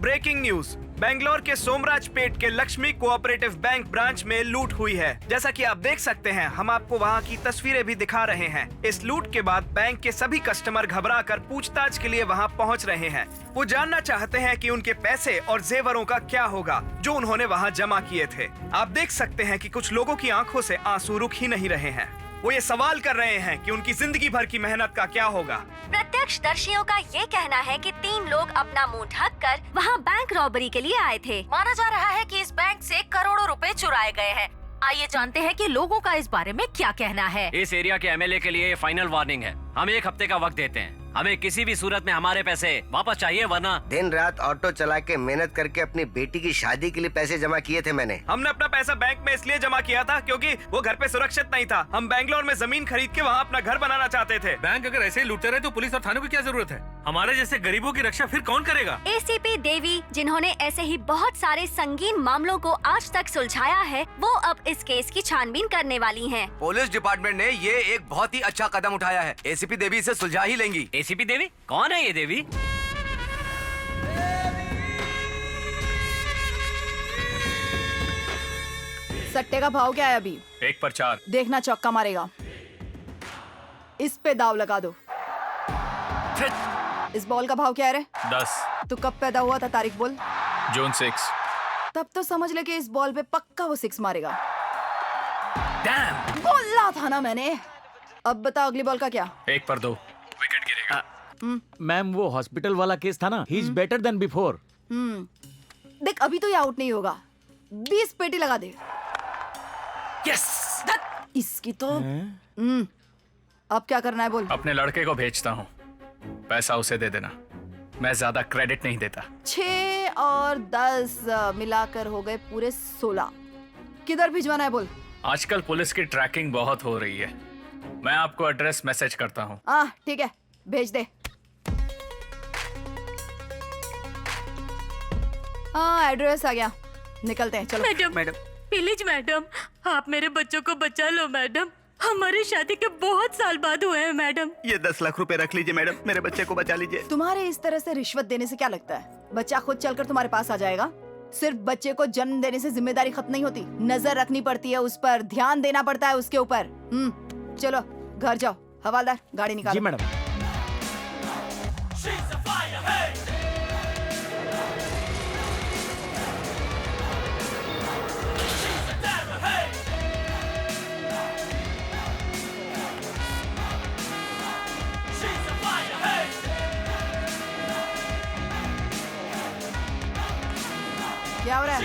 Breaking news. Bangalore के सोमराजपेट के Lakshmi cooperative bank branch में लूट हुई है। जैसा कि आप देख सकते हैं, हम आपको वहां की तस्वीरें भी दिखा रहे हैं। इस लूट के बाद बैंक के सभी कस्टमर घबराकर पूछताछ के लिए वहां पहुंच रहे हैं। वो जानना चाहते हैं कि उनके पैसे और जेवरों का क्या होगा जो उन्होंने वहां जमा किए थे। आप देख सकते हैं कि कुछ लोगों की आंखों से आंसू रुक ही नहीं रहे हैं। वो ये सवाल कर रहे हैं कि उनकी जिंदगी भर की मेहनत का क्या होगा। प्रत्यक्षदर्शियों का ये कहना है कि 3 लोग अपना मुंह ढककर वहां बैंक रॉबरी के लिए आए थे। माना जा रहा है कि इस बैंक से करोड़ों रुपए चुराए गए हैं। आइए जानते हैं कि लोगों का इस बारे में क्या कहना है। इस एरिया के एमएलए के लिए फाइनल वार्निंग है। हम 1 हफ्ते का वक्त देते हैं। हमें किसी भी सूरत में हमारे पैसे वापस चाहिए, वरना दिन रात ऑटो चला के मेहनत करके अपनी बेटी की शादी के लिए पैसे जमा किए थे मैंने। हमने अपना पैसा बैंक में इसलिए जमा किया था क्योंकि वो घर पे सुरक्षित नहीं था। हम बेंगलोर में जमीन खरीद के वहाँ अपना घर बनाना चाहते थे। बैंक अगर ऐसे ही लूटते रहे तो पुलिस और थानों की क्या जरूरत है? हमारे जैसे गरीबों की रक्षा फिर कौन करेगा? एसीपी देवी, जिन्होंने ऐसे ही बहुत सारे संगीन मामलों को आज तक सुलझाया है, वो अब इस केस की छानबीन करने वाली हैं। पुलिस डिपार्टमेंट ने ये एक बहुत ही अच्छा कदम उठाया है। एसीपी देवी इसे सुलझा ही लेंगी। एसीपी देवी? कौन है ये देवी? सट्टे का भाव क्या है अभी? 1 पर 4। देखना चौका मारेगा। इस पे दाव लगा दो। इस बॉल का भाव क्या है रे? 10। तू कब पैदा हुआ था, तारीख बोल। जून 6। तब तो समझ ले कि इस बॉल पे पक्का वो 6 मारेगा। डैम! बोला था ना मैंने। अब बता अगली बॉल का क्या? 1 पर 2। विकेट गिरेगा। मैम, वो हॉस्पिटल वाला केस था ना, he is better than before. देख, अभी तो ये आउट नहीं होगा। 20 पेटी लगा दे। यस! इसकी तो अब क्या करना है बोल। अपने लड़के को भेजता हूँ, पैसा उसे दे देना। मैं ज्यादा क्रेडिट नहीं देता। 6 और 10 मिलाकर हो गए पूरे 16। किधर भिजवाना है बोल। आजकल पुलिस की ट्रैकिंग बहुत हो रही है। मैं आपको एड्रेस मैसेज करता हूँ। ठीक है, भेज दे। एड्रेस आ गया, निकलते हैं, चलो। मैडम प्लीज मैडम, आप मेरे बच्चों को बचा लो मैडम। हमारी शादी के बहुत साल बाद हुए हैं मैडम। ये 10 लाख रुपए रख लीजिए मैडम, मेरे बच्चे को बचा लीजिए। तुम्हारे इस तरह से रिश्वत देने से क्या लगता है बच्चा खुद चलकर तुम्हारे पास आ जाएगा? सिर्फ बच्चे को जन्म देने से जिम्मेदारी खत्म नहीं होती, नजर रखनी पड़ती है उस पर, ध्यान देना पड़ता है उसके ऊपर। चलो घर जाओ। हवालदार, गाड़ी निकालो। जी मैडम। क्या हो रहा है?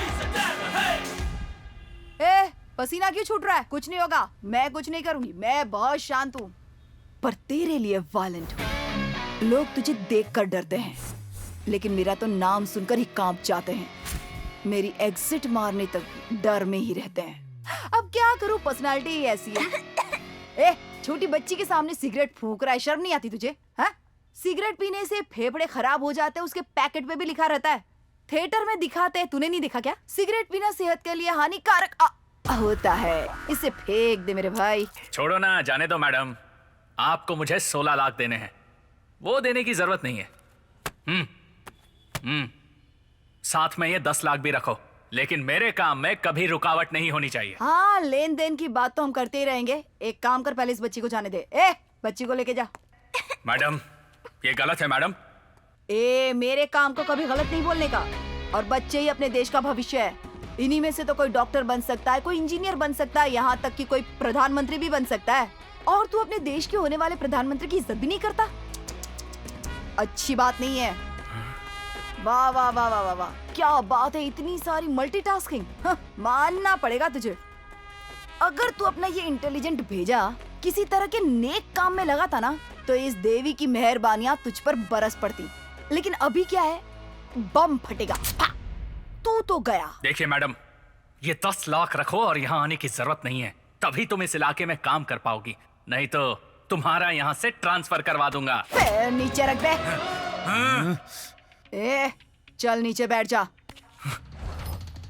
ए, पसीना क्यों छूट रहा है? कुछ नहीं होगा, मैं कुछ नहीं करूंगी, मैं बहुत शांत हूँ। पर तेरे लिए वायलेंट हूँ। लोग तुझे देखकर डरते हैं, लेकिन मेरा तो नाम सुनकर ही कांप जाते हैं। मेरी एग्जिट मारने तक डर में ही रहते हैं। अब क्या करूँ, पर्सनालिटी ही ऐसी है। ए, छोटी बच्ची के सामने सिगरेट फूंक रहा है, शर्म नहीं आती तुझे? हाँ? सिगरेट पीने से फेफड़े खराब हो जाते हैं, उसके पैकेट पे भी लिखा रहता है। थिएटर में दिखाते हैं, तूने नहीं देखा क्या? सिगरेट पीना सेहत के लिए हानिकारक होता है। इसे फेंक दे मेरे भाई। छोड़ो ना, जाने दो मैडम। आपको मुझे 16 लाख देने हैं, वो देने की जरूरत नहीं है। साथ में ये 10 लाख भी रखो, लेकिन मेरे काम में कभी रुकावट नहीं होनी चाहिए। हाँ, लेन देन की बात तो हम करते ही रहेंगे। एक काम कर, पहले इस बच्ची को जाने दे। बच्ची को लेके जा। मैडम, ये गलत है मैडम। मेरे काम को कभी गलत नहीं बोलने का। और बच्चे ही अपने देश का भविष्य है। इन्हीं में से तो कोई डॉक्टर बन सकता है, कोई इंजीनियर बन सकता है, यहाँ तक कि कोई प्रधानमंत्री भी बन सकता है। और तू अपने देश के होने वाले प्रधानमंत्री की इज्जत भी नहीं करता। अच्छी बात नहीं है। वाह वाह वाह वाह वाह, क्या बात है, इतनी सारी मल्टीटास्किंग। मानना पड़ेगा तुझे। अगर तू अपना ये इंटेलिजेंट भेजा किसी तरह के नेक काम में लगा था ना, तो इस देवी की मेहरबानियां तुझ पर बरस पड़ती। लेकिन अभी क्या है, बम फटेगा। तू तो गया। देखिए मैडम, ये 10 लाख रखो और यहाँ आने की जरूरत नहीं है, तभी तुम इस इलाके में काम कर पाओगी। नहीं तो तुम्हारा यहाँ से ट्रांसफर करवा दूंगा। पैर नीचे रख बे। चल नीचे बैठ जा।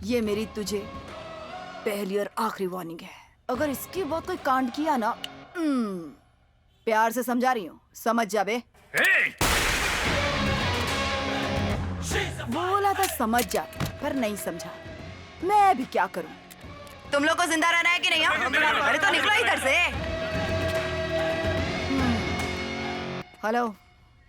ये मेरी तुझे पहली और आखिरी वार्निंग है। अगर इसके बाद कोई कांड किया ना, प्यार से समझा रही हूँ, समझ जा बे। बोला था समझ जा, पर नहीं समझा। मैं अभी क्या करूं? तुम लोग को जिंदा रहना है कि नहीं? अरे तो निकलो इधर से। हेलो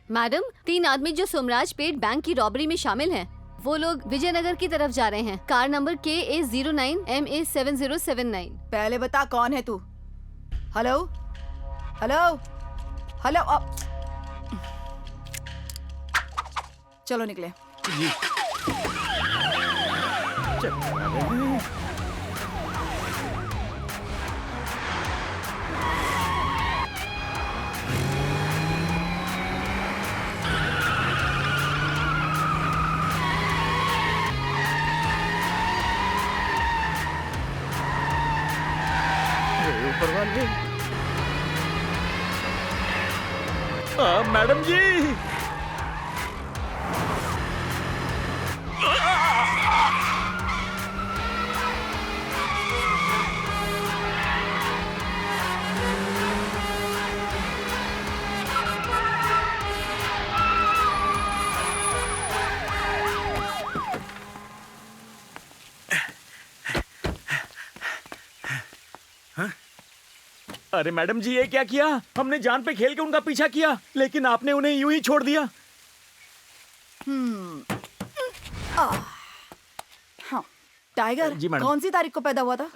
मैडम, 3 आदमी जो सोमराज पेट बैंक की रॉबरी में शामिल हैं, वो लोग विजयनगर की तरफ जा रहे हैं। Car number KA09MA7079। पहले बता कौन है तू? हेलो हेलो हेलो चलो निकले। मैडम जी, अरे मैडम जी, ये क्या किया? हमने जान पे खेल के उनका पीछा किया, लेकिन आपने उन्हें यूं ही छोड़ दिया। हाँ, टाइगर जी मैडम। कौन सी तारीख को पैदा हुआ था?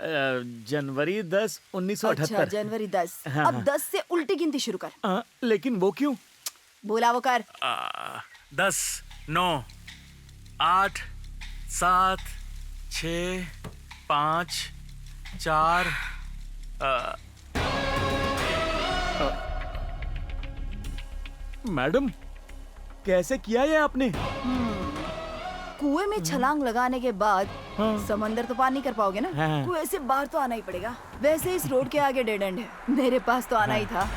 जनवरी 10, 1978। अच्छा, जनवरी 10। हाँ, अब हाँ। 10 से उल्टी गिनती शुरू कर। लेकिन वो क्यों? बोला वो कर। 10, 9, 8, 7, 6, 5, 4। मैडम, कैसे किया ये आपने? कुएं में छलांग लगाने के बाद समंदर तो पार नहीं कर पाओगे ना? हाँ। कुएं से बाहर तो आना ही पड़ेगा। वैसे इस रोड के आगे डेड एंड है, मेरे पास तो आना ही था।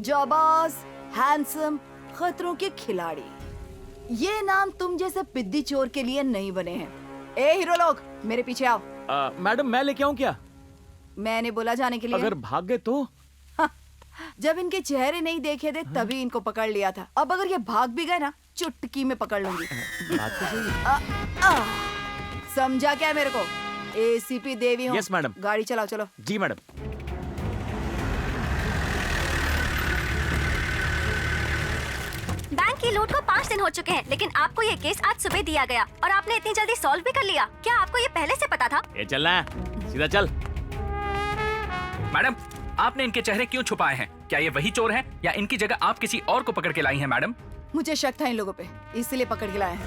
जाबाज, हैंडसम, खतरों के खिलाड़ी, ये नाम तुम जैसे पिद्दी चोर के लिए नहीं बने हैं। ए हीरो लोग, मेरे पीछे आओ। मैडम, मैं लेके आऊं क्या? मैंने बोला जाने के लिए। अगर भाग गए तो? जब इनके चेहरे नहीं देखे थे तभी इनको पकड़ लिया था। अब अगर ये भाग भी गए ना, चुटकी में पकड़ लूंगी। बात तो सही है। समझा क्या मेरे को? एसीपी देवी हूँ। Yes madam. गाड़ी चलाओ, चलो। जी मैडम। बैंक की लूट को 5 दिन हो चुके हैं, लेकिन आपको ये केस आज सुबह दिया गया और आपने इतनी जल्दी सॉल्व भी कर लिया। क्या आपको ये पहले से पता था? ये चलना है, सीधा चल। मैडम, आपने इनके चेहरे क्यों छुपाए हैं? क्या ये वही चोर हैं या इनकी जगह आप किसी और को पकड़ के लाई हैं मैडम? मुझे शक था इन लोगों पे, इसलिए पकड़ के लाए हैं।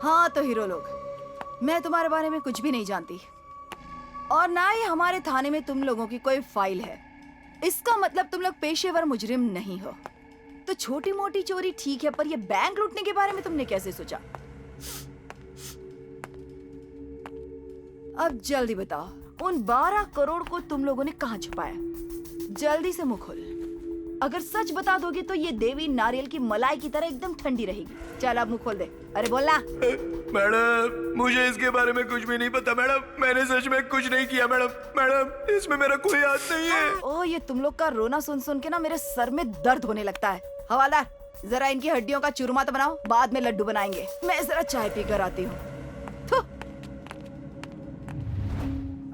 हाँ तो हीरो लोग, मैं तुम्हारे बारे में कुछ भी नहीं जानती और ना ही हमारे थाने में तुम लोगों की कोई फाइल है। इसका मतलब तुम लोग पेशेवर मुजरिम नहीं हो। तो छोटी मोटी चोरी ठीक है, पर ये बैंक लूटने के बारे में तुमने कैसे सोचा? अब जल्दी बताओ, उन 12 करोड़ को तुम लोगों ने कहाँ छुपाया? जल्दी से मुंह खोल। अगर सच बता दोगे तो ये देवी नारियल की मलाई की तरह एकदम ठंडी रहेगी। चल अब मुंह खोल दे। अरे बोलना। मैडम, मुझे इसके बारे में कुछ भी नहीं पता मैडम। मैंने सच में कुछ नहीं किया मैडम। मैडम, इसमें मेरा कोई हाथ नहीं है। ओ, ये तुम लोग का रोना सुन सुन के ना मेरे सर में दर्द होने लगता है। हवालदार, जरा इनकी हड्डियों का चूरमा तो बनाओ, बाद में लड्डू बनाएंगे। मैं जरा चाय पी कर आती हूँ।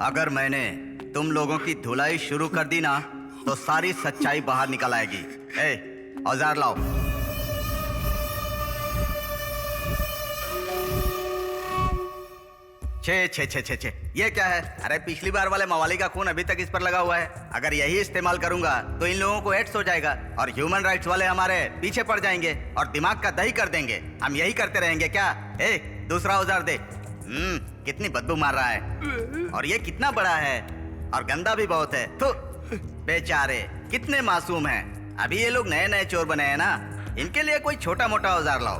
अगर मैंने तुम लोगों की धुलाई शुरू कर दी ना, तो सारी सच्चाई बाहर निकल आएगी। ए, औजार लाओ। छे छे छे छे छे, ये क्या है? अरे पिछली बार वाले मवाली का खून अभी तक इस पर लगा हुआ है। अगर यही इस्तेमाल करूंगा तो इन लोगों को एड्स हो जाएगा और ह्यूमन राइट्स वाले हमारे पीछे पड़ जाएंगे और दिमाग का दही कर देंगे। हम यही करते रहेंगे क्या? ए, दूसरा औजार दे। कितनी बदबू मार रहा है और ये कितना बड़ा है और गंदा भी बहुत है। तो बेचारे कितने मासूम हैं। अभी ये लोग नए नए चोर बने हैं ना, इनके लिए कोई छोटा मोटा औजार लाओ।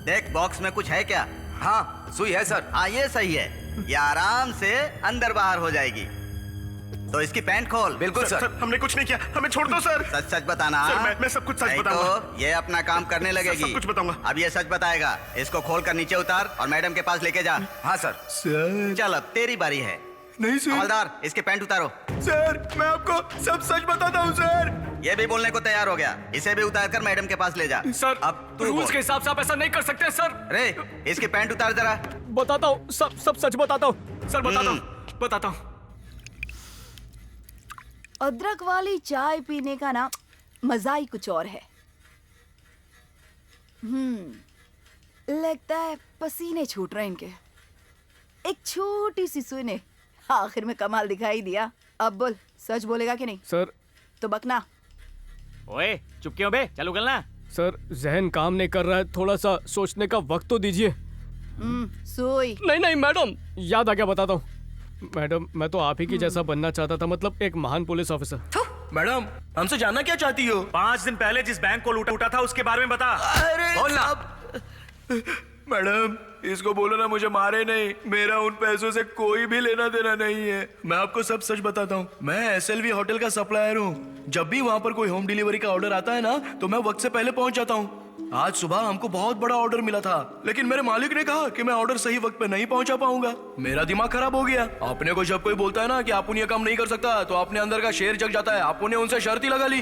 देख बॉक्स में कुछ है क्या? हाँ, सुई है सर। हाँ, ये सही है। ये आराम से अंदर बाहर हो जाएगी। तो इसकी पैंट खोल। बिल्कुल सर। हमने कुछ नहीं किया, हमें छोड़ दो सर। सच सच बताना। सर मैं सब कुछ सच नहीं बताऊंगा। तो ये अपना काम करने लगेगी। सब कुछ बताऊंगा। अब ये सच बताएगा। इसको खोल कर नीचे उतार और मैडम के पास लेके जा। हाँ सर। सर चल अब तेरी बारी है। नहीं सर। हवलदार इसके पैंट उतारो। सर मैं आपको सब सच बताता हूँ सर। ये भी बोलने को तैयार हो गया। इसे भी उतार कर मैडम के पास ले जा। सर अब तू रूल्स के हिसाब से आप ऐसा नहीं कर सकते सर। रे इसकी पैंट उतार जरा। बताता हूँ, सब सच बताता हूँ सर। बताता हूँ। अदरक वाली चाय पीने का ना मजा ही कुछ और है। लगता है पसीने छूट रहे हैं इनके। एक छोटी सी सुई ने आखिर में कमाल दिखाई दिया। अब बोल, सच बोलेगा कि नहीं? सर तो बकना। ओए चुप क्यों बे, चालू करना। सर जहन काम नहीं कर रहा है, थोड़ा सा सोचने का वक्त तो दीजिए। सुई। नहीं मैडम, याद आ गया, बताता हूँ। मैडम मैं तो आप ही की जैसा बनना चाहता था, मतलब एक महान पुलिस ऑफिसर। मैडम हमसे जानना क्या चाहती हो? 5 दिन पहले जिस बैंक को लूटा था उसके बारे में बता। अरे बोलना। मैडम इसको बोलो ना मुझे मारे नहीं, मेरा उन पैसों से कोई भी लेना देना नहीं है। मैं आपको सब सच बताता हूँ। मैं SLV होटल का सप्लायर हूँ। जब भी वहाँ पर कोई होम डिलीवरी का ऑर्डर आता है ना तो मैं वक्त से पहले पहुँच जाता हूँ। आज सुबह हमको बहुत बड़ा ऑर्डर मिला था, लेकिन मेरे मालिक ने कहा कि मैं ऑर्डर सही वक्त पे नहीं पहुंचा पाऊंगा। मेरा दिमाग खराब हो गया। अपने को जब कोई बोलता है ना कि आप ये काम नहीं कर सकता तो अपने अंदर का शेर जग जाता है। आपने उनसे शर्त ही लगा ली।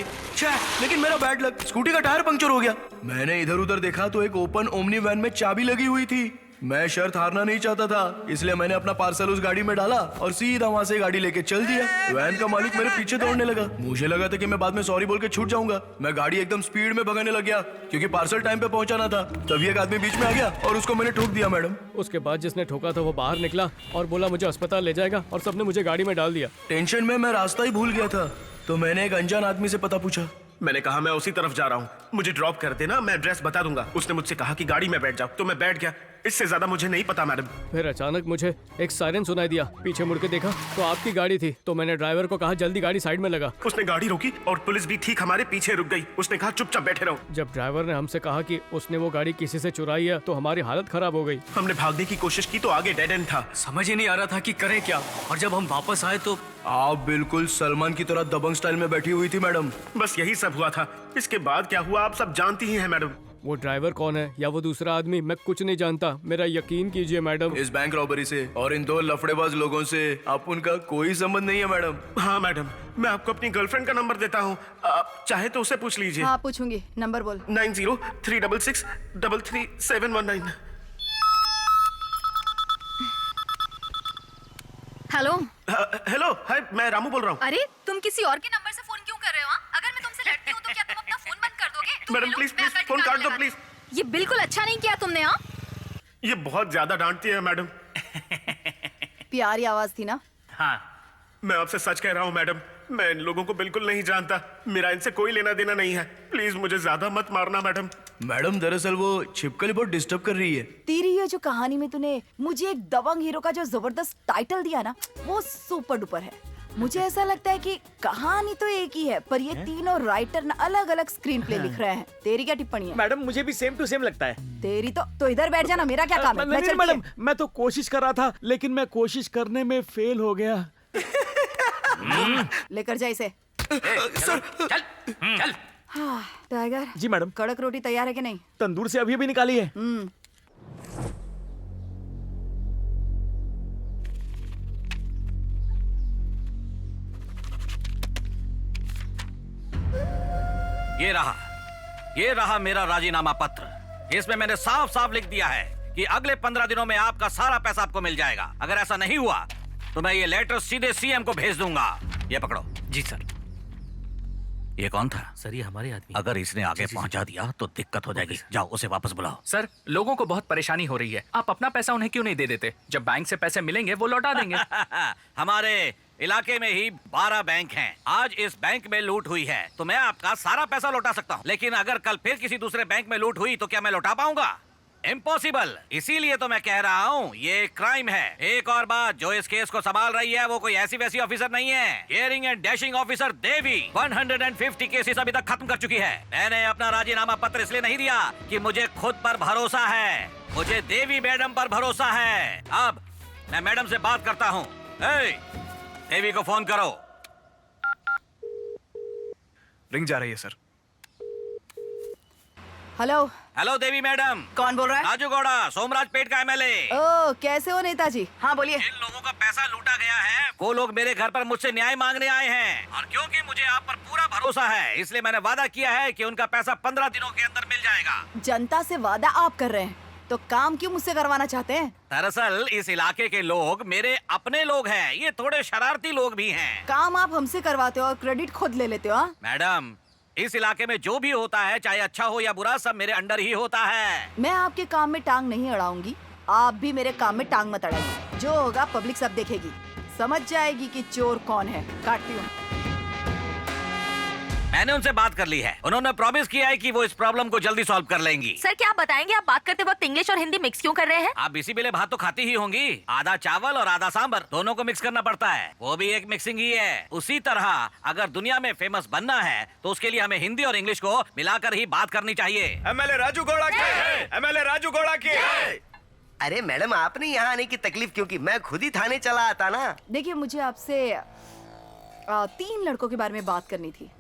लेकिन मेरा बैड लक, स्कूटी का टायर पंक्चर हो गया। मैंने इधर उधर देखा तो एक ओपन ओमनी वैन में चाबी लगी हुई थी। मैं शर्त हारना नहीं चाहता था, इसलिए मैंने अपना पार्सल उस गाड़ी में डाला और सीधा वहाँ से गाड़ी लेके चल दिया। वैन का मालिक मेरे पीछे दौड़ने लगा। मुझे लगा था कि मैं बाद में सॉरी बोल के छूट जाऊंगा। मैं गाड़ी एकदम स्पीड में भगाने लग गया क्योंकि पार्सल टाइम पे पहुंचाना था। तभी एक आदमी बीच में आ गया और उसको मैंने ठोक दिया। मैडम उसके बाद जिसने ठोका था वो बाहर निकला और बोला मुझे अस्पताल ले जाएगा, और सबने मुझे गाड़ी में डाल दिया। टेंशन में मैं रास्ता ही भूल गया था, तो मैंने एक अनजान आदमी से पता पूछा। मैंने कहा मैं उसी तरफ जा रहा हूँ, मुझे ड्रॉप कर देना, मैं एड्रेस बता दूंगा। उसने मुझसे कहा कि गाड़ी में बैठ जाओ, तो मैं बैठ गया। इससे ज्यादा मुझे नहीं पता मैडम। फिर अचानक मुझे एक सायरन सुनाई दिया। पीछे मुड़ के देखा तो आपकी गाड़ी थी, तो मैंने ड्राइवर को कहा जल्दी गाड़ी साइड में लगा। उसने गाड़ी रोकी और पुलिस भी ठीक हमारे पीछे रुक गई। उसने कहा चुपचाप बैठे रहो। जब ड्राइवर ने हमसे कहा कि उसने वो गाड़ी किसी से चुराई है तो हमारी हालत खराब हो गई। हमने भागने की कोशिश की तो आगे डेड एंड था। समझ ही नहीं आ रहा था कि करें क्या। और जब हम वापस आए तो आप बिल्कुल सलमान की तरह दबंग स्टाइल में बैठी हुई थी मैडम। बस यही सब हुआ था। इसके बाद क्या हुआ आप सब जानती ही हैं मैडम। वो ड्राइवर कौन है या वो दूसरा आदमी, मैं कुछ नहीं जानता। मेरा यकीन कीजिए मैडम। इस बैंक रॉबरी से और इन 2 लफड़ेबाज लोगों से आप उनका कोई संबंध नहीं है मैडम। हाँ मैडम, मैं आपको अपनी गर्लफ्रेंड का नंबर देता हूँ, आप चाहे तो उसे पूछ लीजिए। हाँ पूछूंगी, नंबर बोल। 9036633719। हेलो। हेलो, हाय, मैं रामू बोल रहा हूँ। अरे तुम किसी और के नंबर से फोन क्यों कर रहे हो? अगर मैं तुमसे लड़ती हूँ तो क्या तुम अपना फोन बंद कर दोगे? मैडम प्लीज फोन काट दो प्लीज। ये बिल्कुल अच्छा नहीं किया तुमने। हाँ ये बहुत ज्यादा डांटती है मैडम। प्यारी आवाज थी ना। हाँ मैं आपसे सच कह रहा हूँ मैडम, मैं इन लोगों को बिल्कुल नहीं जानता। मेरा इनसे कोई लेना देना नहीं है। प्लीज मुझे ज्यादा मत मारना मैडम। मैडम दरअसल वो छिपकली बहुत डिस्टर्ब कर रही है। तेरी ये जो कहानी में तूने मुझे एक दबंग हीरो का जो जबरदस्त टाइटल दिया ना, वो सुपर डुपर है। मुझे ऐसा लगता है कि कहानी तो एक ही है, पर ये तीनों राइटर ना अलग अलग स्क्रीन प्ले लिख रहे हैं। तेरी क्या टिप्पणी है? मैडम मुझे भी सेम टू सेम लगता है। तेरी तो इधर बैठ जाना, मेरा क्या काम है? मैं चलती मैडम मैं तो कोशिश कर रहा था, लेकिन मैं कोशिश करने में फेल हो गया। लेकर जा इसे। चल चल। हाँ टाइगर जी मैडम। कड़क रोटी तैयार है कि नहीं? तंदूर से अभी निकाली है। ये रहा मेरा राजीनामा पत्र। इसमें मैंने साफ साफ लिख दिया है कि अगले 15 दिनों में आपका सारा पैसा आपको मिल जाएगा। अगर ऐसा नहीं हुआ तो मैं ये लेटर सीधे CM को भेज दूंगा। ये पकड़ो। जी सर। ये कौन था? सर ये हमारे आदमी। अगर इसने आगे पहुंचा दिया तो दिक्कत हो जाएगी। जाओ उसे वापस बुलाओ। सर लोगों को बहुत परेशानी हो रही है, आप अपना पैसा उन्हें क्यों नहीं दे देते? जब बैंक से पैसे मिलेंगे वो लौटा देंगे। हमारे इलाके में ही 12 बैंक हैं। आज इस बैंक में लूट हुई है तो मैं आपका सारा पैसा लौटा सकता हूँ, लेकिन अगर कल फिर किसी दूसरे बैंक में लूट हुई तो क्या मैं लौटा पाऊंगा? इम्पॉसिबल। इसीलिए तो मैं कह रहा हूँ ये क्राइम है। एक और बात, जो इस केस को संभाल रही है वो कोई ऐसी वैसी ऑफिसर नहीं है। Caring and dashing officer Devi 150 cases अभी तक खत्म कर चुकी है। मैंने अपना राजीनामा पत्र इसलिए नहीं दिया कि मुझे खुद पर भरोसा है, मुझे देवी मैडम पर भरोसा है। अब मैं मैडम से बात करता हूँ। देवी को फोन करो। रिंग जा रही है सर। हेलो। हेलो देवी मैडम। कौन बोल रहा है? राजू गौड़ा, सोमराज पेट का एमएलए। ओ, कैसे हो नेताजी? हाँ बोलिए। जिन लोगों का पैसा लूटा गया है वो लोग मेरे घर पर मुझसे न्याय मांगने आए हैं, और क्योंकि मुझे आप पर पूरा भरोसा है इसलिए मैंने वादा किया है कि उनका पैसा 15 दिनों के अंदर मिल जाएगा। जनता से वादा आप कर रहे हैं तो काम क्यों मुझसे करवाना चाहते हैं? दरअसल इस इलाके के लोग मेरे अपने लोग हैं, ये थोड़े शरारती लोग भी हैं। काम आप हमसे करवाते हो और क्रेडिट खुद ले लेते हो। हाँ? मैडम, इस इलाके में जो भी होता है चाहे अच्छा हो या बुरा, सब मेरे अंडर ही होता है। मैं आपके काम में टांग नहीं अड़ाऊंगी, आप भी मेरे काम में टांग मत अड़ाइए। जो होगा पब्लिक सब देखेगी, समझ जाएगी कि चोर कौन है। काटती हूँ। मैंने उनसे बात कर ली है, उन्होंने प्रॉमिस किया है कि वो इस प्रॉब्लम को जल्दी सॉल्व कर लेंगी। सर क्या आप बताएंगे, आप बात करते वक्त इंग्लिश और हिंदी मिक्स क्यों कर रहे हैं? आप इसी बेले भात तो खाती ही होंगी, आधा चावल और आधा सांबर दोनों को मिक्स करना पड़ता है, वो भी एक मिक्सिंग ही है। उसी तरह अगर दुनिया में फेमस बनना है तो उसके लिए हमें हिंदी और इंग्लिश को मिलाकर ही बात करनी चाहिए। एमएलए राजू गौड़ा की, एमएलए राजू गौड़ा की। अरे मैडम, आपने यहाँ आने की तकलीफ क्यों की? मैं खुद ही थाने चला आता ना। देखिए, मुझे आपसे 3 लड़कों के बारे में बात करनी थी।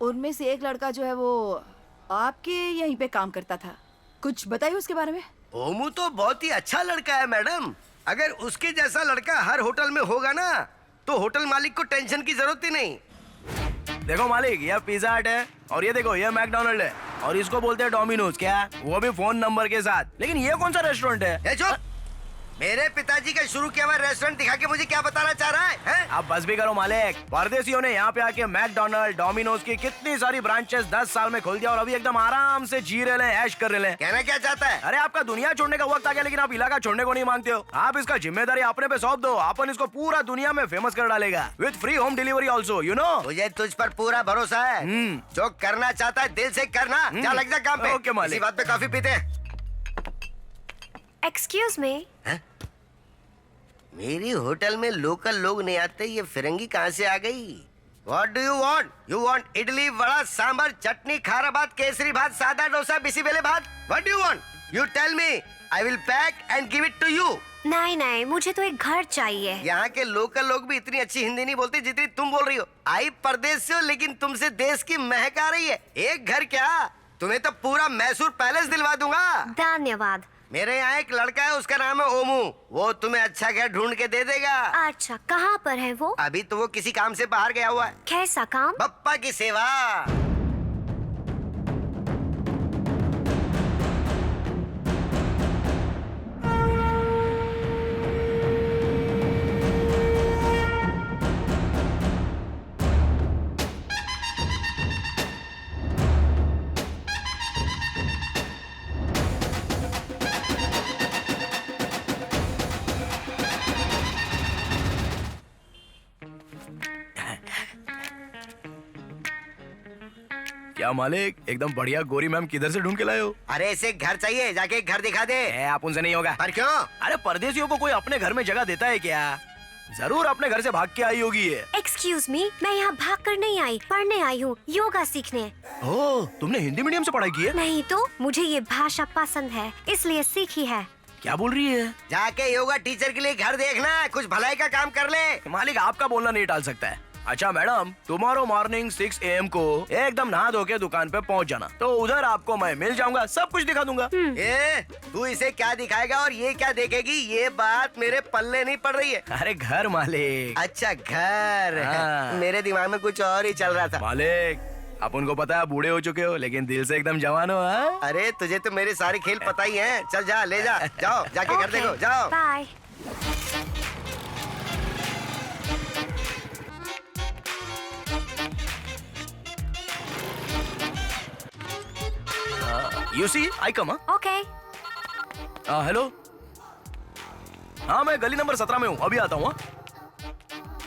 उनमें से एक लड़का जो है वो आपके यहीं पे काम करता था, कुछ बताइए उसके बारे में। ओमू तो बहुत ही अच्छा लड़का है मैडम। अगर उसके जैसा लड़का हर होटल में होगा ना तो होटल मालिक को टेंशन की जरूरत ही नहीं। देखो मालिक, यह पिज्जा हट है और ये देखो, यह मैकडोनल्ड है और इसको बोलते हैं डोमिनोज। क्या? वो भी फोन नंबर के साथ। लेकिन ये कौन सा रेस्टोरेंट है? चुप! मेरे पिताजी का शुरू किया हुआ रेस्टोरेंट दिखा के मुझे क्या बताना चाह रहा है? आप बस भी करो मालिक। परदेशियों ने यहाँ पे आके मैकडोनल्ड, डोमिनोज की कितनी सारी ब्रांचेस 10 साल में खोल दिया और अभी एकदम आराम से जी रहे हैं, ऐश कर रहे हैं। कहना क्या चाहता है? अरे आपका दुनिया छोड़ने का वक्त आ गया, लेकिन आप इलाका छोड़ने को नहीं मांगते हो। आप इसका जिम्मेदारी अपने पे सौंप दो, अपन इसको पूरा दुनिया में फेमस कर डालेगा with free home delivery also, you know. मुझे तुझ पर पूरा भरोसा है। जो करना चाहता है दिल से करना। जा लग जा काम पे। ओके मालिक। इसी बात पे कॉफी पीते हैं। Excuse me. मेरी होटल में लोकल लोग नहीं आते, ये फिरंगी कहाँ से आ गई? What do you want? You want idli, vada, sambar, चटनी, खारा भात, केसरी भात, सादा डोसा, बिसीबेले भात? What do you want? You tell me. I will pack and give it to you. नहीं नहीं, मुझे तो एक घर चाहिए। यहाँ के लोकल लोग भी इतनी अच्छी हिंदी नहीं बोलते जितनी तुम बोल रही हो। आई परदेश से हो लेकिन तुमसे देश की महक आ रही है। एक घर क्या, तुम्हें तो पूरा मैसूर पैलेस दिलवा दूंगा। धन्यवाद। मेरे यहाँ एक लड़का है, उसका नाम है ओमू। वो तुम्हें अच्छा घर ढूंढ के दे देगा। अच्छा, कहाँ पर है वो? अभी तो वो किसी काम से बाहर गया हुआ है। कैसा काम? पप्पा की सेवा। क्या मालिक, एकदम बढ़िया गोरी मैम किधर से ढूंढ के लाए हो? अरे इसे घर चाहिए, जाके एक घर दिखा दे। आप उनसे नहीं होगा। पर क्यों? अरे परदेशियों को कोई अपने घर में जगह देता है क्या? जरूर अपने घर से भाग के आई होगी ये। एक्सक्यूज मी, मैं यहाँ भाग कर नहीं आई, पढ़ने आई हूँ, योगा सीखने। ओह, तुमने हिंदी मीडियम से पढ़ाई की है? नहीं तो, मुझे ये भाषा पसंद है इसलिए सीखी है। क्या बोल रही है? जाके योगा टीचर के लिए घर देखना, कुछ भलाई का काम कर ले। मालिक आपका बोलना नहीं टाल सकता है। अच्छा मैडम, टुमारो मॉर्निंग 6 AM को एकदम नहा धो के दुकान पे पहुंच जाना, तो उधर आपको मैं मिल जाऊंगा, सब कुछ दिखा दूंगा। तू इसे क्या दिखाएगा और ये क्या देखेगी, ये बात मेरे पल्ले नहीं पड़ रही है। अरे घर मालिक। अच्छा घर। हाँ। मेरे दिमाग में कुछ और ही चल रहा था। मालिक, आप उनको पता है बूढ़े हो चुके हो लेकिन दिल से एकदम जवान हो। हाँ? अरे तुझे तो मेरे सारे खेल पता ही हैं। चल जा, ले जा, जाओ जाके घर देखो, जाओ। Bye. You see, I come, huh? Okay. Hello. हाँ, मैं गली नंबर 17 में हूँ, अभी आता हूँ।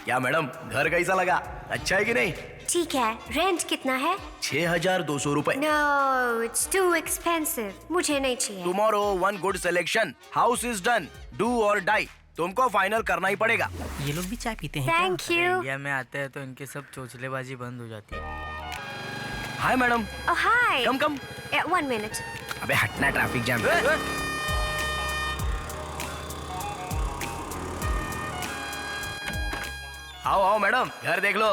क्या मैडम, घर कैसा लगा? अच्छा है कि नहीं? ठीक है। रेंट कितना है? 6200 रुपए। नो, इट्स टू एक्सपेंसिव, मुझे नहीं चाहिए। Tomorrow one good selection, house is done, do और डाई, तुमको फाइनल करना ही पड़ेगा। ये लोग भी चाय पीते हैं Thank क्या? you. इंडिया में आते हैं तो इनके सब चोचलेबाजी बंद हो जाती है। Hi madam. Oh, hi. कम कम। 1 minute. अबे हटना, ट्रैफिक जैम। आओ आओ मैडम, घर देख लो।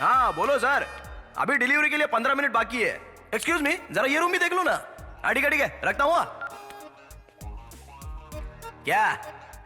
हाँ बोलो सर, अभी डिलीवरी के लिए 15 मिनट बाकी है। एक्सक्यूज मी, जरा ये रूम भी देख लो ना। हाँ ठीक है, रखता हुआ। क्या,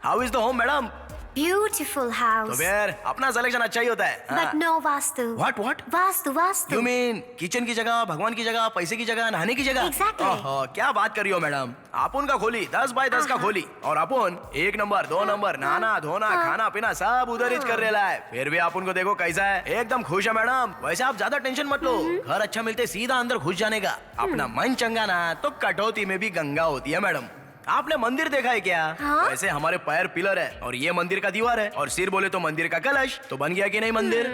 how is the home madam? Beautiful तो house. फिर अपना सिलेक्शन अच्छा ही होता है। But no vastu. What? Vastu. You mean kitchen की जगह, भगवान की जगह, पैसे की जगह, नहाने की जगह? Exactly. ओहो, क्या बात कर रही हो मैडम? अपन का खोली 10 बाय 10 का खोली, और अपन 1 नंबर 2 नंबर नहाना धोना खाना पीना सब उधर ही कर रेला है। फिर भी अपन को देखो कैसा है, एकदम खुश है मैडम। वैसे आप ज्यादा टेंशन मत लो, घर अच्छा मिलते सीधा अंदर घुस जाने का। अपना मन चंगा ना तो कटौती में भी गंगा होती है मैडम। आपने मंदिर देखा है क्या? हाँ? वैसे हमारे पैर पिलर है और ये मंदिर का दीवार है, और सिर बोले तो मंदिर का कलश। तो बन गया कि नहीं मंदिर?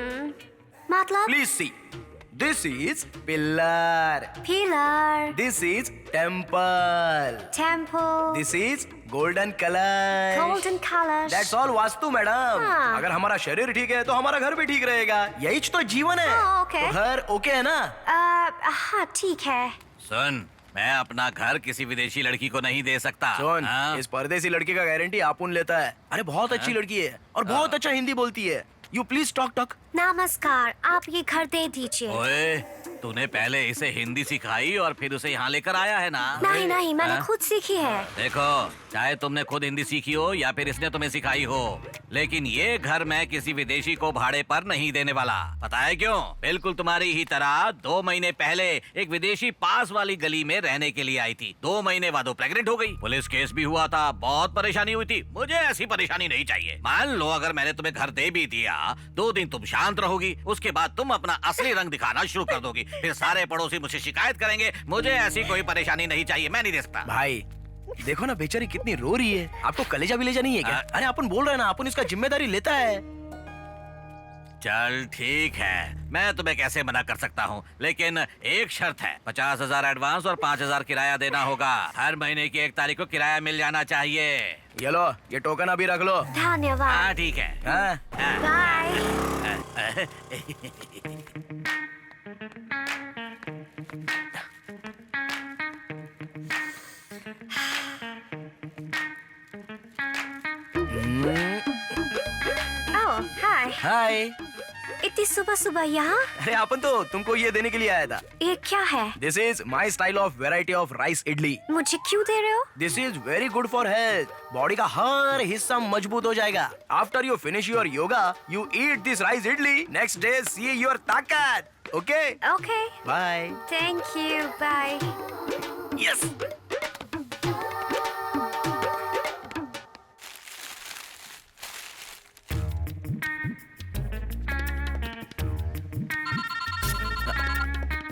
मतलब? Please see, this is pillar, Pillar. This is temple, Temple. This is golden कलश। Golden colors. That's all vastu madam. हाँ। अगर हमारा शरीर ठीक है तो हमारा घर भी ठीक रहेगा, यही तो जीवन है। हाँ, okay. तो घर ओके है ना? हाँ ठीक है। सुन, मैं अपना घर किसी विदेशी लड़की को नहीं दे सकता। सुन, हाँ? इस परदेसी लड़की का गारंटी आपुन लेता है। अरे बहुत अच्छी लड़की है और बहुत अच्छा हिंदी बोलती है। You please talk. नमस्कार, आप ये घर दे दीजिए। ओए, तूने पहले इसे हिंदी सिखाई और फिर उसे यहाँ लेकर आया है ना? नहीं, मैंने हाँ? खुद सीखी है। देखो, चाहे तुमने खुद हिंदी सीखी हो या फिर इसने तुम्हें सिखाई हो, लेकिन ये घर मैं किसी विदेशी को भाड़े पर नहीं देने वाला। पता है क्यों? बिल्कुल तुम्हारी ही तरह 2 महीने पहले एक विदेशी पास वाली गली में रहने के लिए आई थी। 2 महीने बाद वो प्रेग्नेंट हो गई। पुलिस केस भी हुआ था, बहुत परेशानी हुई थी। मुझे ऐसी परेशानी नहीं चाहिए। मान लो अगर मैंने तुम्हें घर दे भी दिया, 2 दिन तुम शांत रहोगी, उसके बाद तुम अपना असली रंग दिखाना शुरू कर दोगी, फिर सारे पड़ोसी मुझे शिकायत करेंगे। मुझे ऐसी कोई परेशानी नहीं चाहिए, मैं नहीं दे सकता। भाई देखो ना, बेचारी कितनी रो रही है। आपको कलेजा विलेजा नहीं है क्या? अरे अपन बोल रहे हैं ना, अपन इसका जिम्मेदारी लेता है। चल ठीक है, मैं तुम्हें कैसे मना कर सकता हूँ, लेकिन एक शर्त है। 50,000 एडवांस और 5,000 किराया देना होगा। हर महीने की 1 तारीख को किराया मिल जाना चाहिए। ये लो, ये टोकन अभी रख लो। धन्यवाद। हाँ ठीक है। हाँ? बाय। ओह, हाय। हाय। इतनी सुबह सुबह यहाँ? अरे अपन तो तुमको ये देने के लिए आया था। ये क्या है? This is my style of variety of rice idli. मुझे क्यों दे रहे हो? This is very good for health. Body का हर हिस्सा मजबूत हो जाएगा। After you finish your yoga, you eat this rice idli, next day see your taakat. Okay? Okay. Bye. Thank you, bye. Yes.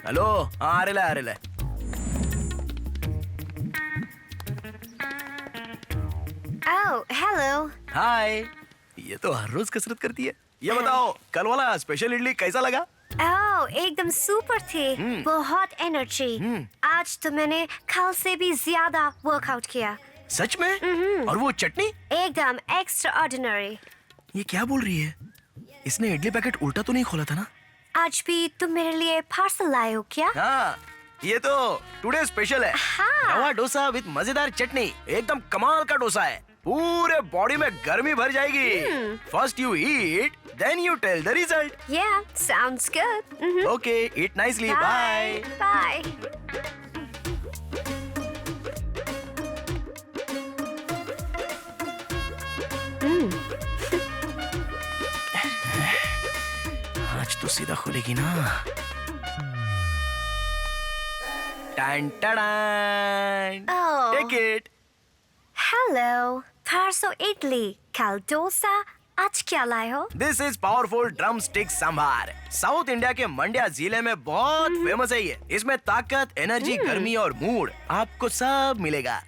Hello, हाँ आ रहे। Oh, hello. हाय। ये तो हर रोज कसरत करती है। ये बताओ, कल वाला स्पेशल इडली कैसा लगा? ओह, एकदम सुपर थी। बहुत एनर्जी। आज तो मैंने कल से भी ज्यादा वर्कआउट किया। सच में? और वो चटनी? एकदम एक्स्ट्रा ऑर्डिनरी। ये क्या बोल रही है? इसने इडली पैकेट उल्टा तो नहीं खोला था ना? आज भी तुम मेरे लिए पार्सल लाए हो क्या? हाँ, ये तो टुडे स्पेशल है। हाँ। रवा डोसा विद मजेदार चटनी, एकदम कमाल का डोसा है। पूरे बॉडी में गर्मी भर जाएगी। First you eat, then you tell the result. Yeah, sounds good. Okay, eat nicely. Bye. Bye. आज तो सीधा खुलेगी ना। टन टन। Oh. Take it. Hello. परसों इडली, कल डोसा, आज क्या लाए हो? This is powerful drum stick sambar. South India के मंड्या जिले में बहुत फेमस है ये। इसमें ताकत, एनर्जी, गर्मी और मूड आपको सब मिलेगा।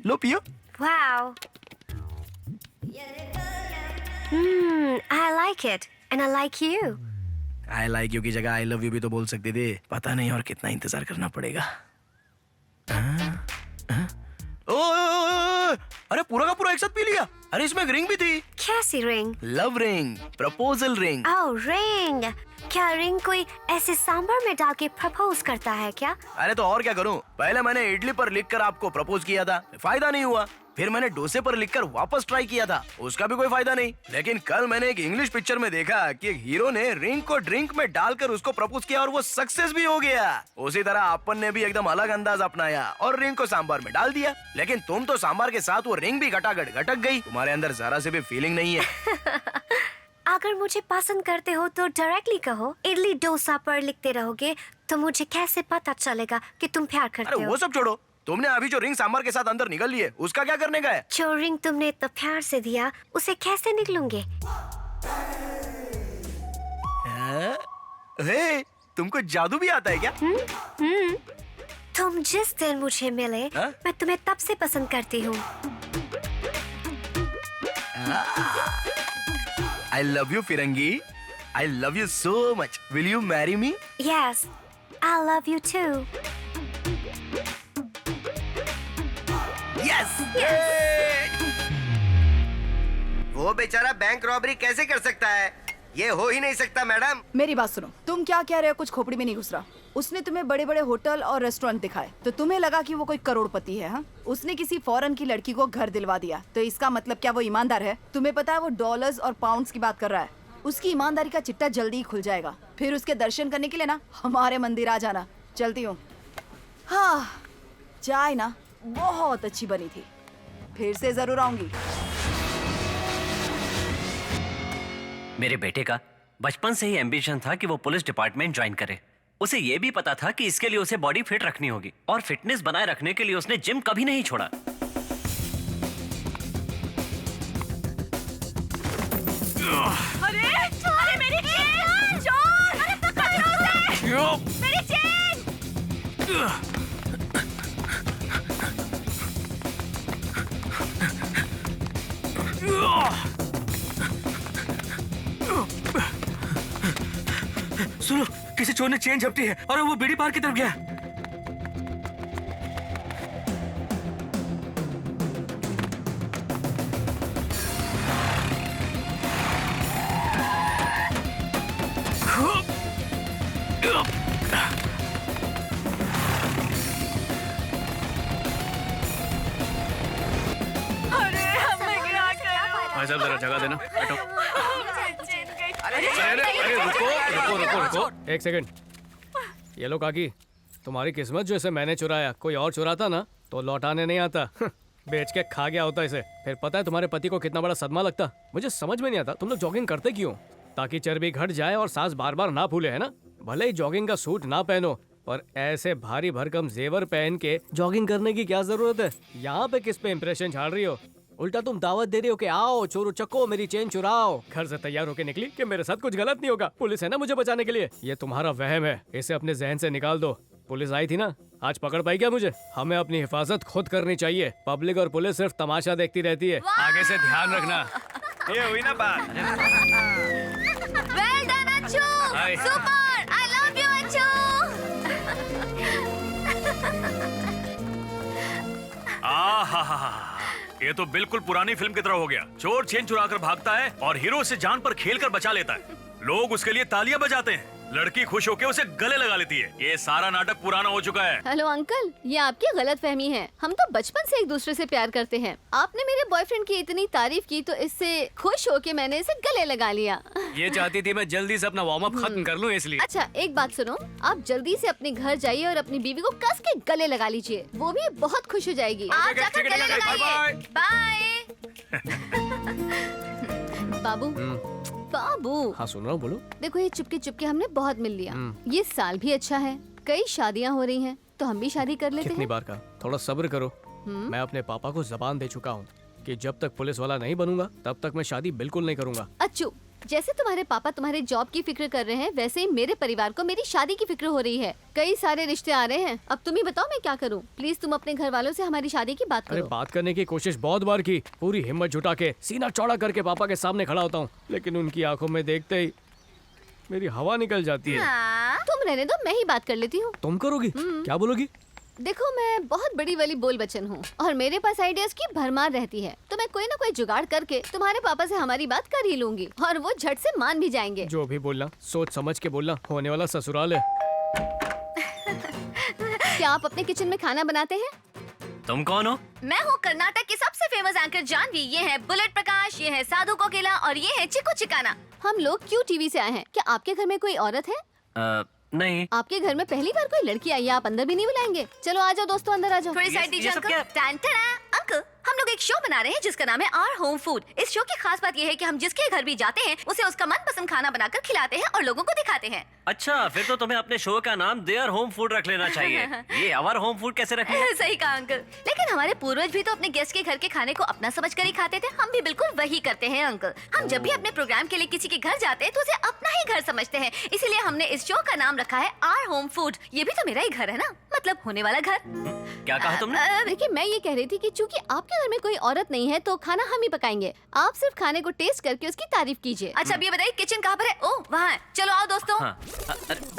लो पियो। Wow. I like it and I like you. I like you की जगह आई लव यू भी तो बोल सकते थे। पता नहीं और कितना इंतजार करना पड़ेगा। अरे पूरा का पूरा एक साथ पी लिया। अरे इसमें एक रिंग भी थी। कैसी ring? Love ring, proposal ring. Oh, ring. क्या रिंग कोई ऐसे सांभर में डाल के प्रपोज करता है क्या? अरे तो और क्या करूं? पहले मैंने इडली पर लिखकर आपको प्रपोज किया था, फायदा नहीं हुआ। फिर मैंने डोसे पर लिखकर वापस ट्राई किया था, उसका भी कोई फायदा नहीं। लेकिन कल मैंने एक इंग्लिश पिक्चर में देखा कि एक हीरो ने रिंग को ड्रिंक में डालकर उसको प्रपोज किया और वो सक्सेस भी हो गया। उसी तरह अपन ने भी एकदम अलग अंदाज अपनाया और रिंग को सांभर में डाल दिया। लेकिन तुम तो सांभर के साथ वो रिंग भी घटाघट घटक गई। तुम्हारे अंदर जरा से भी फीलिंग नहीं है। अगर मुझे पसंद करते हो तो डायरेक्टली कहो। इडली डोसा पर लिखते रहोगे तो मुझे कैसे पता चलेगा कि तुम प्यार करते अरे हो? वो सब छोड़ो, तुमने अभी जो रिंग सांभर के साथ अंदर निकल ली है उसका क्या करने का है? जो रिंग तुमने इतना प्यार से दिया उसे कैसे निकलूंगे? हे, तुमको जादू भी आता है क्या? तुम जिस दिन मुझे मिले मैं तुम्हें तब से पसंद करती हूँ। I love you, Firangi. I love you so much. Will you marry me? Yes, I love you too. Yes! वो बेचारा बैंक रॉबरी कैसे कर सकता है? ये हो ही नहीं सकता मैडम। मेरी बात सुनो, तुम क्या कह रहे हो? कुछ खोपड़ी में नहीं घुस रहा। उसने तुम्हें बड़े बड़े होटल और रेस्टोरेंट दिखाए तो तुम्हें लगा कि वो कोई करोड़पति है। हाँ, उसने किसी फॉरेन की लड़की को घर दिलवा दिया तो इसका मतलब क्या वो ईमानदार है? तुम्हें पता है वो डॉलर्स और पाउंड्स की बात कर रहा है। उसकी ईमानदारी का चिट्टा जल्दी ही खुल जाएगा। फिर उसके दर्शन करने के लिए ना हमारे मंदिर आ जाना। चलती हूँ। हाँ, चाय ना बहुत अच्छी बनी थी, फिर से जरूर आऊंगी। मेरे बेटे का बचपन से ही एम्बिशन था कि वो पुलिस डिपार्टमेंट ज्वाइन करे। उसे ये भी पता था कि इसके लिए उसे बॉडी फिट रखनी होगी और फिटनेस बनाए रखने के लिए उसने जिम कभी नहीं छोड़ा। अरे मेरी चेन! चोर! अरे पकड़ो उसे! मेरी चेन! सुनो, किसी चोर ने चेन झपटी है और वो बीड़ी पार की तरफ गया। भाई साहब जरा जगह देना, बैठो। अरे रुको, एक सेकंड। ये लो काकी, तुम्हारी किस्मत जो इसे मैंने चुराया, कोई और चुराता ना तो लौटाने नहीं आता। बेच के खा गया होता इसे। फिर पता है तुम्हारे पति को कितना बड़ा सदमा लगता। मुझे समझ में नहीं आता तुम लोग जॉगिंग करते क्यों? ताकि चर्बी घट जाए और सांस बार बार ना फूले, है ना? भले ही जॉगिंग का सूट ना पहनो पर ऐसे भारी भरकम जेवर पहन के जॉगिंग करने की क्या जरूरत है? यहाँ पे किस पे इम्प्रेशन झाड़ रही हो? उल्टा तुम दावत दे रही हो कि आओ चोरो चक्को मेरी चेन चुराओ। घर से तैयार होके निकली कि मेरे साथ कुछ गलत नहीं होगा, पुलिस है ना मुझे बचाने के लिए। ये तुम्हारा वहम है, इसे अपने जहन से निकाल दो। पुलिस आई थी ना, आज पकड़ पाई क्या मुझे? हमें अपनी हिफाजत खुद करनी चाहिए। पब्लिक और पुलिस सिर्फ तमाशा देखती रहती है। आगे से ध्यान रखना। ये हुई ना बात। वेल डन अच्छू, सुपर, आई लव यू अच्छू। ये तो बिल्कुल पुरानी फिल्म की तरह हो गया। चोर चेन चुरा कर भागता है और हीरो उसे जान पर खेल कर बचा लेता है। लोग उसके लिए तालियां बजाते हैं, लड़की खुश होकर उसे गले लगा लेती है। ये सारा नाटक पुराना हो चुका है। हेलो अंकल, ये आपकी गलतफहमी है। हम तो बचपन से एक दूसरे से प्यार करते हैं। आपने मेरे बॉयफ्रेंड की इतनी तारीफ की तो इससे खुश होके मैंने इसे गले लगा लिया। ये चाहती थी मैं जल्दी से अपना वार्म अप खत्म कर लूं इसलिए। अच्छा एक बात सुनो, आप जल्दी से अपने घर जाइए और अपनी बीवी को कस के गले लगा लीजिए, वो भी बहुत खुश हो जाएगी। आप जाकर गले लगाइए। बाय। बाबू बाबू। हाँ सुन रहा हूँ, बोलो। देखो ये चुपके चुपके हमने बहुत मिल लिया। ये साल भी अच्छा है, कई शादियाँ हो रही हैं, तो हम भी शादी कर लेते कितनी हैं। बार का, थोड़ा सब्र करो। मैं अपने पापा को जबान दे चुका हूँ कि जब तक पुलिस वाला नहीं बनूंगा तब तक मैं शादी बिल्कुल नहीं करूंगा। अच्छू, जैसे तुम्हारे पापा तुम्हारे जॉब की फिक्र कर रहे हैं वैसे ही मेरे परिवार को मेरी शादी की फिक्र हो रही है। कई सारे रिश्ते आ रहे हैं, अब तुम ही बताओ मैं क्या करूं? प्लीज तुम अपने घर वालों से हमारी शादी की बात अरे करो। बात करने की कोशिश बहुत बार की, पूरी हिम्मत जुटा के सीना चौड़ा करके पापा के सामने खड़ा होता हूँ, लेकिन उनकी आंखों में देखते ही मेरी हवा निकल जाती है। तुम रहने दो, मैं ही बात कर लेती हूँ। तुम करोगी? क्या बोलोगी? देखो मैं बहुत बड़ी वाली बोल बच्चन हूँ और मेरे पास आइडियाज की भरमार रहती है, तो मैं कोई ना कोई जुगाड़ करके तुम्हारे पापा से हमारी बात कर ही लूंगी और वो झट से मान भी जाएंगे। जो भी बोलना सोच समझ के बोलना, होने वाला ससुराल है। क्या आप अपने किचन में खाना बनाते हैं? तुम कौन हो? मैं हूँ कर्नाटक की सबसे फेमस एंकर जानवी। ये है बुलेट प्रकाश, ये है साधु कोकिला और ये है चिकू चिकाना। हम लोग क्यों टीवी से आए हैं? क्या आपके घर में कोई औरत है? नहीं। आपके घर में पहली बार कोई लड़की आई है, आप अंदर भी नहीं बुलाएंगे? चलो आ जाओ दोस्तों, अंदर आ जाओ। थोड़ी साइड दीजिए अंकल। अंकल, हम लोग एक शो बना रहे हैं जिसका नाम है आवर होम फूड। इस शो की खास बात ये है कि हम जिसके घर भी जाते हैं उसे उसका मनपसंद खाना बनाकर खिलाते हैं और लोगों को दिखाते हैं। अच्छा, फिर तो तुम्हें अपने शो का नाम देयर होम फूड रख लेना चाहिए। ये आवर होम फूड कैसे रखें? सही कहा अंकल। लेकिन हमारे पूर्वज भी तो अपने गेस्ट के घर के खाने को अपना समझकर ही खाते थे। हम भी बिल्कुल वही करते हैं अंकल। हम जब भी अपने प्रोग्राम के लिए किसी के घर जाते हैं तो उसे अपना ही घर समझते हैं। इसीलिए हमने इस शो का नाम रखा है आवर होम फूड। ये भी तो मेरा ही घर है ना, मतलब होने वाला घर। क्या कहा तुमने? देखिए, मैं ये कह रही थी कि चूंकि आपके घर में कोई औरत नहीं है तो खाना हम ही पकाएंगे। आप सिर्फ खाने को टेस्ट करके उसकी तारीफ कीजिए। अच्छा, अब ये बताइए किचन कहाँ पर है? ओह, वहाँ है। चलो आओ दोस्तों।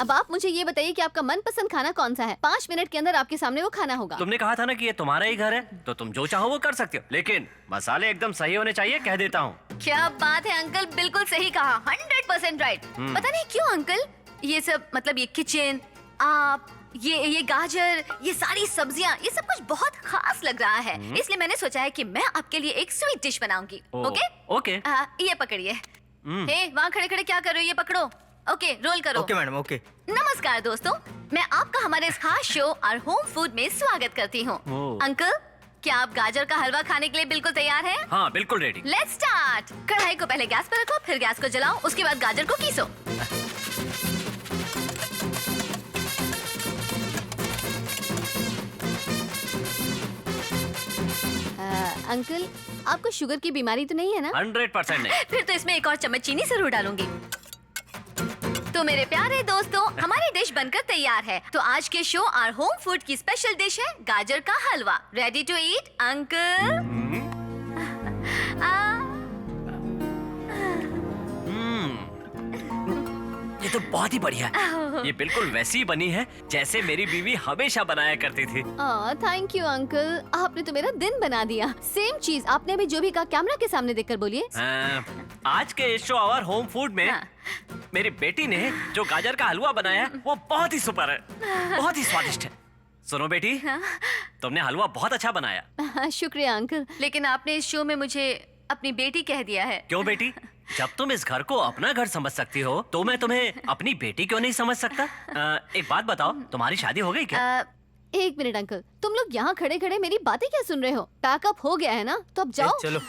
अब आप मुझे ये बताइए कि आपका मनपसंद खाना कौन सा है? 5 मिनट के अंदर आपके सामने वो खाना होगा। तुमने कहा था ना कि ये तुम्हारा ही घर है, तो तुम जो चाहो वो कर सकते हो, लेकिन मसाले एकदम सही होने चाहिए, कह देता हूँ। क्या बात है अंकल, बिल्कुल सही कहा। 100% राइट। पता नहीं क्यों अंकल, ये सब मतलब ये किचन, आप, ये गाजर, ये सारी सब्जियां, ये सब कुछ बहुत खास लग रहा है। इसलिए मैंने सोचा है कि मैं आपके लिए एक स्वीट डिश बनाऊंगी। Okay okay. ये पकड़िए। हे, वहाँ खड़े खड़े क्या कर रहे हो? ये पकड़ो। ओके, रोल करो। Okay madam, okay. नमस्कार दोस्तों, मैं आपका हमारे इस खास शो और होम फूड में स्वागत करती हूँ। अंकल, क्या आप गाजर का हलवा खाने के लिए बिल्कुल तैयार हैं? हाँ, बिल्कुल रेडी। Let's start. कढ़ाई को पहले गैस पर रखो, फिर गैस को जलाओ, उसके बाद गाजर को कीसो। अंकल, आपको शुगर की बीमारी तो नहीं है ना? 100% नहीं। फिर तो इसमें एक और चम्मच चीनी जरूर डालूंगी। तो मेरे प्यारे दोस्तों, हमारी डिश बनकर तैयार है। तो आज के शो और होम फूड की स्पेशल डिश है गाजर का halwa. Ready to eat uncle? ये तो बहुत ही बढ़िया है। ये बिल्कुल वैसी ही बनी है जैसे मेरी बीवी हमेशा बनाया करती थी। थैंक यू अंकल, आपने तो मेरा दिन बना दिया। सेम चीज आपने अभी जो भी कहा कैमरा के सामने देखकर बोलिए। आज के इस शो आवर होम फूड में मेरी बेटी ने जो गाजर का हलवा बनाया है वो बहुत ही सुपर है, बहुत ही स्वादिष्ट है। सुनो बेटी, तुमने हलवा बहुत अच्छा बनाया। शुक्रिया अंकल। लेकिन आपने इस शो में मुझे अपनी बेटी कह दिया है। क्यों बेटी? जब तुम इस घर को अपना घर समझ सकती हो तो मैं तुम्हें अपनी बेटी क्यों नहीं समझ सकता? एक बात बताओ, तुम्हारी शादी हो गई क्या? 1 मिनट अंकल, तुम लोग यहाँ खड़े खड़े मेरी बातें क्या सुन रहे हो? पैकअप हो गया है ना, तो अब जाओ। चलो।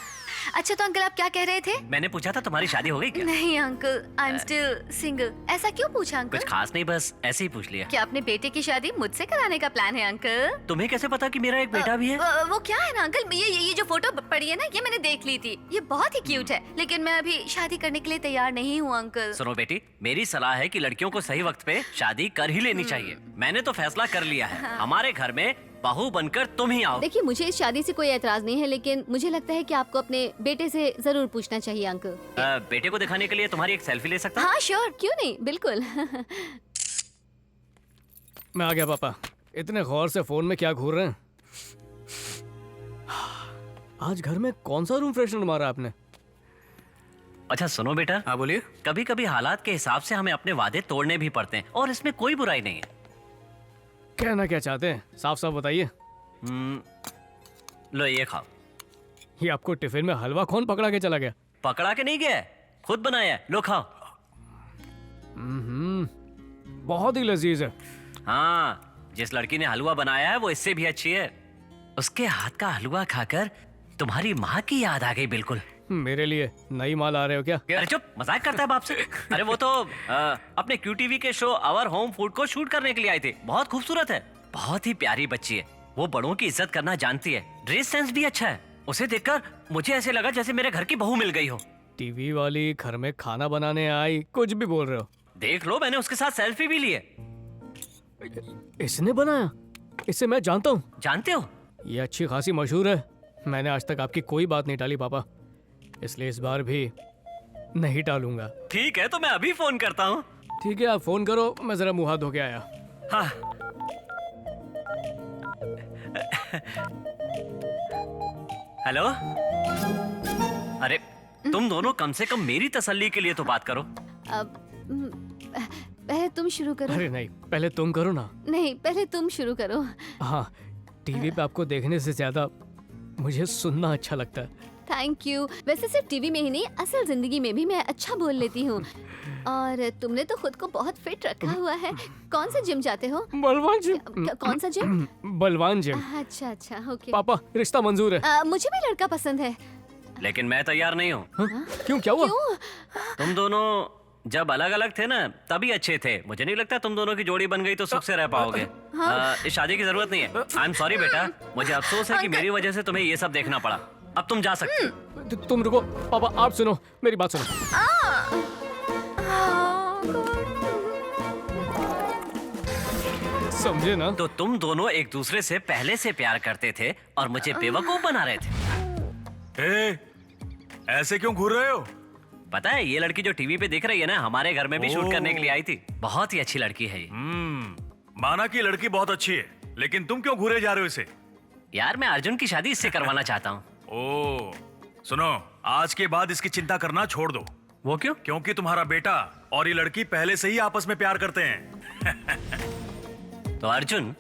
अच्छा, तो अंकल आप क्या कह रहे थे? मैंने पूछा था तुम्हारी शादी हो गई क्या? नहीं uncle, I am still single. ऐसा क्यों पूछा अंकल? कुछ खास नहीं, बस ऐसे ही पूछ लिया। क्या अपने बेटे की शादी मुझसे कराने का प्लान है अंकल? तुम्हें कैसे पता कि मेरा एक बेटा भी है? वो क्या है ना अंकल, ये जो फोटो पड़ी है ना, ये मैंने देख ली थी। ये बहुत ही क्यूट है, लेकिन मैं अभी शादी करने के लिए तैयार नहीं हूँ अंकल। सुनो बेटी, मेरी सलाह है कि लड़कियों को सही वक्त पे शादी कर ही लेनी चाहिए। मैंने तो फैसला कर लिया है, हमारे घर में बहू बनकर तुम ही आओ। देखिए, मुझे इस शादी से कोई एतराज नहीं है, लेकिन मुझे लगता है कि आपको अपने बेटे से जरूर पूछना चाहिए अंकल। बेटे को दिखाने के लिए तुम्हारी एक सेल्फी ले सकता हूँ? हाँ श्योर, क्यों नहीं, बिल्कुल। मैं आ गया पापा। इतने गौर से फोन में क्या घूर रहे हैं? आज घर में कौन सा रूम फ्रेशनर मारा आपने? अच्छा सुनो बेटा। हाँ बोलिए। कभी कभी हालात के हिसाब से हमें अपने वादे तोड़ने भी पड़ते हैं और इसमें कोई बुराई नहीं है। कहना क्या चाहते हैं, साफ साफ बताइए। लो ये खाओ। ये आपको टिफिन में हलवा कौन पकड़ा के चला गया? पकड़ा के नहीं गया, खुद बनाया है। लो खाओ। बहुत ही लजीज है। हाँ, जिस लड़की ने हलवा बनाया है वो इससे भी अच्छी है। उसके हाथ का हलवा खाकर तुम्हारी माँ की याद आ गई बिल्कुल। मेरे लिए नई माल आ रहे हो क्या? अरे चुप, मजाक करता है बाप से। अरे वो तो अपने QTV के शो आवर होम फूड को शूट करने के लिए आए थे। बहुत खूबसूरत है, बहुत ही प्यारी बच्ची है। वो बड़ों की इज्जत करना जानती है, ड्रेस सेंस भी अच्छा है। उसे देखकर मुझे ऐसे लगा जैसे मेरे घर की बहू मिल गई हो। टीवी वाली घर में खाना बनाने आई, कुछ भी बोल रहे हो। देख लो, मैंने उसके साथ सेल्फी भी ली है। इसने बनाया? इसे मैं जानता हूँ। जानते हो? ये अच्छी खासी मशहूर है। मैंने आज तक आपकी कोई बात नहीं टाली पापा, इसलिए इस बार भी नहीं टालूंगा। ठीक है, तो मैं अभी फोन करता हूँ। ठीक है, आप फोन करो, मैं जरा मुंह हाथ धो के आया। हाँ। हेलो। अरे तुम दोनों कम से कम मेरी तसल्ली के लिए तो बात करो। पहले तुम शुरू करो। अरे नहीं, पहले तुम करो ना। नहीं, पहले तुम शुरू करो। हाँ, टीवी पे आपको देखने से ज्यादा मुझे सुनना अच्छा लगता है। Thank you. वैसे सिर्फ टीवी में ही नहीं, असल जिंदगी में भी मैं अच्छा बोल लेती हूँ। और तुमने तो खुद को बहुत फिट रखा हुआ है। कौन सा जिम जाते हो? बलवान जिम। कौन सा जिम? बलवान जिम। अच्छा अच्छा, ओके। पापा रिश्ता मंजूर है। मुझे भी लड़का पसंद है। लेकिन मैं तैयार नहीं हूँ। क्यों, क्या हुआ? तुम दोनों जब अलग अलग थे ना तभी अच्छे थे। मुझे नहीं लगता तुम दोनों की जोड़ी बन गई तो सुख से रह पाओगे। इस शादी की जरूरत नहीं है। आई एम सॉरी बेटा, मुझे अफसोस है कि मेरी वजह से तुम्हें ये सब देखना पड़ा। अब तुम जा सकते हो। तुम रुको पापा, आप सुनो, मेरी बात सुनो। समझे ना? तो तुम दोनों एक दूसरे से पहले से प्यार करते थे और मुझे बेवकूफ बना रहे थे। ऐसे क्यों घूर रहे हो? पता है ये लड़की जो टीवी पे दिख रही है ना, हमारे घर में भी शूट करने के लिए आई थी। बहुत ही अच्छी लड़की है ये। माना कि लड़की बहुत अच्छी है, लेकिन तुम क्यों घूरे जा रहे हो इसे? यार मैं अर्जुन की शादी इससे करवाना चाहता हूँ। ओ, सुनो, आज के बाद इसकी चिंता करना छोड़ दो। वो क्यों? क्योंकि तुम्हारा बेटा और ये लड़की पहले से ही आपस में प्यार करते हैं। तो अर्जुन,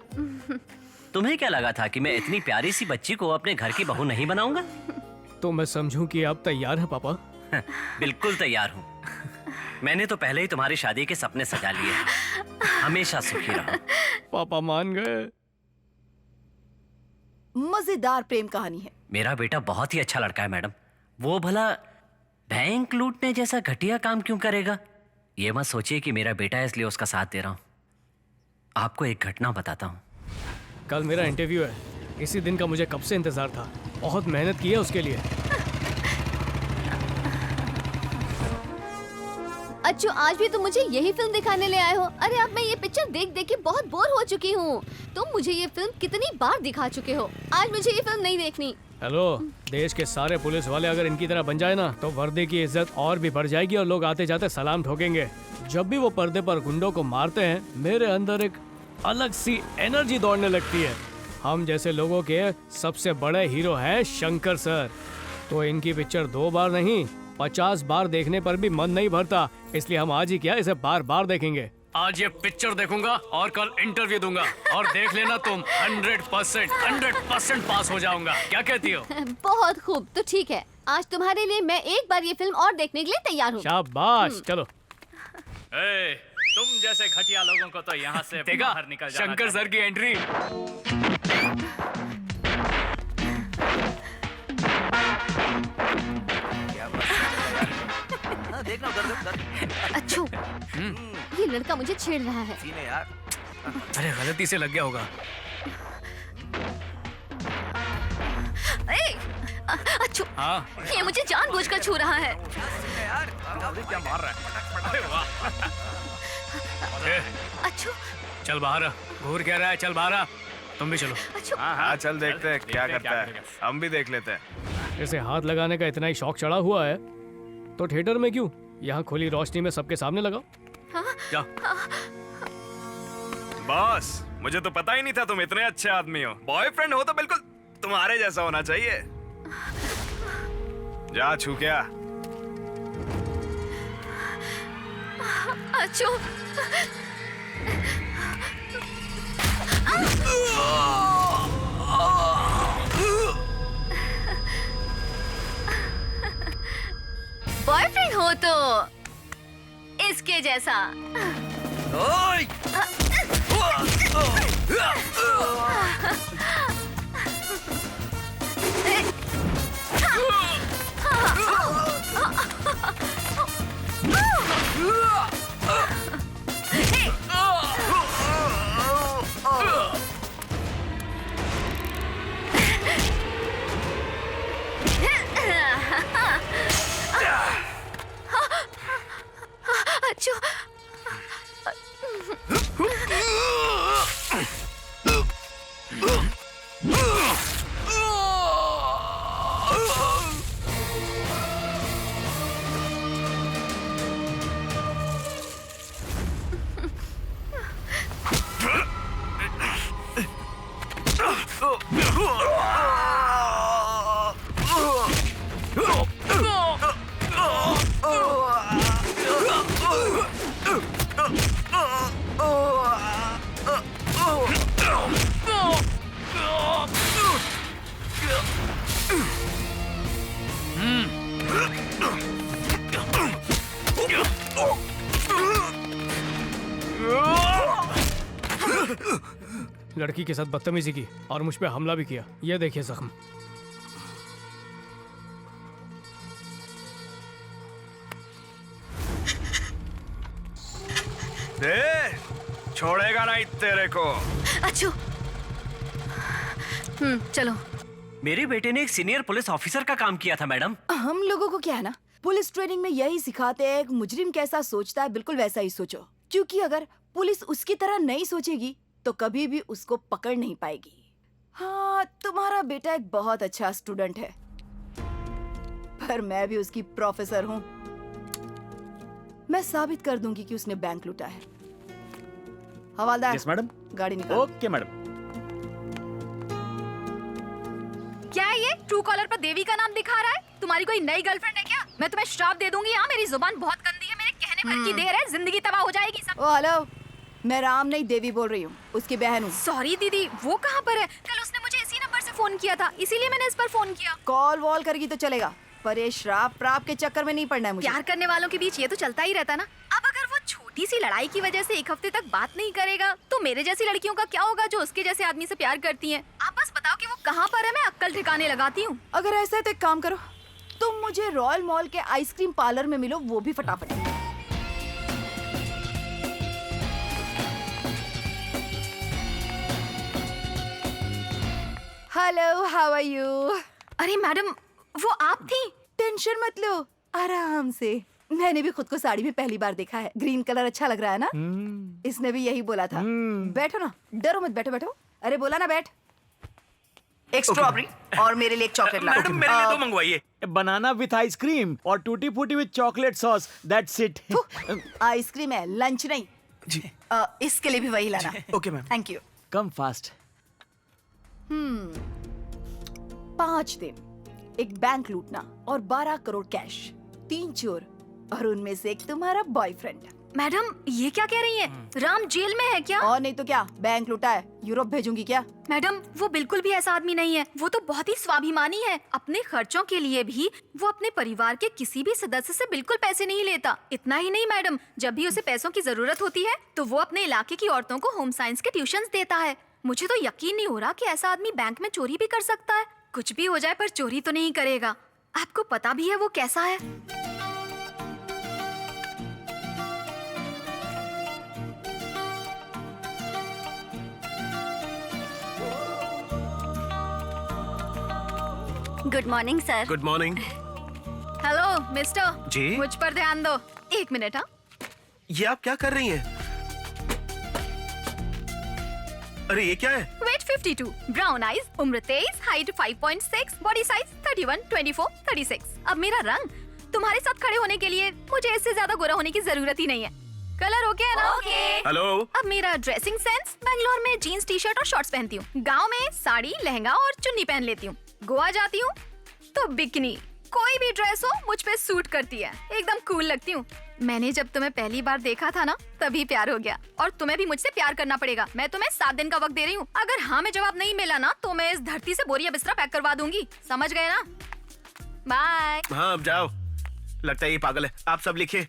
तुम्हें क्या लगा था कि मैं इतनी प्यारी सी बच्ची को अपने घर की बहू नहीं बनाऊंगा? तो मैं समझूं कि आप तैयार हैं पापा? बिल्कुल तैयार हूँ। मैंने तो पहले ही तुम्हारी शादी के सपने सजा लिए हैं। हमेशा सुखी रहो। पापा मान गए। मजेदार प्रेम कहानी है। मेरा बेटा बहुत ही अच्छा लड़का है मैडम। वो भला बैंक लूटने जैसा घटिया काम क्यों करेगा? ये मत सोचिए कि मेरा बेटा है इसलिए उसका साथ दे रहा हूँ। आपको एक घटना बताता हूँ। कल मेरा इंटरव्यू है। इसी दिन का मुझे कब से इंतजार था। बहुत मेहनत की है उसके लिए। अच्छू, आज भी तुम मुझे यही फिल्म दिखाने ले आए हो? अरे अब मैं ये पिक्चर देख देख के बहुत बोर हो चुकी हूँ। तुम मुझे ये फिल्म कितनी बार दिखा चुके हो। आज मुझे ये फिल्म नहीं देखनी। हेलो, देश के सारे पुलिस वाले अगर इनकी तरह बन जाए ना तो वर्दी की इज्जत और भी बढ़ जाएगी और लोग आते जाते सलाम ठोकेंगे। जब भी वो पर्दे पर गुंडों को मारते हैं, मेरे अंदर एक अलग सी एनर्जी दौड़ने लगती है। हम जैसे लोगों के सबसे बड़े हीरो हैं शंकर सर। तो इनकी पिक्चर 2 बार नहीं 50 बार देखने पर भी मन नहीं भरता। इसलिए हम आज ही क्या इसे बार बार देखेंगे। आज ये पिक्चर देखूंगा और कल इंटरव्यू दूंगा और देख लेना तुम 100% पास हो जाऊंगा। क्या कहती हो? बहुत खूब। तो ठीक है, आज तुम्हारे लिए मैं एक बार ये फिल्म और देखने के लिए तैयार हूँ। शाबाश, चलो। तुम जैसे घटिया लोगों को तो यहाँ से बाहर निकल जाना शंकर सर की एंट्री। देखना उधर। अच्छू, ये लड़का मुझे छेड़ रहा है। यार। अरे गलती से लग गया होगा। अच्छू, ये मुझे जानबूझकर छू रहा है। क्या मार रहा है? अरे वाह। अच्छू, चल बाहर। घूर क्या रहा है? चल बाहर। तुम भी चलो। हाँ, चल देखते हैं क्या करता है। हम भी देख लेते हैं। जैसे हाथ लगाने का इतना ही शौक चढ़ा हुआ है तो थिएटर में क्यों, यहाँ खुली रोशनी में सबके सामने लगाओ। जा। बॉस, मुझे तो पता ही नहीं था तुम इतने अच्छे आदमी हो। बॉयफ्रेंड हो तो बिल्कुल तुम्हारे जैसा होना चाहिए। जा छू क्या। अच्छू, बॉयफ्रेंड हो तो इसके जैसा। अच्छू, लड़की के साथ बदतमीजी की और मुझ पे हमला भी किया। ये देखिए जख्म। छोड़ेगा नहीं तेरे को। अच्छू। चलो। मेरे बेटे ने एक सीनियर पुलिस ऑफिसर का काम किया था मैडम। हम लोगों को क्या है ना, पुलिस ट्रेनिंग में यही सिखाते हैं, एक मुजरिम कैसा सोचता है बिल्कुल वैसा ही सोचो, क्योंकि अगर पुलिस उसकी तरह नहीं सोचेगी तो कभी भी उसको पकड़ नहीं पाएगी। हाँ, तुम्हारा बेटा एक बहुत अच्छा स्टूडेंट है, पर मैं भी उसकी प्रोफेसर हूँ। मैं साबित कर दूंगी कि उसने बैंक लूटा है। हवालदार। Yes madam. गाड़ी निकाल। Okay madam. क्या है ये? ट्रू कॉलर पर देवी का नाम दिखा रहा है। तुम्हारी कोई नई गर्लफ्रेंड है क्या? मैं तुम्हें श्राप दे दूंगी। हाँ, मेरी जुबान बहुत गंदी है, मेरे कहने भर की देर है, जिंदगी तबाह हो जाएगी सब। ओ हेलो, मैं राम नहीं देवी बोल रही हूँ, उसकी बहन हूँ। सॉरी दीदी, वो कहाँ पर है? कल उसने मुझे इसी नंबर से फोन किया था, इसीलिए मैंने इस पर फोन किया। कॉल वॉल करेगी तो चलेगा, पर ये श्राप प्राप के चक्कर में नहीं पड़ना है मुझे। प्यार करने वालों के बीच ये तो चलता ही रहता ना। अब अगर वो छोटी सी लड़ाई की वजह से एक हफ्ते तक बात नहीं करेगा तो मेरे जैसी लड़कियों का क्या होगा जो उसके जैसे आदमी से प्यार करती हैं? आप बस बताओ कि वो कहाँ पर है, मैं अक्कल ठिकाने लगाती हूँ। अगर ऐसा है तो एक काम करो, तुम मुझे रॉयल मॉल के आइसक्रीम पार्लर में मिलो, वो भी फटाफट। Hello, how are you? अरे मैडम, वो आप थी? टेंशन मत लो, आराम से। मैंने भी खुद को साड़ी में पहली बार देखा है, ग्रीन कलर अच्छा लग रहा है ना? इसने भी यही बोला था। बैठो ना, डरो मत, बैठो बैठो। अरे बोला ना बैठ। एक स्ट्रॉबेरी और मेरे लिए एक चॉकलेट ला। मैडम मेरे लिए दो मंगवाइए। बनाना विथ आइसक्रीम और टूटी फूटी with chocolate sauce, that's it. Ice cream है, लंच नहीं जी। इसके लिए भी वही लाना। Okay ma'am. Thank you. Come fast. 5 दिन, एक बैंक लूटना और 12 करोड़ कैश, 3 चोर और उनमें से एक तुम्हारा बॉयफ्रेंड। मैडम ये क्या कह रही हैं? राम जेल में है क्या? और नहीं तो क्या, बैंक लूटा है, यूरोप भेजूंगी क्या? मैडम वो बिल्कुल भी ऐसा आदमी नहीं है, वो तो बहुत ही स्वाभिमानी है। अपने खर्चों के लिए भी वो अपने परिवार के किसी भी सदस्य से बिल्कुल पैसे नहीं लेता। इतना ही नहीं मैडम, जब भी उसे पैसों की जरूरत होती है तो वो अपने इलाके की औरतों को होम साइंस के ट्यूशंस देता है। मुझे तो यकीन नहीं हो रहा कि ऐसा आदमी बैंक में चोरी भी कर सकता है। कुछ भी हो जाए पर चोरी तो नहीं करेगा। आपको पता भी है वो कैसा है। Good morning sir. Good morning. Hello mister. जी? मुझ पर ध्यान दो। 1 मिनट। हाँ, ये आप क्या कर रही हैं? अरे ये क्या है? वेट 52, ब्राउन आईज, उम्र 23, हाइट 5.6, बॉडी साइज 31, 24, 36। अब मेरा रंग तुम्हारे साथ खड़े होने के लिए मुझे इससे ज्यादा गोरा होने की जरूरत ही नहीं है। कलर ओके है ना? ओके। हेलो। अब मेरा ड्रेसिंग सेंस, बैंगलोर में जीन्स टी शर्ट और शॉर्ट्स पहनती हूँ, गाँव में साड़ी लहंगा और चुन्नी पहन लेती हूँ, गोवा जाती हूँ तो बिकनी। कोई भी ड्रेस हो मुझ पे सूट करती है, एकदम कूल लगती हूँ। मैंने जब तुम्हें पहली बार देखा था ना तभी प्यार हो गया, और तुम्हें भी मुझसे प्यार करना पड़ेगा। मैं तुम्हें 7 दिन का वक्त दे रही हूँ। अगर हाँ में जवाब नहीं मिला ना तो मैं इस धरती से बोरिया बिस्तरा पैक करवा दूंगी। समझ गए ना? बाय। हाँ अब जाओ, लगता है ये पागल है। आप सब लिखिए।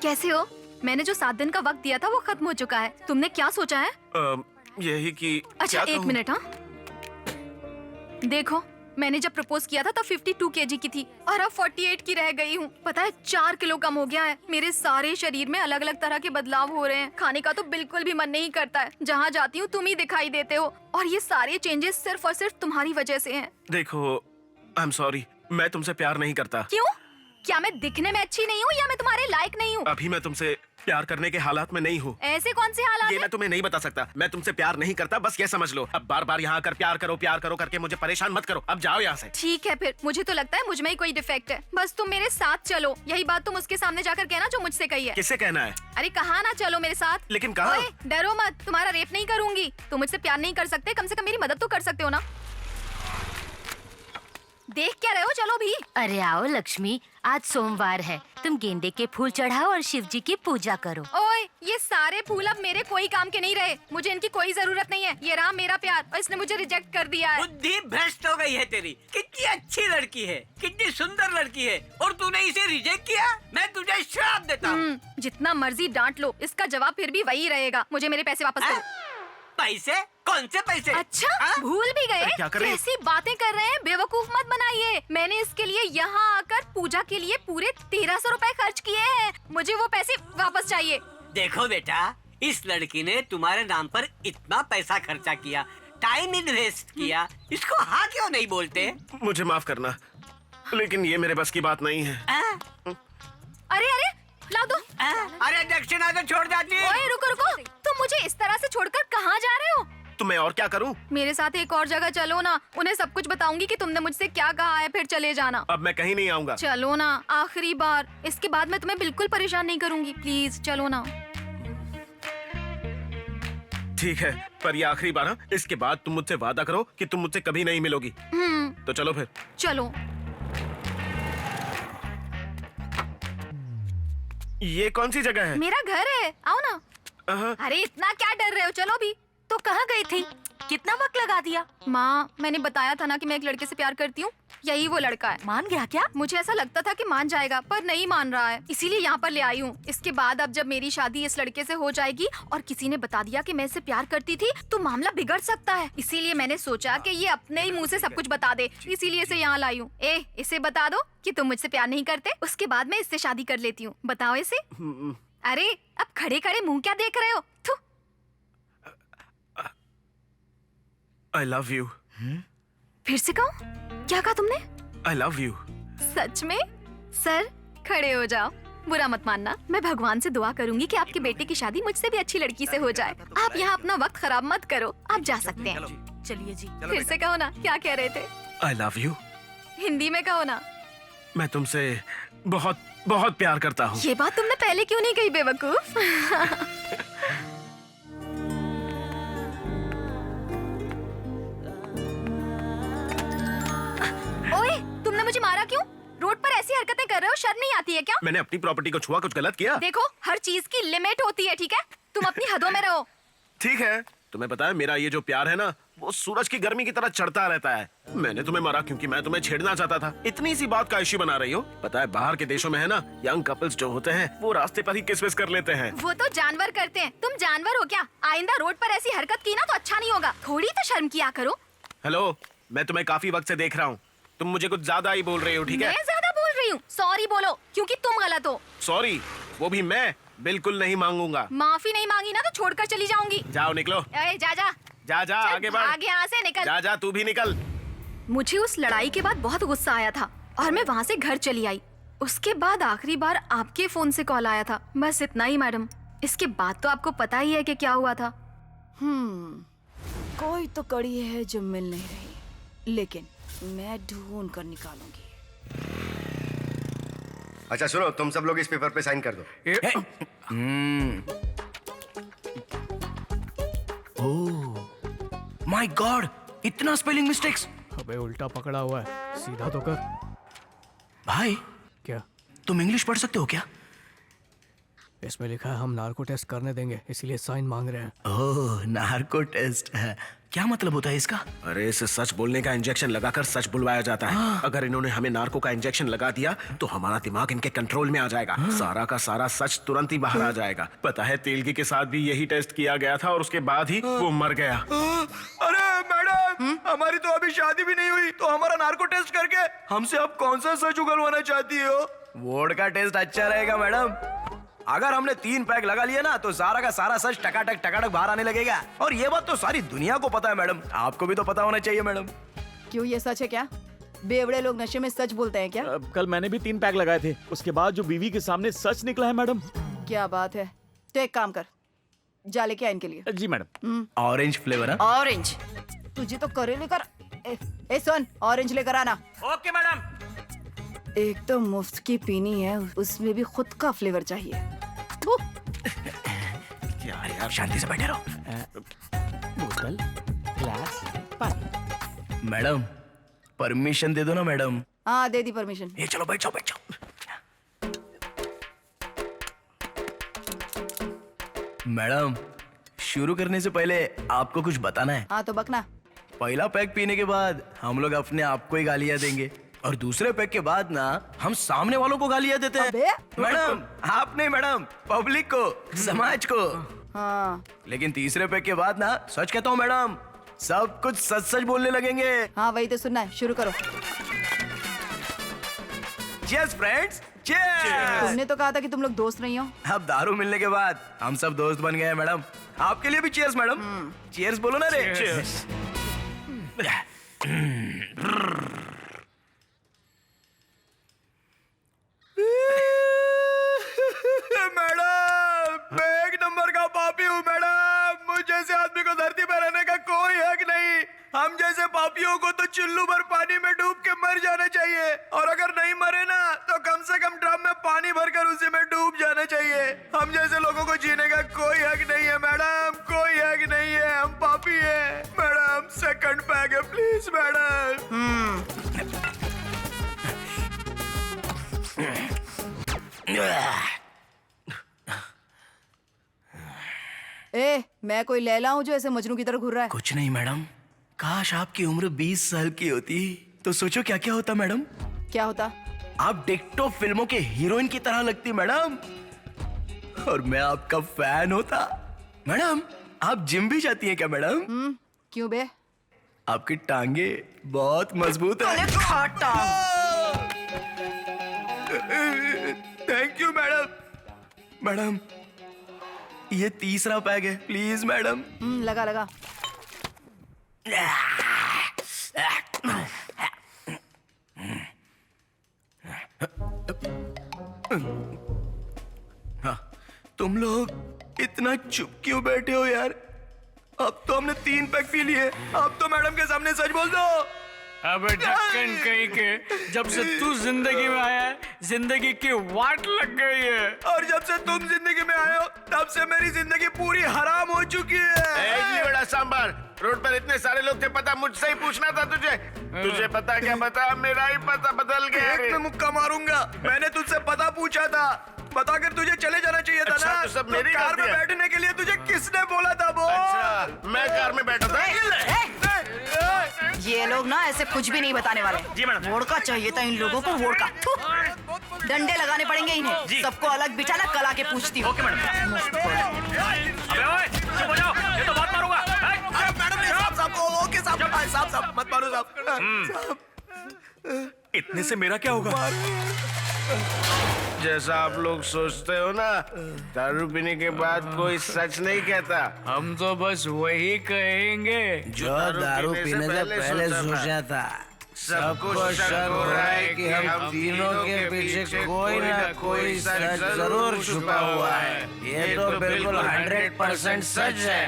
कैसे हो? मैंने जो 7 दिन का वक्त दिया था वो खत्म हो चुका है। तुमने क्या सोचा है? यही कि अच्छा क्या एक कहूं? मिनट। हाँ देखो, मैंने जब प्रपोज किया था तब 52 केजी की थी और अब 48 की रह गई हूँ। पता है 4 किलो कम हो गया है। मेरे सारे शरीर में अलग अलग तरह के बदलाव हो रहे हैं। खाने का तो बिल्कुल भी मन नहीं करता है। जहाँ जाती हूँ तुम ही दिखाई देते हो और ये सारे चेंजेस सिर्फ और सिर्फ तुम्हारी वजह से हैं। देखो, आई एम सॉरी, मैं तुमसे प्यार नहीं करता। क्यों? क्या मैं दिखने में अच्छी नहीं हूँ या मैं तुम्हारे लायक नहीं हूँ? अभी मैं तुमसे प्यार करने के हालात में नहीं हूँ। ऐसे कौन से हालात ये हैं? मैं तुम्हें नहीं बता सकता। मैं तुमसे प्यार नहीं करता, बस ये समझ लो। अब बार बार यहाँ आकर प्यार करो करके मुझे परेशान मत करो। अब जाओ यहाँ से। ठीक है फिर, मुझे तो लगता है मुझ में ही कोई डिफेक्ट है। बस तुम मेरे साथ चलो। यही बात तुम उसके सामने जाकर कहना जो मुझसे कही है। किससे कहना है? अरे कहा ना चलो मेरे साथ। लेकिन कहाँ? ओए, डरो मत, तुम्हारा रेप नहीं करूंगी। तुम मुझसे प्यार नहीं कर सकते, कम से कम मेरी मदद तो कर सकते हो ना। देख क्या रहे हो, चलो भी। अरे आओ लक्ष्मी, आज सोमवार है, तुम गेंदे के फूल चढ़ाओ और शिव जी की पूजा करो। ओए, ये सारे फूल अब मेरे कोई काम के नहीं रहे। मुझे इनकी कोई जरूरत नहीं है। ये रहा मेरा प्यार और इसने मुझे रिजेक्ट कर दिया है। बुद्धि भ्रष्ट हो गई है तेरी। कितनी अच्छी लड़की है, कितनी सुंदर लड़की है और तूने इसे रिजेक्ट किया। मैं तुझे श्राप देता हूँ। जितना मर्जी डांट लो, इसका जवाब फिर भी वही रहेगा। मुझे मेरे पैसे वापस करो। पैसे? कौन से पैसे? अच्छा, भूल भी गए? क्या कर रही है? कैसी बातें कर रहे हैं, बेवकूफ मत बनाइए। मैंने इसके लिए यहाँ आकर पूजा के लिए पूरे 1300 रुपए खर्च किए हैं। मुझे वो पैसे वापस चाहिए। देखो बेटा, इस लड़की ने तुम्हारे नाम पर इतना पैसा खर्चा किया, टाइम इन्वेस्ट किया, इसको हाँ क्यों नहीं बोलते? मुझे माफ करना, लेकिन ये मेरे बस की बात नहीं है। अरे अरे, ला दो। अरे दक्षिणा तो छोड़ जाती है। ओए रुको रुको, तुम मुझे इस तरह से छोड़कर कहाँ जा रहे हो? तो मैं और क्या करूं? मेरे साथ एक और जगह चलो ना। उन्हें सब कुछ बताऊंगी कि तुमने मुझसे क्या कहा है, फिर चले जाना। अब मैं कहीं नहीं आऊंगा। चलो ना, आखिरी बार। इसके बाद मैं तुम्हें बिल्कुल परेशान नहीं करूंगी। प्लीज चलो ना। ठीक है, पर ये आखिरी बार। इसके बाद तुम मुझसे वादा करो कि तुम मुझसे कभी नहीं मिलोगी। तो चलो फिर। चलो। ये कौन सी जगह है? मेरा घर है, आओ ना। अरे इतना क्या डर रहे हो, चलो भी। तो कहाँ गई थी? कितना वक्त लगा दिया? माँ, मैंने बताया था ना कि मैं एक लड़के से प्यार करती हूँ। यही वो लड़का है। मान गया क्या? मुझे ऐसा लगता था कि मान जाएगा, पर नहीं मान रहा है। इसीलिए यहाँ पर ले आई हूँ। इसके बाद अब जब मेरी शादी इस लड़के से हो जाएगी और किसी ने बता दिया कि मैं इससे प्यार करती थी, तो मामला बिगड़ सकता है। इसीलिए मैंने सोचा कि ये अपने ही मुँह से सब कुछ बता दे, इसीलिए इसे यहाँ लाई हूँ। इसे बता दो कि तुम मुझसे प्यार नहीं करते, उसके बाद मैं इससे शादी कर लेती हूँ। बताओ इसे। अरे अब खड़े खड़े मुँह क्या देख रहे हो? I love you. फिर से कहो, क्या कहा तुमने? I love you. सच में? सर खड़े हो जाओ, बुरा मत मानना। मैं भगवान से दुआ करूंगी कि आपके बेटे की शादी मुझसे भी अच्छी लड़की से हो जाए। आप यहाँ अपना वक्त खराब मत करो, आप जा सकते हैं। चलिए जी। फिर से कहो ना, क्या कह रहे थे? I love you. हिंदी में कहो ना। मैं तुमसे बहुत बहुत प्यार करता हूँ। ये बात तुमने पहले क्यों नहीं कही, बेवकूफ? ओए, तुमने मुझे मारा क्यों? रोड पर ऐसी हरकतें कर रहे हो, शर्म नहीं आती है क्या? मैंने अपनी प्रॉपर्टी को छुआ, कुछ गलत किया? देखो, हर चीज की लिमिट होती है, ठीक है? तुम अपनी हदों में रहो। ठीक है, तुम्हें पता है मेरा ये जो प्यार है ना, वो सूरज की गर्मी की तरह चढ़ता रहता है। मैंने तुम्हें मारा क्योंकि मैं तुम्हें छेड़ना चाहता था। इतनी सी बात का इश्यू बना रही हो? पता है बाहर के देशों में है ना, यंग कपल्स जो होते हैं वो रास्ते पर ही किस विस कर लेते हैं। वो तो जानवर करते हैं, तुम जानवर हो क्या? आइंदा रोड पर ऐसी हरकत की ना तो अच्छा नहीं होगा। थोड़ी तो शर्म किया करो। हेलो, मैं तुम्हें काफी वक्त से देख रहा हूँ। तुम मुझे कुछ ज्यादा ही बोल रही हो, ठीक है? मैं ज्यादा बोल रही हूँ? सॉरी बोलो, क्योंकि तुम गलत हो। सॉरी? वो भी मैं बिल्कुल नहीं मांगूंगा। माफी नहीं मांगी ना तो छोड़कर चली जाऊंगी। जाओ, निकलो। जा जा जा जा, आगे बढ़। आगे यहाँ से निकल। जा जा, तू भी निकल। मुझे उस लड़ाई के बाद बहुत गुस्सा आया था और मैं वहाँ से घर चली आई। उसके बाद आखिरी बार आपके फोन से कॉल आया था, बस इतना ही मैडम। इसके बाद तो आपको पता ही है कि क्या हुआ था। कोई तो कड़ी है जो मिल नहीं रही, लेकिन मैं ढूंढ कर निकालूंगी। अच्छा सुनो, तुम सब लोग इस पेपर पे साइन कर दो। माय गॉड, इतना स्पेलिंग मिस्टेक्स। अबे उल्टा पकड़ा हुआ है, सीधा तो कर। भाई क्या तुम इंग्लिश पढ़ सकते हो क्या? इसमें लिखा है हम नार्को टेस्ट करने देंगे, इसीलिए साइन मांग रहे हैं। ओह, नार्को टेस्ट है। क्या मतलब होता है इसका? अरे इसे सच बोलने का इंजेक्शन लगाकर सच बुलवाया जाता है। अगर इन्होंने हमें नार्को का इंजेक्शन लगा दिया तो हमारा दिमाग इनके कंट्रोल में आ जाएगा। सारा का सारा सच तुरंत ही बाहर आ जाएगा। पता है तेलगी के साथ भी यही टेस्ट किया गया था और उसके बाद ही वो मर गया। अरे मैडम, हमारी तो अभी शादी भी नहीं हुई, तो हमारा नार्को टेस्ट करके हमसे आप कौन सा सच उगलवाना चाहती हो? वोडका टेस्ट अच्छा रहेगा मैडम। अगर हमने 3 पैक लगा लिया ना तो सारा का सारा सच टकाटक बाहर आने लगेगा। और ये बात तो सारी दुनिया को पता है मैडम, आपको भी तो पता होना चाहिए मैडम। क्यों, ये सच है क्या? बेवड़े लोग नशे में सच बोलते हैं क्या? कल मैंने भी 3 पैक लगाए थे, उसके बाद जो बीवी के सामने सच निकला है मैडम। क्या बात है। तो एक काम कर, जा लेके आ इनके लिए। जी मैडम। ऑरेंज फ्लेवर है? ऑरेंज तुझे तो करे लेकर ए सुन, ऑरेंज लेकर आना। Okay madam. एक तो मुफ्त की पीनी है, उसमें भी खुद का फ्लेवर चाहिए। यार शांति से बैठे रहो। बोतल, ग्लास, पानी। मैडम परमिशन दे दो ना मैडम। हाँ दे दी परमिशन। ये चलो बैठ जाओ। मैडम शुरू करने से पहले आपको कुछ बताना है। हाँ तो बकना। पहला पैक पीने के बाद हम लोग अपने आप को ही गालियां देंगे और दूसरे पैक के बाद ना हम सामने वालों को गालियां देते हैं। मैडम आप नहीं मैडम, पब्लिक को, समाज को। हाँ। लेकिन तीसरे पैक के बाद ना सच कहता हूँ मैडम, सब कुछ सच बोलने लगेंगे। हाँ वही तो सुनना है, शुरू करो। Cheers friends, cheers। तुमने तो कहा था कि तुम लोग दोस्त नहीं हो। अब दारू मिलने के बाद हम सब दोस्त बन गए हैं मैडम। आपके लिए भी cheers मैडम। cheers बोलो ना रे। मैडम मैं 1 नंबर का पापी हूँ मैडम। मुझ जैसे आदमी को धरती पर रहने का कोई हक नहीं। हम जैसे पापियों को तो चुल्लू भर पानी में डूब के मर जाना चाहिए, और अगर नहीं मरे ना तो कम से कम ड्रम में पानी भरकर उसी में डूब जाना चाहिए। हम जैसे लोगों को जीने का कोई हक नहीं है मैडम, कोई हक नहीं है। हम पापी है मैडम। सेकंड पैक है प्लीज मैडम। ए, मैं कोई लैला हूँ जो ऐसे मजनू की तरह घूर रहा है? कुछ नहीं मैडम, काश आपकी उम्र 20 साल की होती तो सोचो क्या क्या होता मैडम। क्या होता? आप डिक्टो फिल्मों के हीरोइन की तरह लगती मैडम, और मैं आपका फैन होता। मैडम आप जिम भी जाती हैं क्या मैडम? क्यों बे? आपकी टांगे बहुत मजबूत है। Thank you madam. मैडम ये तीसरा पैक है प्लीज मैडम। लगा लगा। हाँ, तुम लोग इतना चुप क्यों बैठे हो यार? अब तो हमने 3 पैक पी लिए, अब तो मैडम के सामने सच बोल दो। अबे ढक्कन कहीं के, जब से तू जिंदगी में आया है जिंदगी की वाट लग गई है, और जब से तुम जिंदगी में आए हो तब से मेरी जिंदगी पूरी हराम हो चुकी है। बड़ा सांबर, रोड पर इतने सारे लोग थे, पता मुझसे ही पूछना था तुझे। तुझे पता क्या पता, मेरा ही पता बदल गया। एक में मुक्का मारूंगा। मैंने तुझसे पता पूछा था, बताकर तुझे चले जाना चाहिए था। अच्छा, ना तो सब मेरी कार में बैठने के लिए तुझे किसने बोला था? बोल। अच्छा, मैं कार में बैठा था। ये लोग ना ऐसे कुछ भी नहीं बताने वाले। जी मैडम। वोडका चाहिए था इन लोगों को, वोडका। डंडे लगाने पड़ेंगे इन्हें। सबको अलग बिठाना, कल आके पूछती हूँ। Okay madam. अबे ओए, चुप हो जाओ, ये तो बात मारूंगा। मैडम ने साहब ओके साहब मत मारो साहब। इतने से मेरा क्या होगा? जैसा आप लोग सोचते हो ना, दारू पीने के बाद कोई सच नहीं कहता। हम तो बस वही कहेंगे जो दारू पीने से पहले सोचा था। सबको शक हो रहा है कि हम तीनों के पीछे कोई ना कोई सच जरूर छुपा हुआ है। ये तो बिल्कुल 100% सच है।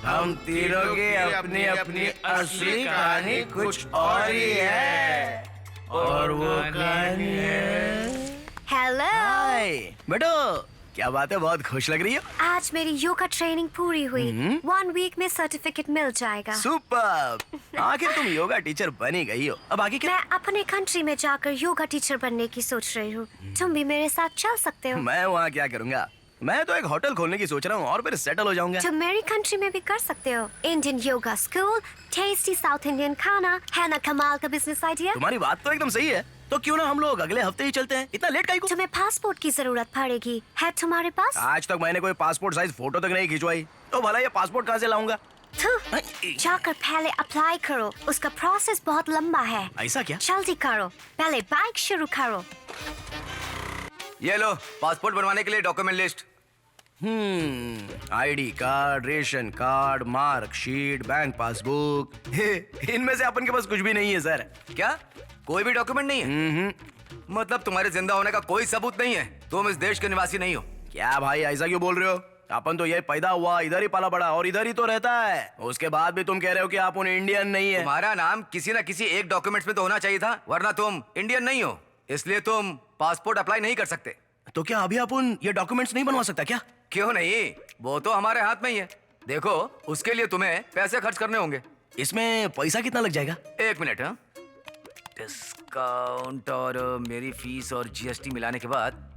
हम तीनों की अपनी अपनी असली कहानी कुछ और ही है, और वो कहानी है। हेलो। हाय बेटो, क्या बात है, बहुत खुश लग रही हो। आज मेरी योगा ट्रेनिंग पूरी हुई। 1 वीक में सर्टिफिकेट मिल जाएगा। सुपर। आखिर तुम योगा टीचर बनी गई हो, अब आगे क्या? मैं अपने कंट्री में जाकर योगा टीचर बनने की सोच रही हूँ। तुम भी मेरे साथ चल सकते हो। मैं वहाँ क्या करूँगा? मैं तो एक होटल खोलने की सोच रहा हूँ और फिर सेटल हो जाऊंगा। तो मेरी कंट्री में भी कर सकते हो। Indian yoga school, tasty south Indian खाना, है ना कमाल का बिजनेस आइडिया। तुम्हारी बात तो एकदम सही है, तो क्यों ना हम लोग अगले हफ्ते ही चलते हैं। इतना लेट काहे को? तुम्हें पासपोर्ट की जरूरत पड़ेगी, है तुम्हारे पास? आज तक मैंने कोई पासपोर्ट साइज फोटो तक नहीं खिंचवाई, तो भला ये पासपोर्ट कहाँ से लाऊंगा? जाकर पहले अप्लाई करो, उसका प्रोसेस बहुत लंबा है। ऐसा क्या? जल्दी करो, पहले बाइक शुरू करो। ये लो पासपोर्ट बनवाने के लिए document list. ID card, ration card, marksheet, bank passbook, इनमें से अपन के पास कुछ भी नहीं है सर। क्या कोई भी डॉक्यूमेंट नहीं है? मतलब तुम्हारे जिंदा होने का कोई सबूत नहीं है? तुम इस देश के निवासी नहीं हो? क्या भाई ऐसा क्यों बोल रहे हो? अपन तो ये पैदा हुआ, इधर ही पाला बड़ा और इधर ही तो रहता है। उसके बाद भी तुम कह रहे हो कि आप उन इंडियन नहीं है। तुम्हारा नाम किसी ना किसी एक डॉक्यूमेंट्स में तो होना चाहिए था, वरना तुम इंडियन नहीं हो, इसलिए तुम पासपोर्ट अप्लाई नहीं कर सकते। तो क्या अभी अपन ये डॉक्यूमेंट्स नहीं बनवा सकता क्या? क्यों नहीं, वो तो हमारे हाथ में ही है। देखो उसके लिए तुम्हें पैसे खर्च करने होंगे। इसमें पैसा कितना लग जाएगा? 1 मिनट। हाँ, डिस्काउंट और मेरी फीस और जीएसटी मिलाने के बाद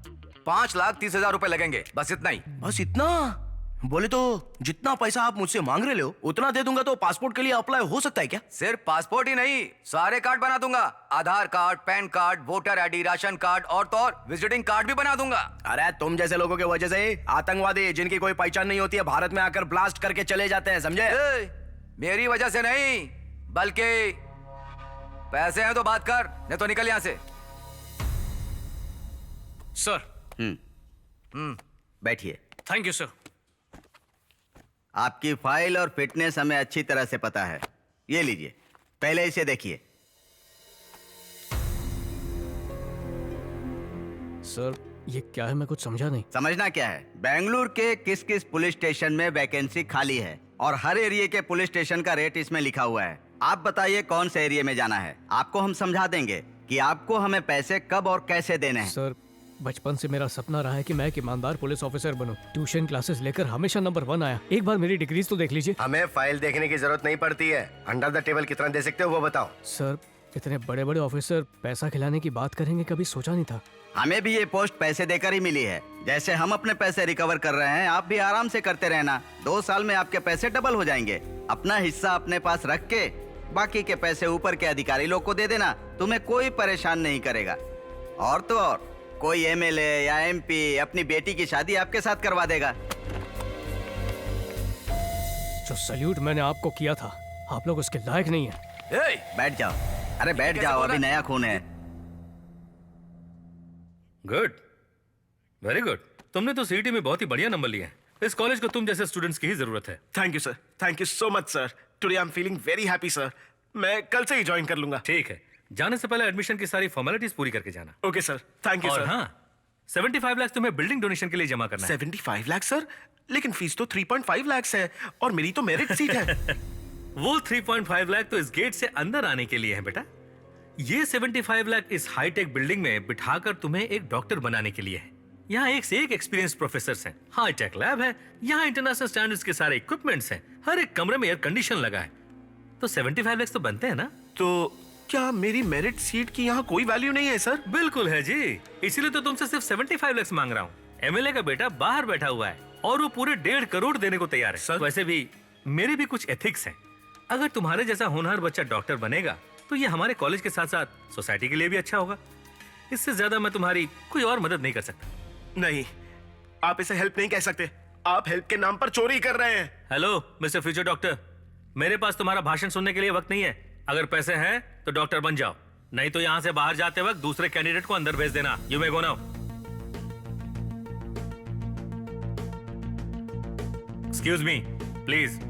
5,30,000 रुपए लगेंगे, बस इतना ही। बस इतना? बोले तो जितना पैसा आप मुझसे मांग रहे हो उतना दे दूंगा तो पासपोर्ट के लिए अप्लाई हो सकता है क्या? सिर्फ पासपोर्ट ही नहीं, सारे कार्ड बना दूंगा। Aadhaar card, PAN card, voter ID, ration card और तो और विजिटिंग कार्ड भी बना दूंगा। अरे तुम जैसे लोगों की वजह से आतंकवादी जिनकी कोई पहचान नहीं होती है भारत में आकर ब्लास्ट करके चले जाते हैं, समझे? मेरी वजह से नहीं, बल्कि पैसे हैं तो बात कर, नहीं तो निकल यहाँ से। सर। बैठिए। Thank you sir. आपकी फाइल और फिटनेस हमें अच्छी तरह से पता है। ये लीजिए, पहले इसे देखिए। सर ये क्या है, मैं कुछ समझा नहीं। समझना क्या है? बेंगलुरु के किस किस पुलिस स्टेशन में वैकेंसी खाली है और हर एरिया के पुलिस स्टेशन का रेट इसमें लिखा हुआ है। आप बताइए कौन से एरिया में जाना है, आपको हम समझा देंगे कि आपको हमें पैसे कब और कैसे देने हैं। सर बचपन से मेरा सपना रहा है कि मैं एक ईमानदार पुलिस ऑफिसर बनूं। ट्यूशन क्लासेस लेकर हमेशा नंबर 1 आया। एक बार मेरी डिग्रीज तो देख लीजिए। हमें फाइल देखने की जरूरत नहीं पड़ती है, अंडर द टेबल कितना दे सकते हो वो बताओ। सर इतने बड़े बड़े ऑफिसर पैसा खिलाने की बात करेंगे, कभी सोचा नहीं था। हमें भी ये पोस्ट पैसे देकर ही मिली है। जैसे हम अपने पैसे रिकवर कर रहे हैं, आप भी आराम से करते रहना। 2 साल में आपके पैसे डबल हो जाएंगे। अपना हिस्सा अपने पास रख के बाकी के पैसे ऊपर के अधिकारी लोग को दे देना, तुम्हें कोई परेशान नहीं करेगा। और तो और कोई एमएलए या एमपी अपनी बेटी की शादी आपके साथ करवा देगा। जो सल्यूट मैंने आपको किया था, आप लोग उसके लायक नहीं है। बैठ जाओ। अरे बैठ जाओ, अभी नया खून है। Good, very good. तुमने तो सीईटी में बहुत ही बढ़िया नंबर लिए हैं। इस कॉलेज को तुम जैसे स्टूडेंट्स की ही जरूरत है। Thank you sir, thank you so much sir. Today I am feeling very happy sir. मैं कल से ही ज्वाइन कर लूंगा। ठीक है, जाने से पहले एडमिशन की सारी फॉर्मेलिटीज पूरी करके जाना। ओके सर, थैंक यू और सर। हाँ, 75 लाख तुम्हें बिल्डिंग डोनेशन के लिए जमा करना है। 75 लाख सर? लेकिन फीस तो 3.5 लाख है और मेरी तो मेरिट सीट है। वो 3.5 लाख तो इस गेट से अंदर आने के लिए है बेटा। ये 75 लाख इस हाईटेक बिल्डिंग में बिठाकर तुम्हें एक डॉक्टर बनाने के लिए है। यहाँ एक से एक एक्सपीरियंस प्रोफेसर हैं, हाईटेक लैब है, यहाँ इंटरनेशनल स्टैंडर्ड्स के सारे इक्विपमेंट्स हैं, हर एक कमरे में एयर कंडीशन लगा है। तो 75 लाख तो बनते हैं ना? तो क्या मेरी मेरिट सीट की यहाँ कोई वैल्यू नहीं है सर? बिल्कुल है जी, इसीलिए तो तुमसे सिर्फ 75 लाख मांग रहा हूँ। एमएलए का बेटा बाहर बैठा हुआ है और वो पूरे 1.5 करोड़ देने को तैयार है। सर? वैसे भी मेरे भी कुछ एथिक्स हैं। अगर तुम्हारे जैसा होनहार बच्चा डॉक्टर बनेगा तो ये हमारे कॉलेज के साथ साथ सोसाइटी के लिए भी अच्छा होगा। इससे ज्यादा मैं तुम्हारी कोई और मदद नहीं कर सकता। नहीं, आप इसे हेल्प नहीं कह सकते। आप हेल्प के नाम पर चोरी कर रहे हैं। हेलो मिस्टर फ्यूचर डॉक्टर, मेरे पास तुम्हारा भाषण सुनने के लिए वक्त नहीं है। अगर पैसे हैं तो डॉक्टर बन जाओ, नहीं तो यहाँ से बाहर जाते वक्त दूसरे कैंडिडेट को अंदर भेज देना। You may go now. Excuse me please.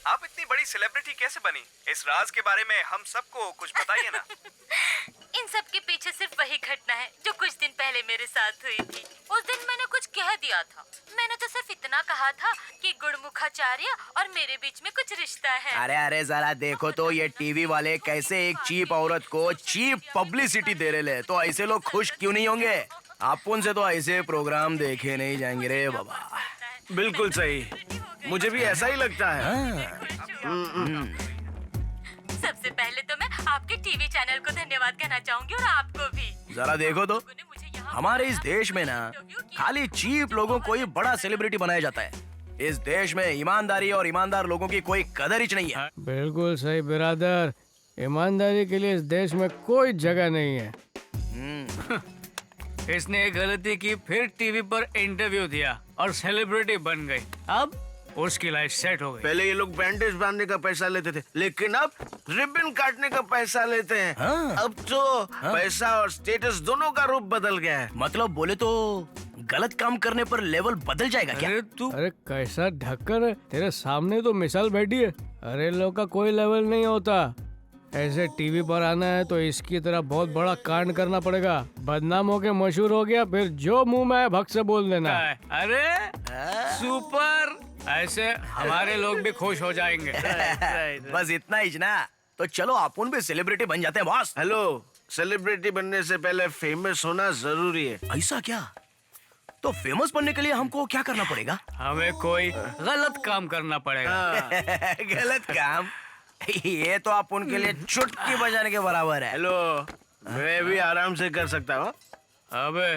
आप इतनी बड़ी सेलिब्रिटी कैसे बनी? इस राज के बारे में हम सबको कुछ बताइए ना। इन सब के पीछे सिर्फ वही घटना है जो कुछ दिन पहले मेरे साथ हुई थी। उस दिन मैंने कुछ कह दिया था। मैंने तो सिर्फ इतना कहा था कि गुड़मुखाचार्य और मेरे बीच में कुछ रिश्ता है। अरे अरे जरा देखो तो ये टीवी वाले कैसे एक चीप औरत को चीप पब्लिसिटी दे रहे ले, तो ऐसे लोग खुश क्यों नहीं होंगे? अपन से तो ऐसे प्रोग्राम देखे नहीं जाएंगे रे बाबा। बिल्कुल सही, मुझे भी ऐसा ही लगता है। सबसे पहले तो मैं आपके टीवी चैनल को धन्यवाद कहना चाहूंगी और आपको भी। जरा देखो तो हमारे इस देश में ना खाली चीप लोगों को ही बड़ा सेलिब्रिटी बनाया जाता है। इस देश में ईमानदारी और ईमानदार लोगों की कोई कदर ही नहीं है। बिल्कुल सही बिरादर, ईमानदारी के लिए इस देश में कोई जगह नहीं है। इसने एक गलती की, फिर टीवी पर इंटरव्यू दिया और सेलिब्रिटी बन गई। अब उसकी लाइफ सेट हो गई। पहले ये लोग बैंडेज बांधने का पैसा लेते थे, लेकिन अब रिबन काटने का पैसा लेते हैं। अब तो पैसा और स्टेटस दोनों का रूप बदल गया है। मतलब बोले तो गलत काम करने पर लेवल बदल जाएगा क्या? अरे कैसा ढक्कन है, तेरे सामने तो मिसाल बैठी है। अरे लोग का कोई लेवल नहीं होता। ऐसे टीवी पर आना है तो इसकी तरह बहुत बड़ा कांड करना पड़ेगा। बदनाम होके मशहूर हो गया, फिर जो मुंह में आए भक्त से बोल देना। अरे सुपर, ऐसे हमारे लोग भी खुश हो जाएंगे। बस इतना ही ना, तो चलो अपन भी सेलिब्रिटी बन जाते हैं बॉस। हेलो, सेलिब्रिटी बनने से पहले फेमस होना जरूरी है। ऐसा क्या? तो फेमस बनने के लिए हमको क्या करना पड़ेगा? हमें कोई गलत काम करना पड़ेगा। गलत काम? ये तो आप उनके लिए चुटकी बजाने के बराबर है। हेलो, मैं भी आराम से कर सकता हूँ। अबे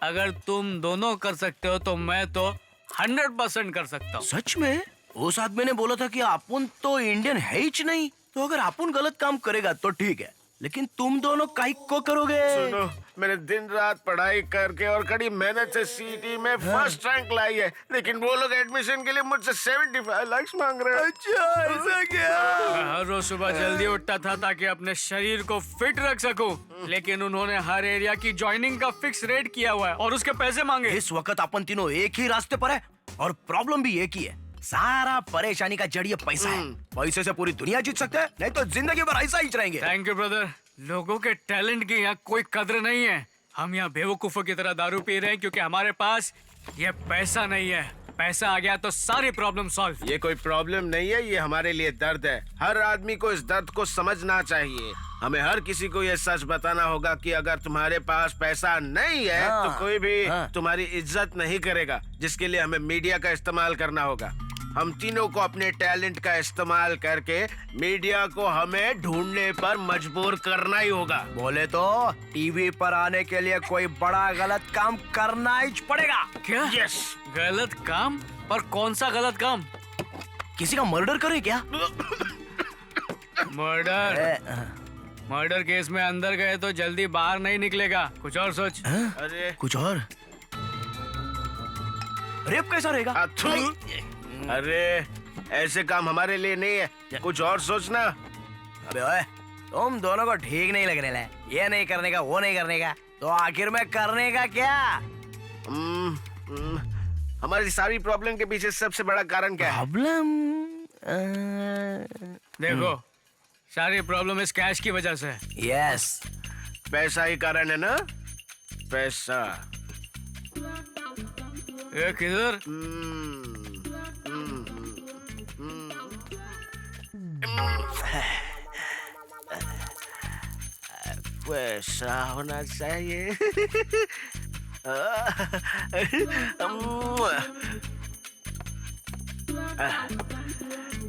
अगर तुम दोनों कर सकते हो तो मैं तो 100% कर सकता हूँ। सच में? उस आदमी ने बोला था कि अपन तो इंडियन है ही नहीं, तो अगर अपन गलत काम करेगा तो ठीक है, लेकिन तुम दोनों काहे को करोगे? सुनो, मैंने दिन रात पढ़ाई करके और कड़ी मेहनत से सीटी में फर्स्ट रैंक लाई है, लेकिन वो लोग एडमिशन के लिए मुझसे 75 लाख मांग रहे हैं। अच्छा, ऐसा क्या? हर रोज सुबह जल्दी उठता था ताकि अपने शरीर को फिट रख सकूं, लेकिन उन्होंने हर एरिया की ज्वाइनिंग का फिक्स रेट किया हुआ है और उसके पैसे मांगे। इस वक्त अपन तीनों एक ही रास्ते पर है और प्रॉब्लम भी एक ही है। सारा परेशानी का जड़ ये पैसा है। पैसे से पूरी दुनिया जीत सकते हैं, नहीं तो जिंदगी भर ऐसा ही रहेंगे। Thank you brother. लोगों के टैलेंट की यहाँ कोई कदर नहीं है। हम यहाँ बेवकूफों की तरह दारू पी रहे हैं क्योंकि हमारे पास ये पैसा नहीं है। पैसा आ गया तो सारी प्रॉब्लम सॉल्व। ये कोई प्रॉब्लम नहीं है, ये हमारे लिए दर्द है। हर आदमी को इस दर्द को समझना चाहिए। हमें हर किसी को ये सच बताना होगा कि अगर तुम्हारे पास पैसा नहीं है तो कोई भी तुम्हारी इज्जत नहीं करेगा, जिसके लिए हमें मीडिया का इस्तेमाल करना होगा। हम तीनों को अपने टैलेंट का इस्तेमाल करके मीडिया को हमें ढूंढने पर मजबूर करना ही होगा। बोले तो टीवी पर आने के लिए कोई बड़ा गलत काम करना ही पड़ेगा। क्या? यस। गलत काम? पर कौन सा गलत काम? किसी का मर्डर करे क्या? मर्डर केस में अंदर गए तो जल्दी बाहर नहीं निकलेगा। कुछ और सोच। अरे कुछ और? रेप कैसा रहेगा? अरे ऐसे काम हमारे लिए नहीं है, कुछ और सोचना। अबे ओए, तुम दोनों को ठीक नहीं लग रहा है। ये नहीं करने का, वो नहीं करने का, तो आखिर में करने का क्या? हमारी सारी प्रॉब्लम के पीछे सबसे बड़ा कारण क्या है? प्रॉब्लम? देखो, सारी प्रॉब्लम इस कैश की वजह से। यस, पैसा ही कारण है ना? पैसा। ये किधर? पैसा होना चाहिए।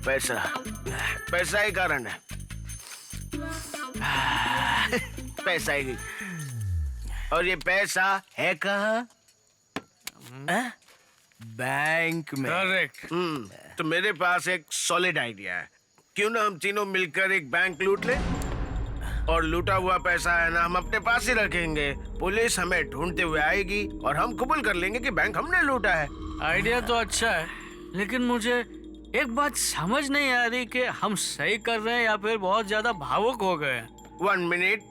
पैसा, पैसा ही कारण है। पैसा ही। और ये पैसा है कहाँ? बैंक में। करेक्ट। तो मेरे पास एक सॉलिड आइडिया है। क्यों ना हम तीनों मिलकर एक बैंक लूट ले, और लूटा हुआ पैसा है ना हम अपने पास ही रखेंगे। पुलिस हमें ढूंढते हुए आएगी और हम कबूल कर लेंगे कि बैंक हमने लूटा है। आइडिया तो अच्छा है, लेकिन मुझे एक बात समझ नहीं आ रही कि हम सही कर रहे हैं या फिर बहुत ज्यादा भावुक हो गए। 1 मिनट।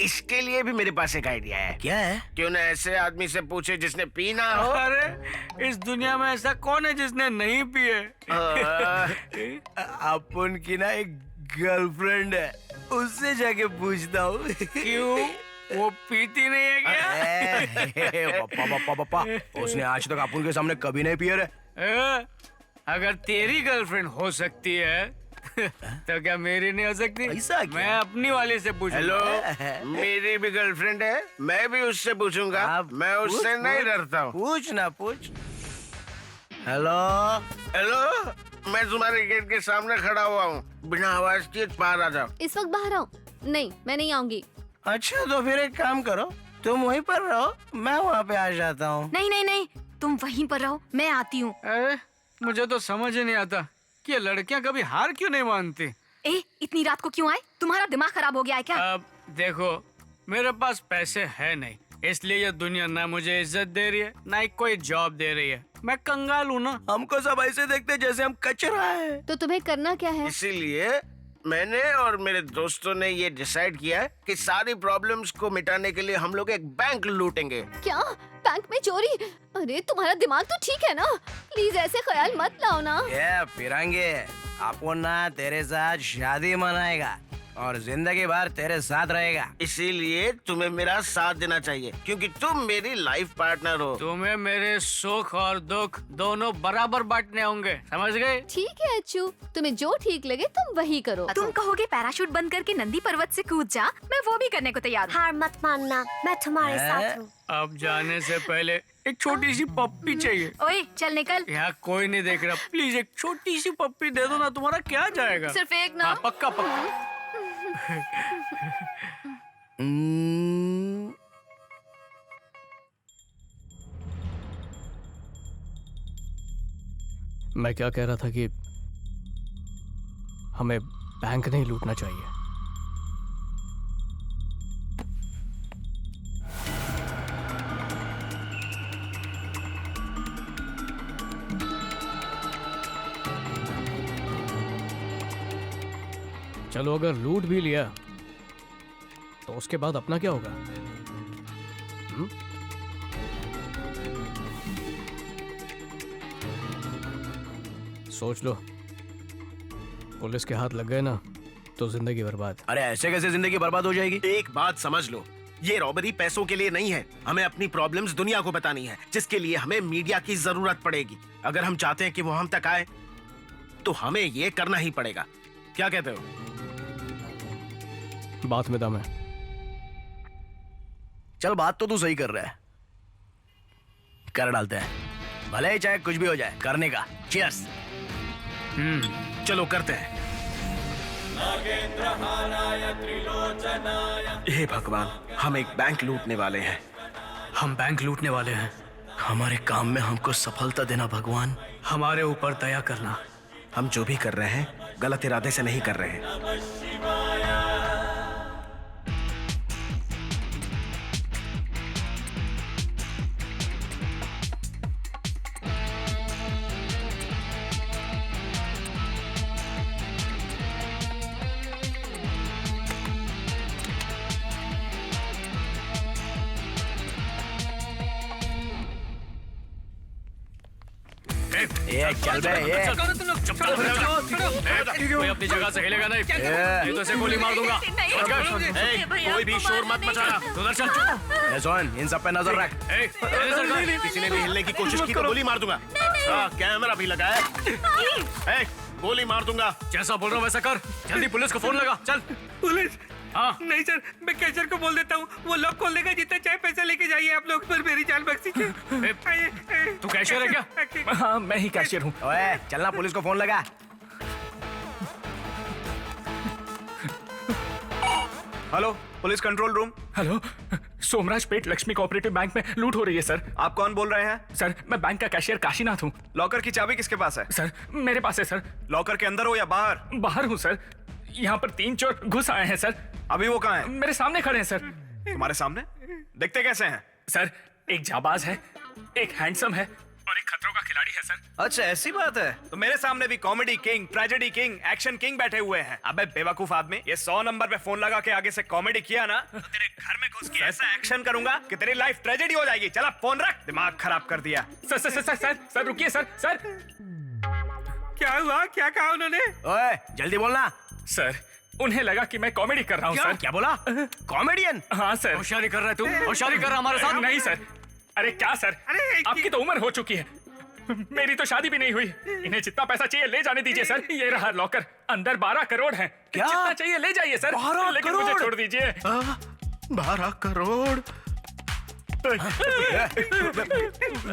इसके लिए भी मेरे पास एक आइडिया है। क्या है? क्यों ना ऐसे आदमी से पूछे जिसने पीना हो। अरे इस दुनिया में ऐसा कौन है जिसने नहीं पिए? अपन की ना एक गर्लफ्रेंड है, उससे जाके पूछता हूँ। क्यों? वो पीती नहीं है क्या? पप्पा उसने आज तक अपन के सामने कभी नहीं पिया रे। अगर तेरी गर्लफ्रेंड हो सकती है तो क्या मेरी नहीं हो सकती? ऐसा क्या? मैं अपनी वाली से पूछूंगा। हेलो, मेरी भी गर्लफ्रेंड है, मैं भी उससे पूछूंगा। मैं उससे नहीं डरता हूँ। पूछ ना पूछ। हेलो हेलो, मैं तुम्हारे गेट के सामने खड़ा हुआ हूँ, बिना आवाज किए बाहर आ जाओ। इस वक्त बाहर आओ। नहीं, मैं नहीं आऊंगी। अच्छा तो फिर एक काम करो, तुम वहीं पर रहो, मैं वहाँ पे आ जाता हूँ। नहीं नहीं नहीं, तुम वहीं पर रहो, मैं आती हूँ। मुझे तो समझ ही नहीं आता कि ये लड़कियां कभी हार क्यों नहीं मानती। इतनी रात को क्यों आए? तुम्हारा दिमाग खराब हो गया है क्या? अब देखो, मेरे पास पैसे है नहीं, इसलिए ये दुनिया ना मुझे इज्जत दे रही है, ना ही कोई जॉब दे रही है। मैं कंगाल हूँ ना। हमको सब ऐसे देखते जैसे हम कचरा है। तो तुम्हें करना क्या है? इसीलिए मैंने और मेरे दोस्तों ने ये डिसाइड किया है कि सारी प्रॉब्लम्स को मिटाने के लिए हम लोग एक बैंक लूटेंगे। क्या? बैंक में चोरी? अरे तुम्हारा दिमाग तो ठीक है ना? प्लीज ऐसे ख्याल मत लाओ ना। ये फिरंगे, अपन ना तेरे साथ शादी मनाएगा और जिंदगी भर तेरे साथ रहेगा। इसीलिए तुम्हें मेरा साथ देना चाहिए, क्योंकि तुम मेरी लाइफ पार्टनर हो। तुम्हें मेरे सुख और दुख दोनों बराबर बांटने होंगे, समझ गए? ठीक है अच्छू, तुम्हें जो ठीक लगे तुम वही करो। तुम कहोगे पैराशूट बंद करके नंदी पर्वत से कूद जा, मैं वो भी करने को तैयार हूँ। हार मत मानना, मैं तुम्हारे साथ हूँ। अब जाने से पहले एक छोटी सी पप्पी चाहिए। ओए चल निकल। यहाँ कोई नहीं देख रहा, प्लीज एक छोटी सी पप्पी दे दो ना, तुम्हारा क्या जाएगा? सिर्फ एक ना। हाँ, पक्का पक्का। मैं क्या कह रहा था कि हमें बैंक नहीं लूटना चाहिए। चलो अगर लूट भी लिया तो उसके बाद अपना क्या होगा? सोच लो, पुलिस के हाथ लग गए ना तो जिंदगी बर्बाद। अरे ऐसे कैसे जिंदगी बर्बाद हो जाएगी? एक बात समझ लो, ये रॉबरी पैसों के लिए नहीं है, हमें अपनी प्रॉब्लम्स दुनिया को बतानी है, जिसके लिए हमें मीडिया की जरूरत पड़ेगी। अगर हम चाहते हैं कि वो हम तक आए तो हमें ये करना ही पड़ेगा। क्या कहते हो? बात में दम है। चल बात तो तू सही कर रहा है, कर डालते हैं, भले ही चाहे कुछ भी हो जाए, करने का। चीयर्स। चलो करते हैं। हे भगवान, हम एक बैंक लूटने वाले हैं। हम बैंक लूटने वाले हैं। हमारे काम में हमको सफलता देना भगवान। हमारे ऊपर दया करना। हम जो भी कर रहे हैं गलत इरादे से नहीं कर रहे हैं। ये चल बे, ये कोई अपनी जगह से हिलेगा नहीं, नहीं तो ऐसे गोली मार दूंगा। कोई भी शोर मत मचाना। उधर चल। सोन, इन सब पे नजर रख। किसी ने भी हिलने की कोशिश की तो गोली मार दूंगा। कैमरा भी लगा है, गोली मार दूंगा। जैसा बोल रहा हूँ वैसा कर। जल्दी पुलिस को फोन लगा। चल। पुलिस? हाँ। नहीं सर, मैं कैशियर को बोल देता हूँ, वो लॉक खोल देगा। जितना चाहे पैसा लेके जाइए आप लोग, पर मेरी जान बख्शी। तू कैशियर है क्या? हाँ, मैं ही कैशियर हूँ। ओए, चलना, पुलिस को फोन लगा। Hello, police control room. Hello, Somrajpet Lakshmi cooperative bank में लूट हो रही है सर। आप कौन बोल रहे हैं? सर, मैं बैंक का कैशियर काशीनाथ हूँ। लॉकर की चाबी किसके पास है? सर, मेरे पास है सर। लॉकर के अंदर हो या बाहर? बाहर हूँ सर। यहाँ पर 3 चोर घुस आए हैं सर। अभी वो कहाँ है? मेरे सामने खड़े हैं सर। तुम्हारे सामने? दिखते कैसे हैं? सर, एक जाबाज है, एक हैंडसम है और एक खतरों का खिलाड़ी है सर। अच्छा ऐसी बात है। तो मेरे सामने भी comedy king, tragedy king, action king बैठे हुए हैं। अबे बेवकूफ आदमी, ये 100 नंबर पे फोन लगा के आगे से कॉमेडी किया ना तो तेरे घर में घुस के ऐसा एक्शन करूंगा कि तेरी लाइफ ट्रेजेडी हो जाएगी। चला फोन रख, दिमाग खराब कर दिया। Sir sir sir sir sir रुकिए सर। सर क्या हुआ? क्या कहा उन्होंने? ओए, जल्दी बोलना। सर, उन्हें लगा कि मैं कॉमेडी कर रहा हूँ सर। क्या बोला? कॉमेडियन? हाँ सर। होशियारी कर रहा है तू? होशियारी कर रहा हमारे साथ? नहीं सर। अरे क्या सर, आपकी तो उम्र हो चुकी है, मेरी तो शादी भी नहीं हुई। इन्हें जितना पैसा चाहिए ले जाने दीजिए सर। ये रहा लॉकर, अंदर 12 करोड़ है। क्या? जितना चाहिए ले जाइए सर। 12 लेकिन मुझे छोड़ दीजिए। 12 करोड़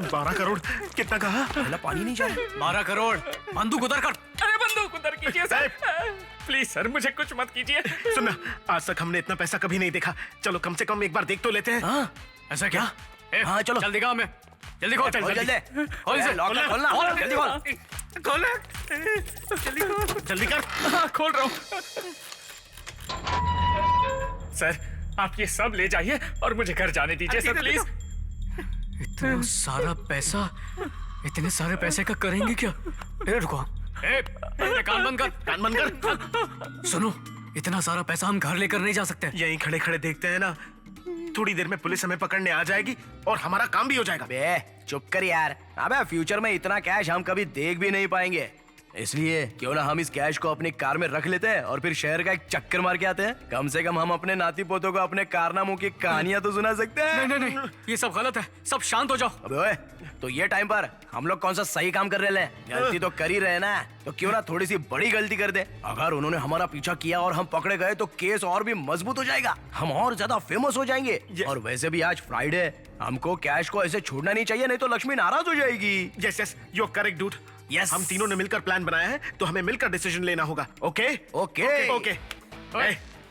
12 करोड़ कितना कहा? पानी नहीं जाए। 12 करोड़। बंदूक उधर कर। अरे बंदूक उधर कीजिए सर। प्लीज सर, मुझे कुछ मत कीजिए। सुनना, आज तक हमने इतना पैसा कभी नहीं देखा। चलो कम से कम एक बार देख तो लेते हैं। ऐसा क्या? हाँ चलो जल्दी गाँव में, जल्दी खोल। खोल जल्दी। खोल इसे। खोलना, जल्दी खोल। खोल जल्दी खोल। जल्दी कर। हाँ खोल रहा हूँ सर। आप ये सब ले जाइए और मुझे घर जाने दीजिए सर प्लीज। इतना सारा पैसा, इतने सारे पैसे का करेंगे क्या? रुको, कान बंद कर, कान बंद कर। सुनो, इतना सारा पैसा हम घर लेकर नहीं जा सकते। यहीं खड़े खड़े देखते हैं ना, थोड़ी देर में पुलिस हमें पकड़ने आ जाएगी और हमारा काम भी हो जाएगा। बे चुप कर यार। अबे फ्यूचर में इतना कैश हम कभी देख भी नहीं पाएंगे, इसलिए क्यों ना हम इस कैश को अपनी कार में रख लेते हैं और फिर शहर का एक चक्कर मार के आते हैं। कम से कम हम अपने नाती पोतों को अपने कारनामों की कहानियां तो सुना सकते हैं। नहीं, ये सब गलत है। सब शांत हो जाओ। अबे ओए, तो ये टाइम पर हम लोग कौन सा सही काम कर रहे हैं? गलती तो कर ही रहे ना, तो क्यों ना थोड़ी सी बड़ी गलती कर दे। अगर उन्होंने हमारा पीछा किया और हम पकड़े गए तो केस और भी मजबूत हो जाएगा, हम और ज्यादा फेमस हो जाएंगे। और वैसे भी आज फ्राइडे, हमको कैश को ऐसे छोड़ना नहीं चाहिए, नहीं तो लक्ष्मी नाराज हो जाएगी। Yes you are correct dude. Yes, हम तीनों ने मिलकर प्लान बनाया है, तो हमें मिलकर डिसीजन लेना होगा। Okay okay.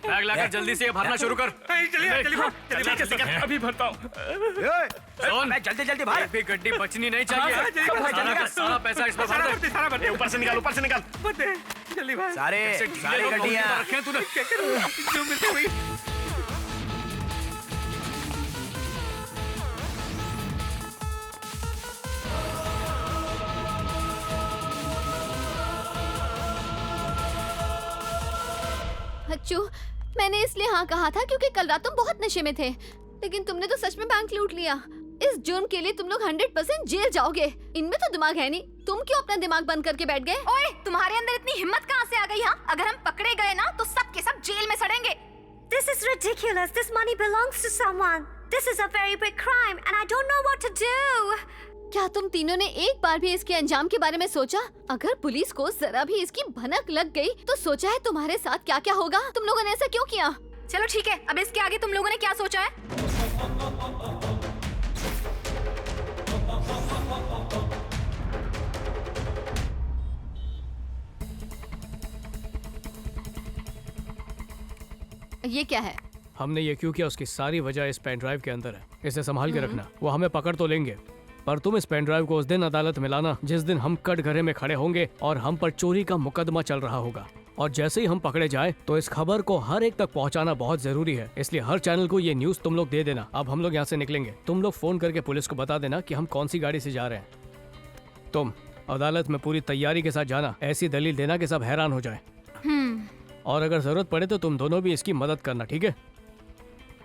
बैग लाकर जल्दी से भरना शुरू कर। जल्दी कर, अभी भरता हूँ। जल्दी भर। एक भी गड्डी बचनी नहीं चाहिए। सारा पैसा इसमें भर दे। ऊपर से निकाल, ऊपर से निकाल। जल्दी भर। सारे गड्डियाँ रखे तूने। जो मिलते हुई। अच्छू, मैंने इसलिए हाँ कहा था क्योंकि कल रात तुम बहुत नशे में थे, लेकिन तुमने तो सच में बैंक लूट लिया। इस जुर्म के लिए तुम लोग 100% जेल जाओगे। इनमें तो दिमाग है नहीं, तुम क्यों अपना दिमाग बंद करके बैठ गए? ओए, तुम्हारे अंदर इतनी हिम्मत कहाँ से आ गई? हाँ, अगर हम पकड़े गए ना तो सब के सब जेल में सड़ेंगे। This is ridiculous. This money belongs to someone. This is a very big crime and I don't know what to do. क्या तुम तीनों ने एक बार भी इसके अंजाम के बारे में सोचा? अगर पुलिस को जरा भी इसकी भनक लग गई तो सोचा है तुम्हारे साथ क्या क्या होगा? तुम लोगों ने ऐसा क्यों किया? चलो ठीक है, अब इसके आगे तुम लोगों ने क्या सोचा है? ये क्या है? हमने ये क्यों किया उसकी सारी वजह इस पेन ड्राइव के अंदर है। इसे संभाल के रखना, वो हमें पकड़ तो लेंगे, पर तुम इस पेन ड्राइव को उस दिन अदालत में लाना जिस दिन हम कटघरे में खड़े होंगे और हम पर चोरी का मुकदमा चल रहा होगा। और जैसे ही हम पकड़े जाए तो इस खबर को हर एक तक पहुंचाना बहुत जरूरी है, इसलिए हर चैनल को ये न्यूज तुम लोग दे देना। अब हम लोग यहाँ से निकलेंगे, तुम लोग फोन करके पुलिस को बता देना कि हम कौन सी गाड़ी से जा रहे हैं। तुम अदालत में पूरी तैयारी के साथ जाना, ऐसी दलील देना कि सब हैरान हो जाए। और अगर जरूरत पड़े तो तुम दोनों भी इसकी मदद करना, ठीक है?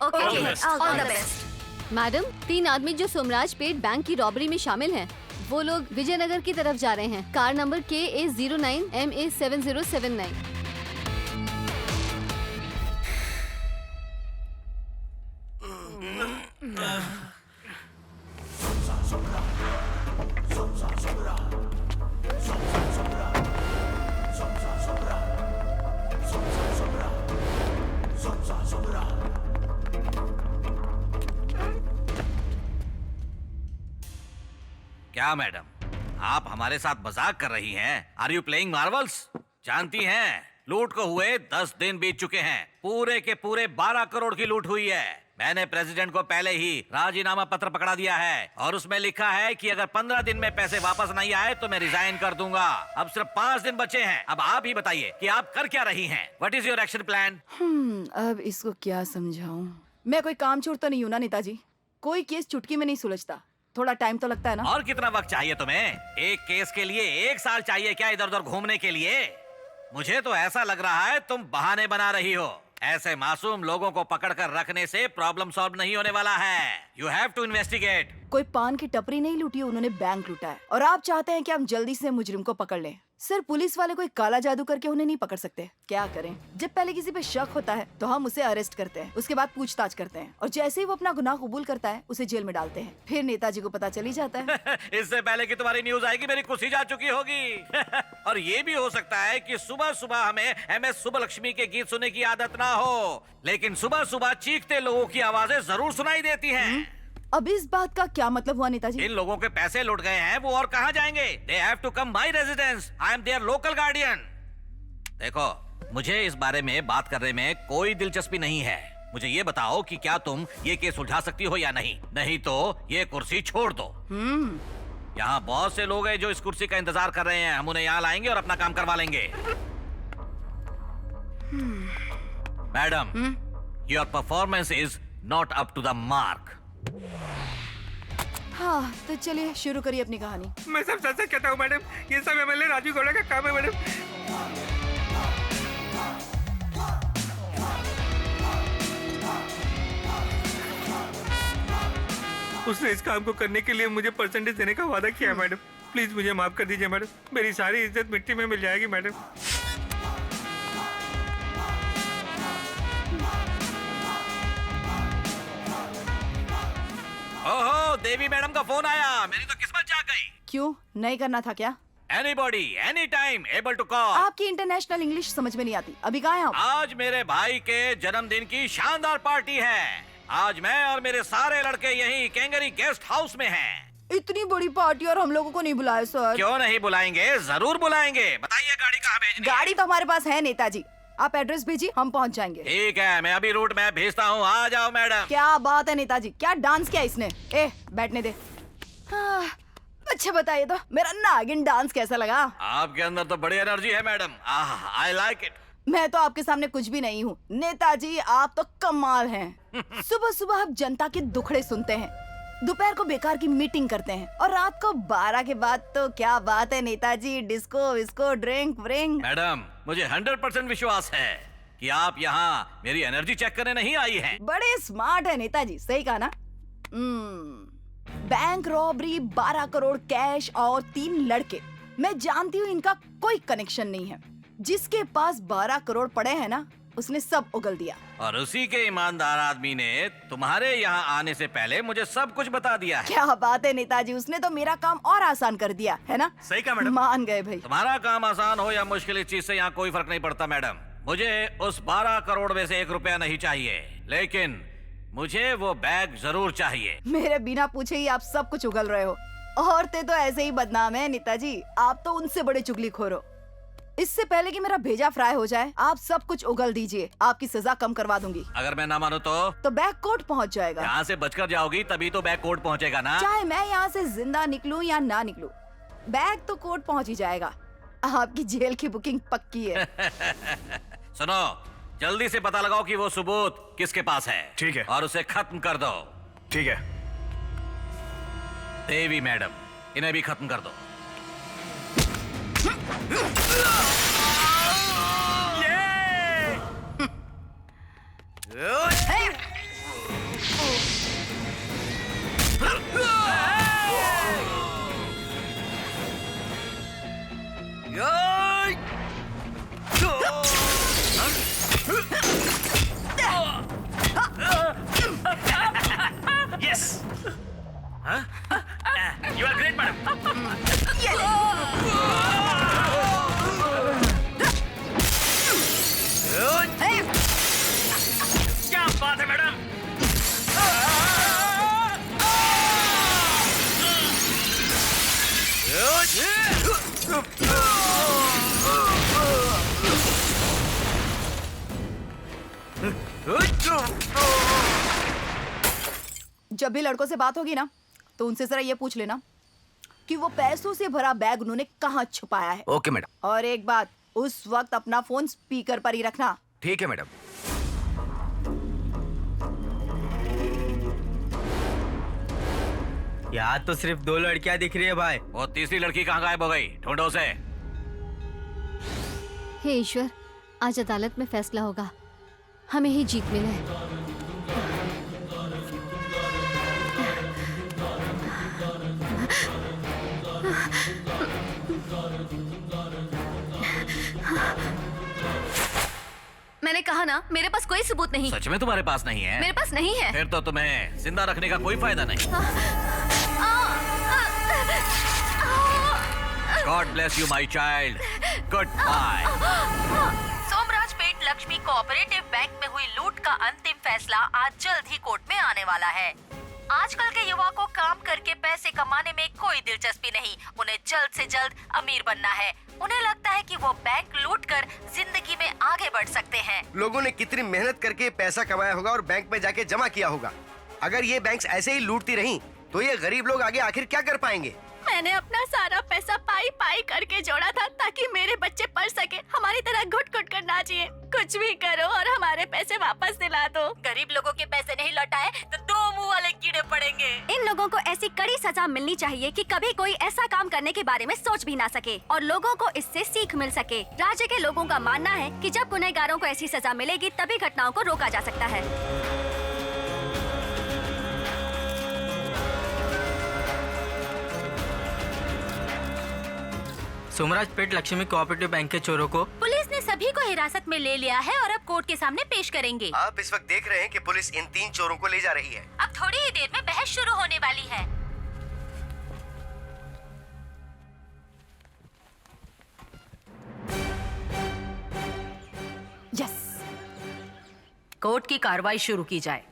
Okay, all the best. Madam, 3 आदमी जो सोमराज पेट बैंक की रॉबरी में शामिल हैं, वो लोग विजयनगर की तरफ जा रहे हैं। Car number KA09 MA7079। क्या मैडम, आप हमारे साथ मजाक कर रही हैं? Are you playing Marvels? जानती हैं, लूट को हुए 10 दिन बीत चुके हैं। पूरे के पूरे 12 करोड़ की लूट हुई है। मैंने प्रेसिडेंट को पहले ही राजीनामा पत्र पकड़ा दिया है और उसमें लिखा है कि अगर 15 दिन में पैसे वापस नहीं आए तो मैं रिजाइन कर दूंगा। अब सिर्फ 5 दिन बचे हैं। अब आप ही बताइए कि आप कर क्या रही हैं? What is your action plan? अब इसको क्या समझाऊं? मैं कोई काम चोर तो नहीं हूं ना नेताजी। कोई केस चुटकी में नहीं सुलझता, थोड़ा टाइम तो लगता है ना। और कितना वक्त चाहिए तुम्हें? एक केस के लिए 1 साल चाहिए क्या इधर उधर घूमने के लिए? मुझे तो ऐसा लग रहा है तुम बहाने बना रही हो। ऐसे मासूम लोगों को पकड़कर रखने से प्रॉब्लम सॉल्व नहीं होने वाला है। You have to investigate. कोई पान की टपरी नहीं लूटी, उन्होंने बैंक लूटा है और आप चाहते हैं कि हम जल्दी से मुजरिम को पकड़ लें। सर पुलिस वाले कोई काला जादू करके उन्हें नहीं पकड़ सकते। क्या करें, जब पहले किसी पे शक होता है तो हम उसे अरेस्ट करते हैं, उसके बाद पूछताछ करते हैं और जैसे ही वो अपना गुनाह कबूल करता है उसे जेल में डालते हैं। फिर नेताजी को पता चल ही जाता है। इससे पहले कि तुम्हारी न्यूज आएगी मेरी कुर्सी जा चुकी होगी। और ये भी हो सकता है कि सुबह सुबह हमें MS सुब्बलक्ष्मी के गीत सुनने की आदत ना हो, लेकिन सुबह सुबह चीखते लोगों की आवाजें जरूर सुनाई देती हैं। अब इस बात का क्या मतलब हुआ नेताजी? इन लोगों के पैसे लुट गए हैं, वो और कहाँ जाएंगे? They have to come my residence. I am their local guardian. देखो, मुझे इस बारे में बात करने में कोई दिलचस्पी नहीं है। मुझे ये बताओ कि क्या तुम ये केस सुलझा सकती हो या नहीं, नहीं तो ये कुर्सी छोड़ दो। यहाँ बहुत से लोग हैं जो इस कुर्सी का इंतजार कर रहे हैं। हम उन्हें यहाँ लाएंगे और अपना काम करवा लेंगे। Madam, your performance is not up to the mark. हाँ, तो चलिए शुरू करिए अपनी कहानी। मैं सब सच सच कहता हूँ मैडम, ये सब MLA राजू गौड़ा का काम है मैडम। उसने इस काम को करने के लिए मुझे परसेंटेज देने का वादा किया है मैडम। प्लीज मुझे माफ कर दीजिए मैडम, मेरी सारी इज्जत मिट्टी में मिल जाएगी मैडम। ओहो, देवी मैडम का फोन आया, मेरी तो किस्मत जाग गई। क्यों, नहीं करना था क्या? Anybody, anytime, able to call. आपकी इंटरनेशनल इंग्लिश समझ में नहीं आती। अभी कहाँ हैं आप? आज मेरे भाई के जन्मदिन की शानदार पार्टी है। आज मैं और मेरे सारे लड़के यहीं कैंगरी गेस्ट हाउस में हैं। इतनी बड़ी पार्टी और हम लोगों को नहीं बुलाया सर। क्यों नहीं बुलाएंगे, जरूर बुलाएंगे। बताइए गाड़ी कहाँ भेजनी? गाड़ी तो हमारे पास है नेताजी, आप एड्रेस भेजिए, हम पहुंच जाएंगे। ठीक है, मैं अभी रूट मैप भेजता हूँ, आ जाओ मैडम। क्या बात है नेताजी, क्या डांस किया इसने। ए, बैठने दे। हाँ, अच्छा बताइए तो मेरा नागिन डांस कैसा लगा? आपके अंदर तो बड़ी एनर्जी है मैडम, आई लाइक इट। मैं तो आपके सामने कुछ भी नहीं हूँ नेताजी, आप तो कमाल हैं। सुबह सुबह आप जनता के दुखड़े सुनते हैं, दोपहर को बेकार की मीटिंग करते हैं और रात को 12 के बाद तो क्या बात है Netaji, disco wisco drink wrink. Madam, मुझे 100% विश्वास है कि आप यहाँ मेरी एनर्जी चेक करने नहीं आई हैं। बड़े स्मार्ट है नेताजी, सही कहा ना। बैंक रॉबरी, 12 करोड़ कैश और 3 लड़के, मैं जानती हूँ इनका कोई कनेक्शन नहीं है। जिसके पास 12 करोड़ पड़े हैं ना, उसने सब उगल दिया। और उसी के ईमानदार आदमी ने तुम्हारे यहाँ आने से पहले मुझे सब कुछ बता दिया है। क्या बात है नेताजी, उसने तो मेरा काम और आसान कर दिया है ना। सही कहा मैडम। मान गए भाई। तुम्हारा काम आसान हो या मुश्किल, इस चीज से यहाँ कोई फर्क नहीं पड़ता मैडम। मुझे उस 12 करोड़ में से 1 रुपया नहीं चाहिए, लेकिन मुझे वो बैग जरूर चाहिए। मेरे बिना पूछे ही आप सब कुछ उगल रहे हो। औरतें तो ऐसे ही बदनाम है नेताजी, आप तो उनसे बड़े चुगलीखोर हो। इससे पहले कि मेरा भेजा फ्राई हो जाए, आप सब कुछ उगल दीजिए, आपकी सजा कम करवा दूंगी। अगर मैं ना मानू तो बैग कोर्ट पहुंच जाएगा। यहाँ से बचकर जाओगी तभी तो बैग कोर्ट पहुँचेगा ना। चाहे मैं यहाँ से जिंदा निकलूं या ना निकलूं, बैग तो कोर्ट पहुंच ही जाएगा। आपकी जेल की बुकिंग पक्की है। सुनो, जल्दी से पता लगाओ कि वो सबूत किसके पास है। ठीक है। और उसे खत्म कर दो। ठीक है। देवी मैडम, इन्हें भी खत्म कर दो। Yes. Huh? You are great, madam. क्या बात है मैडम? जब भी लड़कों से बात होगी ना, तो उनसे जरा ये पूछ लेना कि वो पैसों से भरा बैग उन्होंने कहाँ छुपाया है। Okay madam. और एक बात, उस वक्त अपना फोन स्पीकर पर ही रखना। ठीक है मैडम। यहाँ तो सिर्फ 2 लड़कियाँ दिख रही है भाई। वो तीसरी लड़की कहाँ गायब हो गई? ढूंढो उसे। हे ईश्वर, आज अदालत में फैसला होगा, हमें ही जीत मिले। मैंने कहा ना, मेरे पास कोई सबूत नहीं। सच में तुम्हारे पास नहीं है? मेरे पास नहीं है। फिर तो तुम्हें जिंदा रखने का कोई फायदा नहीं। God bless you, my child. Goodbye. Somrajpet Lakshmi cooperative bank में हुई लूट का अंतिम फैसला आज जल्द ही कोर्ट में आने वाला है। आजकल के युवा को काम करके पैसे कमाने में कोई दिलचस्पी नहीं, उन्हें जल्द से जल्द अमीर बनना है। उन्हें लगता है कि वो बैंक लूट कर जिंदगी में आगे बढ़ सकते हैं। लोगों ने कितनी मेहनत करके पैसा कमाया होगा और बैंक में जाके जमा किया होगा। अगर ये बैंक्स ऐसे ही लूटती रहीं, तो ये गरीब लोग आगे आखिर क्या कर पाएंगे? मैंने अपना सारा पैसा पाई पाई करके जोड़ा था ताकि मेरे बच्चे पढ़ सके, हमारी तरह घुट घुट कर नाचिए। कुछ भी करो और हमारे पैसे वापस दिला दो। गरीब लोगों के पैसे नहीं लौटाए तो दो मुंह वाले कीड़े पड़ेंगे। इन लोगों को ऐसी कड़ी सजा मिलनी चाहिए कि कभी कोई ऐसा काम करने के बारे में सोच भी ना सके और लोगों को इससे सीख मिल सके। राज्य के लोगों का मानना है कि जब गुनहगारों को ऐसी सजा मिलेगी तभी घटनाओं को रोका जा सकता है। सोमराजपेट लक्ष्मी कोऑपरेटिव बैंक के चोरों को पुलिस ने सभी को हिरासत में ले लिया है और अब कोर्ट के सामने पेश करेंगे। आप इस वक्त देख रहे हैं कि पुलिस इन 3 चोरों को ले जा रही है। अब थोड़ी ही देर में बहस शुरू होने वाली है। यस। कोर्ट की कार्रवाई शुरू की जाए।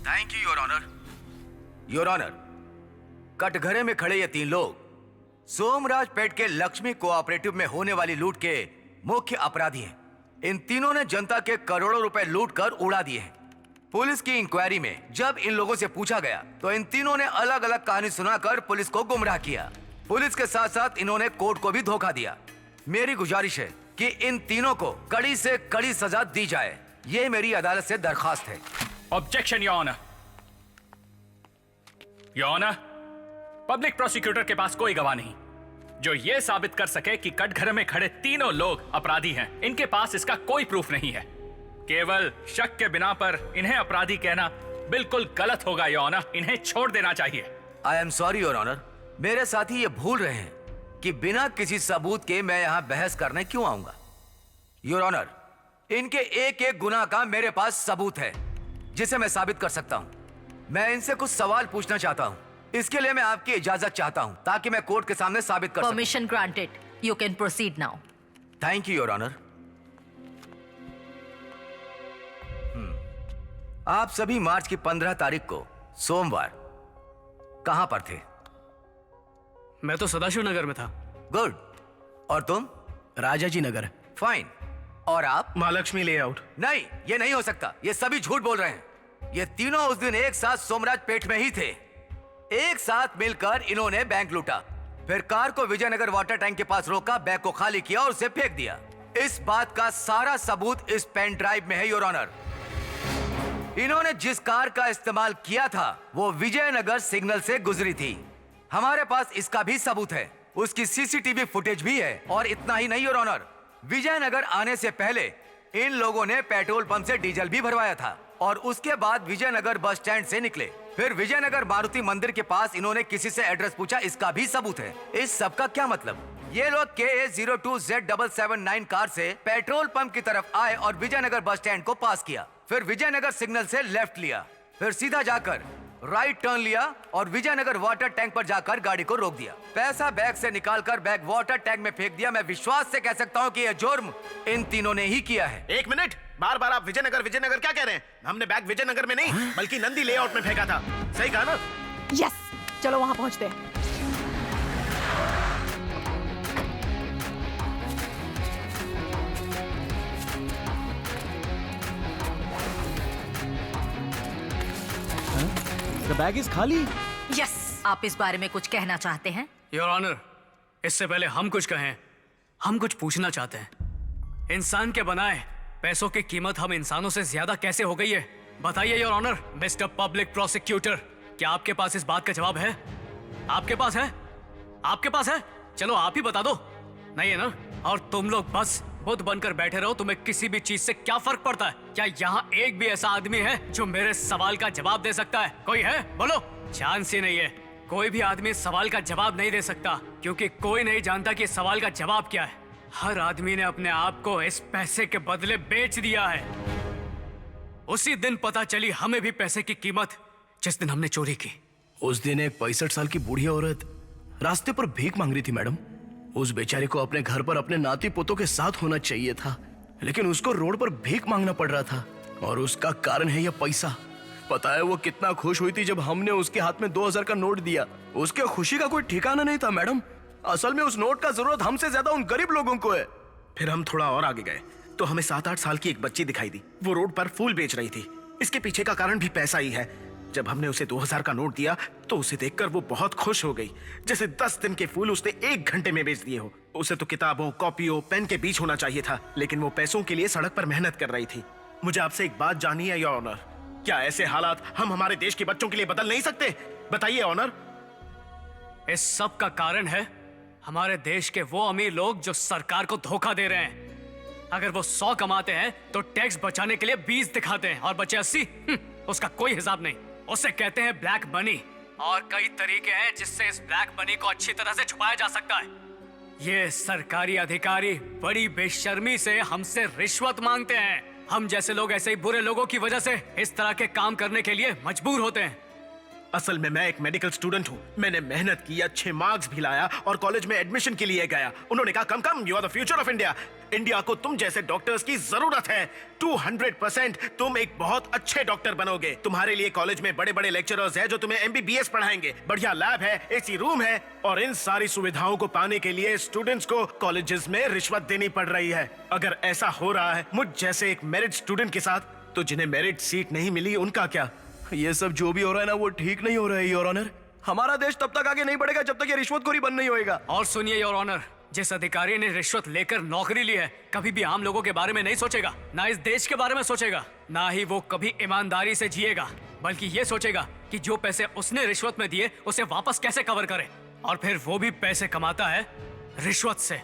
Thank you your honour. Your honour, कटघरे में खड़े ये 3 लोग सोमराजपेट के लक्ष्मी कोऑपरेटिव में होने वाली लूट के मुख्य अपराधी हैं। इन तीनों ने जनता के करोड़ों रुपए लूट कर उड़ा दिए हैं। पुलिस की इंक्वायरी में जब इन लोगों से पूछा गया तो इन तीनों ने अलग अलग कहानी सुनाकर पुलिस को गुमराह किया। पुलिस के साथ साथ इन्होंने कोर्ट को भी धोखा दिया। मेरी गुजारिश है कि इन तीनों को कड़ी से कड़ी सजा दी जाए। ये मेरी अदालत से दरखास्त है। Objection your honour. Your honour, public prosecutor के पास कोई गवाह नहीं जो यह साबित कर सके कि कटघरे में खड़े तीनों लोग अपराधी हैं। इनके पास इसका कोई प्रूफ नहीं है। केवल शक के बिना पर इन्हें अपराधी कहना बिल्कुल गलत होगा योर ऑनर। इन्हें छोड़ देना चाहिए। I am sorry your honour. मेरे साथी ये भूल रहे हैं कि बिना किसी सबूत के मैं यहाँ बहस करने क्यों आऊंगा। योर ऑनर, इनके एक एक गुनाह का मेरे पास सबूत है जिसे मैं साबित कर सकता हूँ। मैं इनसे कुछ सवाल पूछना चाहता हूँ। इसके लिए मैं आपकी इजाजत चाहता हूँ ताकि मैं कोर्ट के सामने साबित कर सकूं। Permission granted. You can proceed now. Thank you your honour. आप सभी मार्च की 15 तारीख को सोमवार कहां पर थे? मैं तो सदाशिव नगर में था। गुड। और तुम? राजाजी नगर। फाइन। और आप? महालक्ष्मी लेआउट। नहीं, ये नहीं हो सकता। ये सभी झूठ बोल रहे हैं। ये तीनों उस दिन एक साथ सोमराजपेट में ही थे। एक साथ मिलकर इन्होंने बैंक लूटा, फिर कार को विजयनगर वाटर टैंक के पास रोका, बैग को खाली किया और उसे फेंक दिया। इस बात का सारा सबूत इस पेन ड्राइव में है योर ऑनर। इन्होंने जिस कार का इस्तेमाल किया था वो विजयनगर सिग्नल से गुजरी थी। हमारे पास इसका भी सबूत है। उसकी सीसीटीवी फुटेज भी है। और इतना ही नहीं योर ऑनर, विजयनगर आने से पहले इन लोगों ने पेट्रोल पंप से डीजल भी भरवाया था और उसके बाद विजयनगर बस स्टैंड से निकले। फिर विजयनगर मारुति मंदिर के पास इन्होंने किसी से एड्रेस पूछा। इसका भी सबूत है। इस सब का क्या मतलब? ये लोग KA02Z779 कार से पेट्रोल पंप की तरफ आए और विजयनगर बस स्टैंड को पास किया। फिर विजयनगर सिग्नल से लेफ्ट लिया, फिर सीधा जाकर राइट टर्न लिया और विजयनगर वाटर टैंक पर जाकर गाड़ी को रोक दिया। पैसा बैग से निकालकर बैग वाटर टैंक में फेंक दिया। मैं विश्वास से कह सकता हूँ कि यह जुर्म इन तीनों ने ही किया है। एक मिनट, बार बार आप विजयनगर विजयनगर क्या कह रहे हैं? हमने बैग विजयनगर में नहीं बल्कि नंदी लेआउट में फेंका था। सही कहा ना? यस, चलो वहां पहुंचते हैं। The bag is खाली। यस, आप इस बारे में कुछ कहना चाहते हैं? योर ऑनर, इससे पहले हम कुछ कहें, हम कुछ पूछना चाहते हैं। इंसान के बनाए पैसों की कीमत हम इंसानों से ज्यादा कैसे हो गई है? बताइए your honour. Mister public prosecutor, क्या आपके पास इस बात का जवाब है? आपके पास है? आपके पास है? चलो आप ही बता दो। नहीं है ना? और तुम लोग बस बुद्ध बनकर बैठे रहो। तुम्हें किसी भी चीज से क्या फर्क पड़ता है? क्या यहाँ एक भी ऐसा आदमी है जो मेरे सवाल का जवाब दे सकता है? कोई है? बोलो। चांस ही नहीं है। कोई भी आदमी इस सवाल का जवाब नहीं दे सकता क्योंकि कोई नहीं जानता कि इस सवाल का जवाब क्या है। हर आदमी ने अपने आप को इस पैसे के बदले बेच दिया है। उसी दिन पता चली हमें भी पैसे की कीमत, जिस दिन हमने चोरी की। उस दिन एक 65 साल की बूढ़ी औरत रास्ते पर भीख मांग रही थी मैडम। उस बेचारे को अपने घर पर अपने नाती पोतों के साथ होना चाहिए था, लेकिन उसको रोड पर भीख मांगना पड़ रहा था, और उसका कारण है यह पैसा। पता है वो कितना खुश हुई थी जब हमने उसके हाथ में 2000 का नोट दिया। उसके खुशी का कोई ठिकाना नहीं था मैडम। असल में उस नोट का जरूरत हमसे ज्यादा उन गरीब लोगों को है। फिर हम थोड़ा और आगे गए तो हमें 7-8 साल की एक बच्ची दिखाई दी। वो रोड पर फूल बेच रही थी। इसके पीछे का कारण भी पैसा ही है। जब हमने उसे 2000 का नोट दिया तो उसे देखकर वो बहुत खुश हो गई, जैसे 10 दिन के फूल उसने 1 घंटे में बेच दिए हो। उसे तो किताबों, कॉपियों, पेन के बीच होना चाहिए था, लेकिन वो पैसों के लिए सड़क पर मेहनत कर रही थी। मुझे आपसे एक बात जाननी है योर ऑनर, क्या ऐसे हालात हम हमारे देश के बच्चों के लिए बदल नहीं सकते? बताइए ऑनर। इस सब का कारण है हमारे देश के वो अमीर लोग जो सरकार को धोखा दे रहे हैं। अगर वो 100 कमाते हैं तो टैक्स बचाने के लिए 20 दिखाते हैं और बचे 80। उसका कोई हिसाब नहीं। उसे कहते हैं ब्लैक मनी, और कई तरीके हैं जिससे इस ब्लैक मनी को अच्छी तरह से छुपाया जा सकता है। ये सरकारी अधिकारी बड़ी बेशर्मी से हमसे रिश्वत मांगते हैं। हम जैसे लोग ऐसे ही बुरे लोगों की वजह से इस तरह के काम करने के लिए मजबूर होते हैं। असल में मैं एक मेडिकल स्टूडेंट हूँ। मैंने मेहनत की, अच्छे मार्क्स भी लाया और कॉलेज में एडमिशन के लिए गया। उन्होंने कहा come you are the future of India. India को तुम जैसे डॉक्टर्स की जरूरत है। 200% तुम एक बहुत अच्छे डॉक्टर बनोगे। तुम्हारे लिए कॉलेज में बड़े बड़े लेक्चरर्स हैं जो तुम्हें MBBS पढ़ाएंगे। बढ़िया लैब है, AC रूम है, और इन सारी सुविधाओं को पाने के लिए स्टूडेंट्स को कॉलेजेस में रिश्वत देनी पड़ रही है। अगर ऐसा हो रहा है मुझ जैसे एक मेरिट स्टूडेंट के साथ, तो जिन्हें मेरिट सीट नहीं मिली उनका क्या? ये सब जो भी हो रहा है ना वो ठीक नहीं हो रहा है योर ऑनर। हमारा देश तब तक आगे नहीं बढ़ेगा जब तक ये रिश्वतखोरी बंद नहीं होएगा। और सुनिए योर ऑनर, जिस अधिकारी ने रिश्वत लेकर नौकरी ली है कभी भी आम लोगों के बारे में नहीं सोचेगा, ना इस देश के बारे में सोचेगा, ना ही वो कभी ईमानदारी से जिएगा, बल्कि ये सोचेगा कि जो पैसे उसने रिश्वत में दिए उसे वापस कैसे कवर करे। और फिर वो भी पैसे कमाता है रिश्वत से।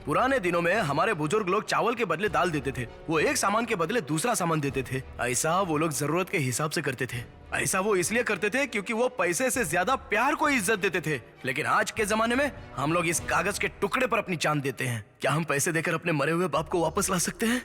पुराने दिनों में हमारे बुजुर्ग लोग चावल के बदले दाल देते थे। वो एक सामान के बदले दूसरा सामान देते थे। ऐसा वो लोग जरूरत के हिसाब से करते थे। ऐसा वो इसलिए करते थे क्योंकि वो पैसे से ज्यादा प्यार को इज्जत देते थे। लेकिन आज के जमाने में हम लोग इस कागज के टुकड़े पर अपनी जान देते हैं। क्या हम पैसे देकर अपने मरे हुए बाप को वापस ला सकते हैं?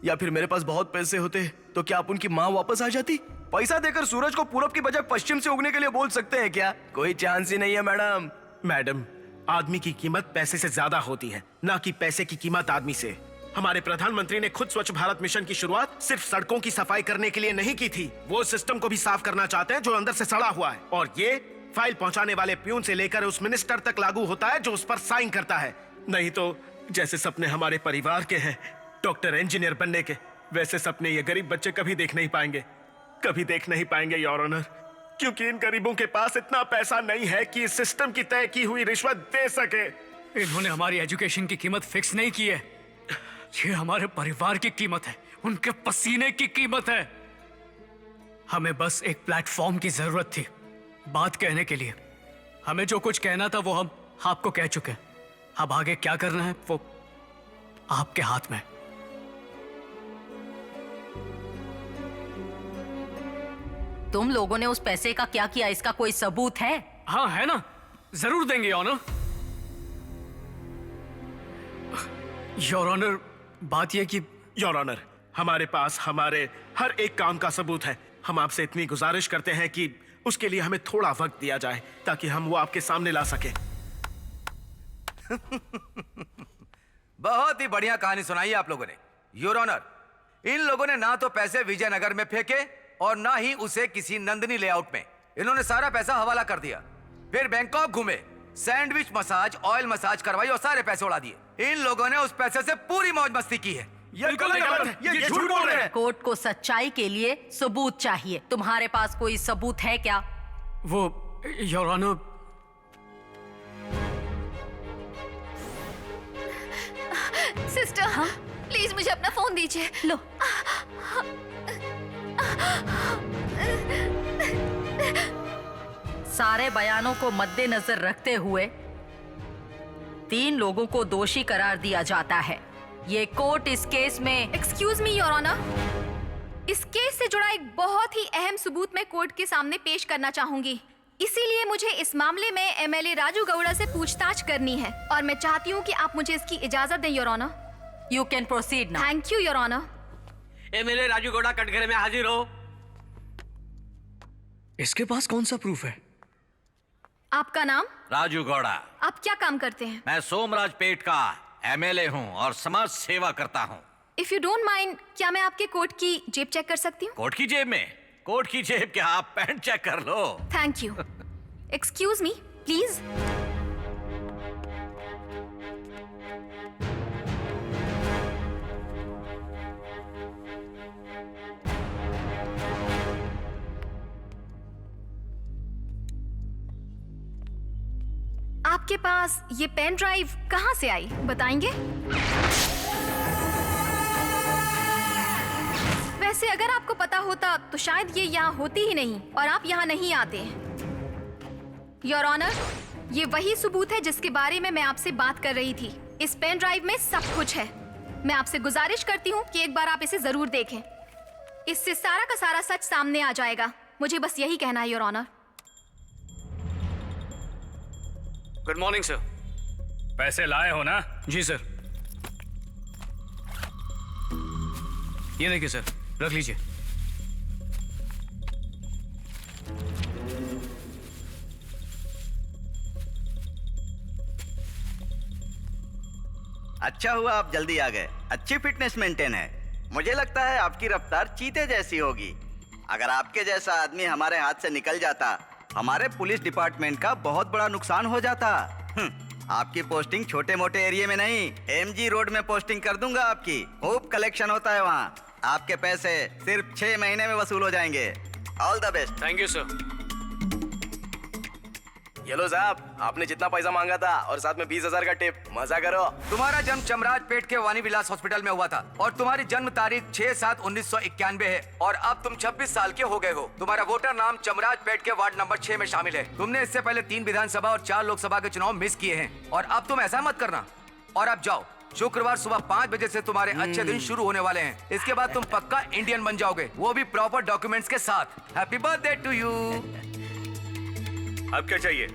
या फिर मेरे पास बहुत पैसे होते तो क्या आप उनकी माँ वापस आ जाती? पैसा देकर सूरज को पूरब की बजाय पश्चिम से उगने के लिए बोल सकते हैं क्या? कोई चांस ही नहीं है मैडम, आदमी की कीमत पैसे से ज्यादा होती है, ना कि पैसे की कीमत आदमी से। हमारे प्रधानमंत्री ने खुद स्वच्छ भारत मिशन की शुरुआत सिर्फ सड़कों की सफाई करने के लिए नहीं की थी। वो सिस्टम को भी साफ करना चाहते हैं जो अंदर से सड़ा हुआ है, और ये फाइल पहुंचाने वाले प्यून से लेकर उस मिनिस्टर तक लागू होता है जो उस पर साइन करता है। नहीं तो जैसे सपने हमारे परिवार के हैं डॉक्टर इंजीनियर बनने के, वैसे सपने ये गरीब बच्चे कभी देख नहीं पाएंगे योर ऑनर, क्योंकि इन गरीबों के पास इतना पैसा नहीं है कि इस सिस्टम की तय की हुई रिश्वत दे सके। इन्होंने हमारी एजुकेशन की कीमत फिक्स नहीं की है। ये हमारे परिवार की कीमत है, उनके पसीने की कीमत है। हमें बस एक प्लेटफॉर्म की जरूरत थी बात कहने के लिए। हमें जो कुछ कहना था वो हम आपको कह चुके हैं। अब आगे क्या करना है वो आपके हाथ में। तुम लोगों ने उस पैसे का क्या किया, इसका कोई सबूत है? हाँ है ना, जरूर देंगे ऑनर। योर ऑनर, बात यह कि योर ऑनर, हमारे पास हमारे हर एक काम का सबूत है। हम आपसे इतनी गुजारिश करते हैं कि उसके लिए हमें थोड़ा वक्त दिया जाए ताकि हम वो आपके सामने ला सके। बहुत ही बढ़िया कहानी सुनाई आप लोगों ने योर ऑनर। इन लोगों ने ना तो पैसे विजयनगर में फेंके और ना ही उसे किसी नंदनी लेआउट में। इन्होंने सारा पैसा हवाला कर दिया, फिर बैंकॉक घूमे, सैंडविच मसाज, ऑयल मसाज करवाई और सारे पैसे उड़ा दिए। इन लोगों ने उस पैसे से पूरी मौज मस्ती की है। ये झूठ बोल रहे हैं। कोर्ट को सच्चाई के लिए सबूत चाहिए। तुम्हारे पास कोई सबूत है क्या? वो योर ऑनर, सिस्टर, हाँ? प्लीज मुझे अपना फोन दीजिए। लो। सारे बयानों को मद्देनजर रखते हुए 3 लोगों को दोषी करार दिया जाता है। ये कोर्ट इस केस में एक्सक्यूज मी योर ऑनर, इस केस से जुड़ा एक बहुत ही अहम सबूत मैं कोर्ट के सामने पेश करना चाहूंगी। इसीलिए मुझे इस मामले में एमएलए राजू गौड़ा से पूछताछ करनी है और मैं चाहती हूँ कि आप मुझे इसकी इजाजत दें, your honour. You can proceed now. Thank you, your honour. MLA Raju Gowda कटघरे में हाजिर हो। इसके पास कौन सा प्रूफ है? आपका नाम? राजू गौड़ा। आप क्या काम करते हैं? मैं सोमराज पेट का एमएलए हूँ और समाज सेवा करता हूँ। इफ यू डोंट माइंड, क्या मैं आपके कोट की जेब चेक कर सकती हूँ? कोट की जेब में? कोट की जेब क्या, आप पैंट चेक कर लो। Thank you. Excuse me please. आपके पास ये पेन ड्राइव कहाँ से आई, बताएंगे? वैसे अगर आपको पता होता तो शायद ये यहाँ होती ही नहीं और आप यहाँ नहीं आते। योर ऑनर, ये वही सबूत है जिसके बारे में मैं आपसे बात कर रही थी। इस पेन ड्राइव में सब कुछ है। मैं आपसे गुजारिश करती हूँ कि एक बार आप इसे जरूर देखें। इससे सारा का सारा सच सामने आ जाएगा। मुझे बस यही कहना है, your honour. Good morning sir. पैसे लाए हो ना? जी सर। ये देखिए सर, रख लीजिए। अच्छा हुआ आप जल्दी आ गए। अच्छी फिटनेस मेंटेन है। मुझे लगता है आपकी रफ्तार चीते जैसी होगी। अगर आपके जैसा आदमी हमारे हाथ से निकल जाता, हमारे पुलिस डिपार्टमेंट का बहुत बड़ा नुकसान हो जाता। आपकी पोस्टिंग छोटे मोटे एरिया में नहीं, एमजी रोड में पोस्टिंग कर दूंगा आपकी। खूब कलेक्शन होता है वहाँ। आपके पैसे सिर्फ 6 महीने में वसूल हो जाएंगे। All the best. Thank you sir. ये लो साहब, आपने जितना पैसा मांगा था और साथ में 20,000 का टिप। मजा करो। तुम्हारा जन्म चमराज पेट के वानी विलास हॉस्पिटल में हुआ था और तुम्हारी जन्म तारीख 6/7/1991 है और अब तुम 26 साल के हो गए हो। तुम्हारा वोटर नाम चमराज पेट के वार्ड नंबर 6 में शामिल है। तुमने इससे पहले 3 विधानसभा और 4 लोकसभा के चुनाव मिस किए हैं और अब तुम ऐसा मत करना। और अब जाओ, शुक्रवार सुबह 5 बजे से तुम्हारे अच्छे दिन शुरू होने वाले हैं। इसके बाद तुम पक्का इंडियन बन जाओगे, वो भी प्रॉपर डॉक्यूमेंट्स के साथ। Happy birthday to you. अब क्या चाहिए?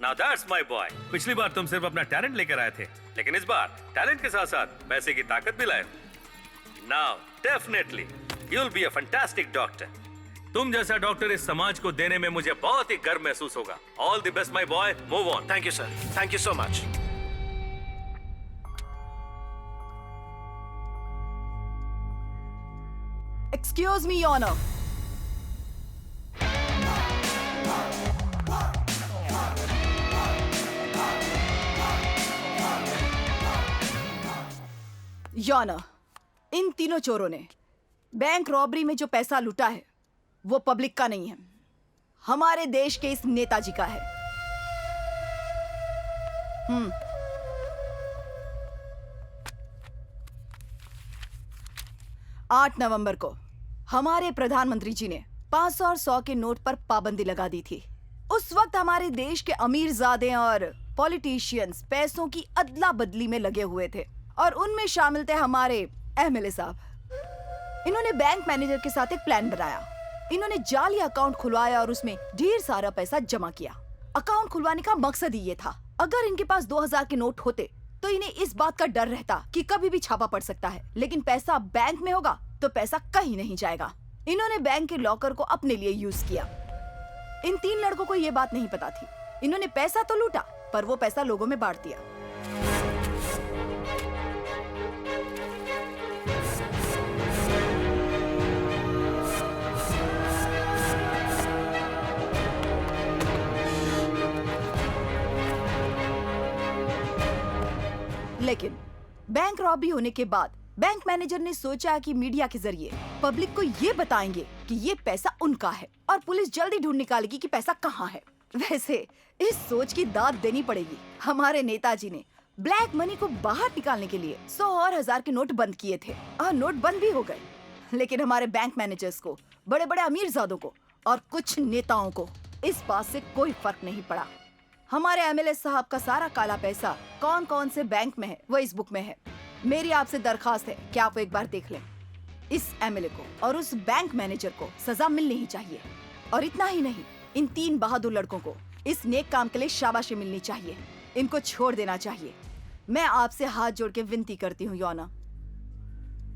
Now that's my boy. पिछली बार तुम सिर्फ अपना टैलेंट लेकर आए थे, लेकिन इस बार टैलेंट के साथ साथ पैसे की ताकत भी लाए। Now definitely you'll be a fantastic doctor. तुम जैसा डॉक्टर इस समाज को देने में मुझे बहुत ही गर्व महसूस होगा। All the best my boy. Move on. Thank you sir. Thank you so much. Excuse me, Your Honor. Your Honor, इन तीनों चोरों ने बैंक रॉबरी में जो पैसा लूटा है वो पब्लिक का नहीं है, हमारे देश के इस नेताजी का है। 8 नवंबर को हमारे प्रधानमंत्री जी ने 500 और 100 के नोट पर पाबंदी लगा दी थी। उस वक्त हमारे देश के अमीरजादे और पॉलिटिशियंस पैसों की अदला बदली में लगे हुए थे और उनमें शामिल थे हमारे एमएलए साहब। इन्होंने बैंक मैनेजर के साथ एक प्लान बनाया। इन्होंने जाली अकाउंट खुलवाया और उसमें ढेर सारा पैसा जमा किया। अकाउंट खुलवाने का मकसद ही ये था, अगर इनके पास 2000 के नोट होते तो इन्हें इस बात का डर रहता कि कभी भी छापा पड़ सकता है, लेकिन पैसा बैंक में होगा तो पैसा कहीं नहीं जाएगा। इन्होंने बैंक के लॉकर को अपने लिए यूज किया। इन 3 लड़कों को ये बात नहीं पता थी। इन्होंने पैसा तो लूटा पर वो पैसा लोगों में बांट दिया। लेकिन बैंक रॉबरी होने के बाद बैंक मैनेजर ने सोचा कि मीडिया के जरिए पब्लिक को ये बताएंगे कि ये पैसा उनका है और पुलिस जल्दी ढूंढ निकालेगी कि पैसा कहाँ है। वैसे इस सोच की दाद देनी पड़ेगी। हमारे नेताजी ने ब्लैक मनी को बाहर निकालने के लिए 100 और 1000 के नोट बंद किए थे और नोट बंद भी हो गए, लेकिन हमारे बैंक मैनेजर्स को, बड़े बड़े अमीरजादों को और कुछ नेताओं को इस बात से कोई फर्क नहीं पड़ा। हमारे एमएलए साहब का सारा काला पैसा कौन कौन से बैंक में है वो इस बुक में है। मेरी आपसे दरखास्त है कि आप एक बार देख लें। इस एमएलए को और उस बैंक मैनेजर को सजा मिलनी ही चाहिए। और इतना ही नहीं, इन 3 बहादुर लड़कों को इस नेक काम के लिए शाबाशी मिलनी चाहिए। इनको छोड़ देना चाहिए। मैं आपसे हाथ जोड़ के विनती करती हूँ योना।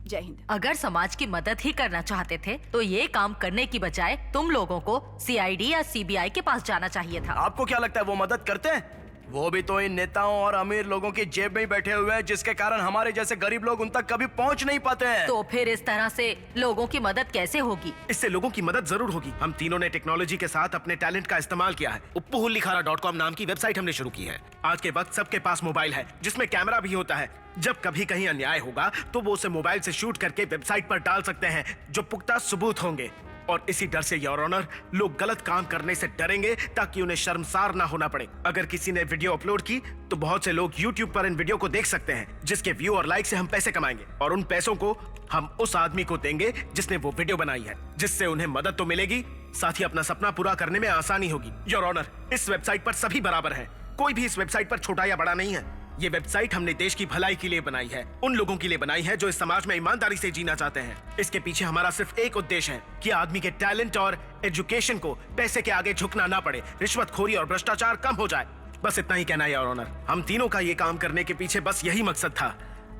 जय हिंद। अगर समाज की मदद ही करना चाहते थे तो ये काम करने की बजाय तुम लोगों को सीआईडी या सीबीआई के पास जाना चाहिए था। आपको क्या लगता है वो मदद करते हैं? वो भी तो इन नेताओं और अमीर लोगों की जेब में ही बैठे हुए हैं, जिसके कारण हमारे जैसे गरीब लोग उन तक कभी पहुंच नहीं पाते हैं। तो फिर इस तरह से लोगों की मदद कैसे होगी? इससे लोगों की मदद जरूर होगी। हम तीनों ने टेक्नोलॉजी के साथ अपने टैलेंट का इस्तेमाल किया है। uppuhullikhara.com नाम की वेबसाइट हमने शुरू की है। आज के वक्त सबके पास मोबाइल है, जिसमें कैमरा भी होता है। जब कभी कहीं अन्याय होगा तो वो उसे मोबाइल से शूट करके वेबसाइट पर डाल सकते हैं, जो पुख्ता सबूत होंगे। और इसी डर से योर ऑनर, लोग गलत काम करने से डरेंगे ताकि उन्हें शर्मसार ना होना पड़े। अगर किसी ने वीडियो अपलोड की तो बहुत से लोग YouTube पर इन वीडियो को देख सकते हैं, जिसके व्यू और लाइक से हम पैसे कमाएंगे और उन पैसों को हम उस आदमी को देंगे जिसने वो वीडियो बनाई है, जिससे उन्हें मदद तो मिलेगी, साथ ही अपना सपना पूरा करने में आसानी होगी। योर ऑनर, इस वेबसाइट पर सभी बराबर हैं। कोई भी इस वेबसाइट पर छोटा या बड़ा नहीं है। ये वेबसाइट हमने देश की भलाई के लिए बनाई है, उन लोगों के लिए बनाई है जो इस समाज में ईमानदारी से जीना चाहते हैं। इसके पीछे हमारा सिर्फ एक उद्देश्य है कि आदमी के टैलेंट और एजुकेशन को पैसे के आगे झुकना ना पड़े, रिश्वतखोरी और भ्रष्टाचार कम हो जाए। बस इतना ही कहना है योर ऑनर। हम तीनों का ये काम करने के पीछे बस यही मकसद था।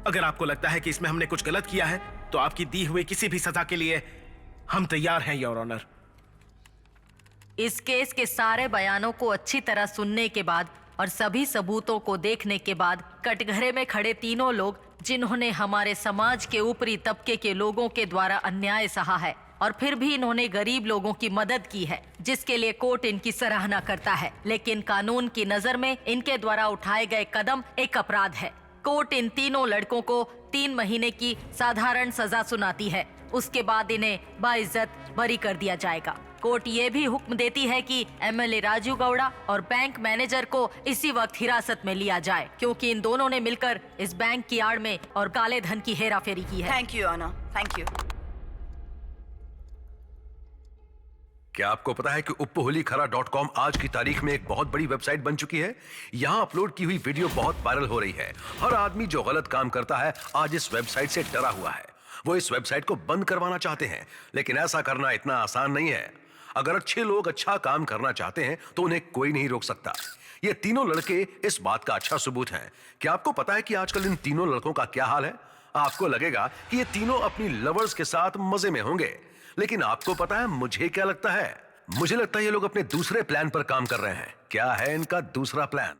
अगर आपको लगता है कि इसमें हमने कुछ गलत किया है तो आपकी दी हुई किसी भी सजा के लिए हम तैयार हैं योर ऑनर। इस केस के सारे बयानों को अच्छी तरह सुनने के बाद और सभी सबूतों को देखने के बाद कटघरे में खड़े तीनों लोग, जिन्होंने हमारे समाज के ऊपरी तबके के लोगों के द्वारा अन्याय सहा है और फिर भी इन्होंने गरीब लोगों की मदद की है, जिसके लिए कोर्ट इनकी सराहना करता है, लेकिन कानून की नजर में इनके द्वारा उठाए गए कदम एक अपराध है। कोर्ट इन तीनों लड़कों को 3 महीने की साधारण सजा सुनाती है। उसके बाद इन्हें बाइज्जत बरी कर दिया जाएगा। कोर्ट ये भी हुक्म देती है कि एमएलए राजू गौड़ा और बैंक मैनेजर को इसी वक्त हिरासत में लिया जाए, क्योंकि इन दोनों ने मिलकर इस बैंक की आड़ में और काले धन की हेराफेरी की है। थैंक यू योना, थैंक यू। क्या आपको पता है कि uppuhullikhara.com आज की तारीख में एक बहुत बड़ी वेबसाइट बन चुकी है? यहाँ अपलोड की हुई वीडियो बहुत वायरल हो रही है। हर आदमी जो गलत काम करता है आज इस वेबसाइट से डरा हुआ है। वो इस वेबसाइट को बंद करवाना चाहते हैं, लेकिन ऐसा करना इतना आसान नहीं है। अगर अच्छे लोग अच्छा काम करना चाहते हैं तो उन्हें कोई नहीं रोक सकता। ये तीनों लड़के इस बात का अच्छा सबूत हैं। क्या आपको पता है कि आजकल इन तीनों लड़कों का क्या हाल है? आपको लगेगा कि ये तीनों अपनी लवर्स के साथ मजे में होंगे, लेकिन आपको पता है मुझे क्या लगता है? मुझे लगता है ये लोग अपने दूसरे प्लान पर काम कर रहे हैं। क्या है इनका दूसरा प्लान?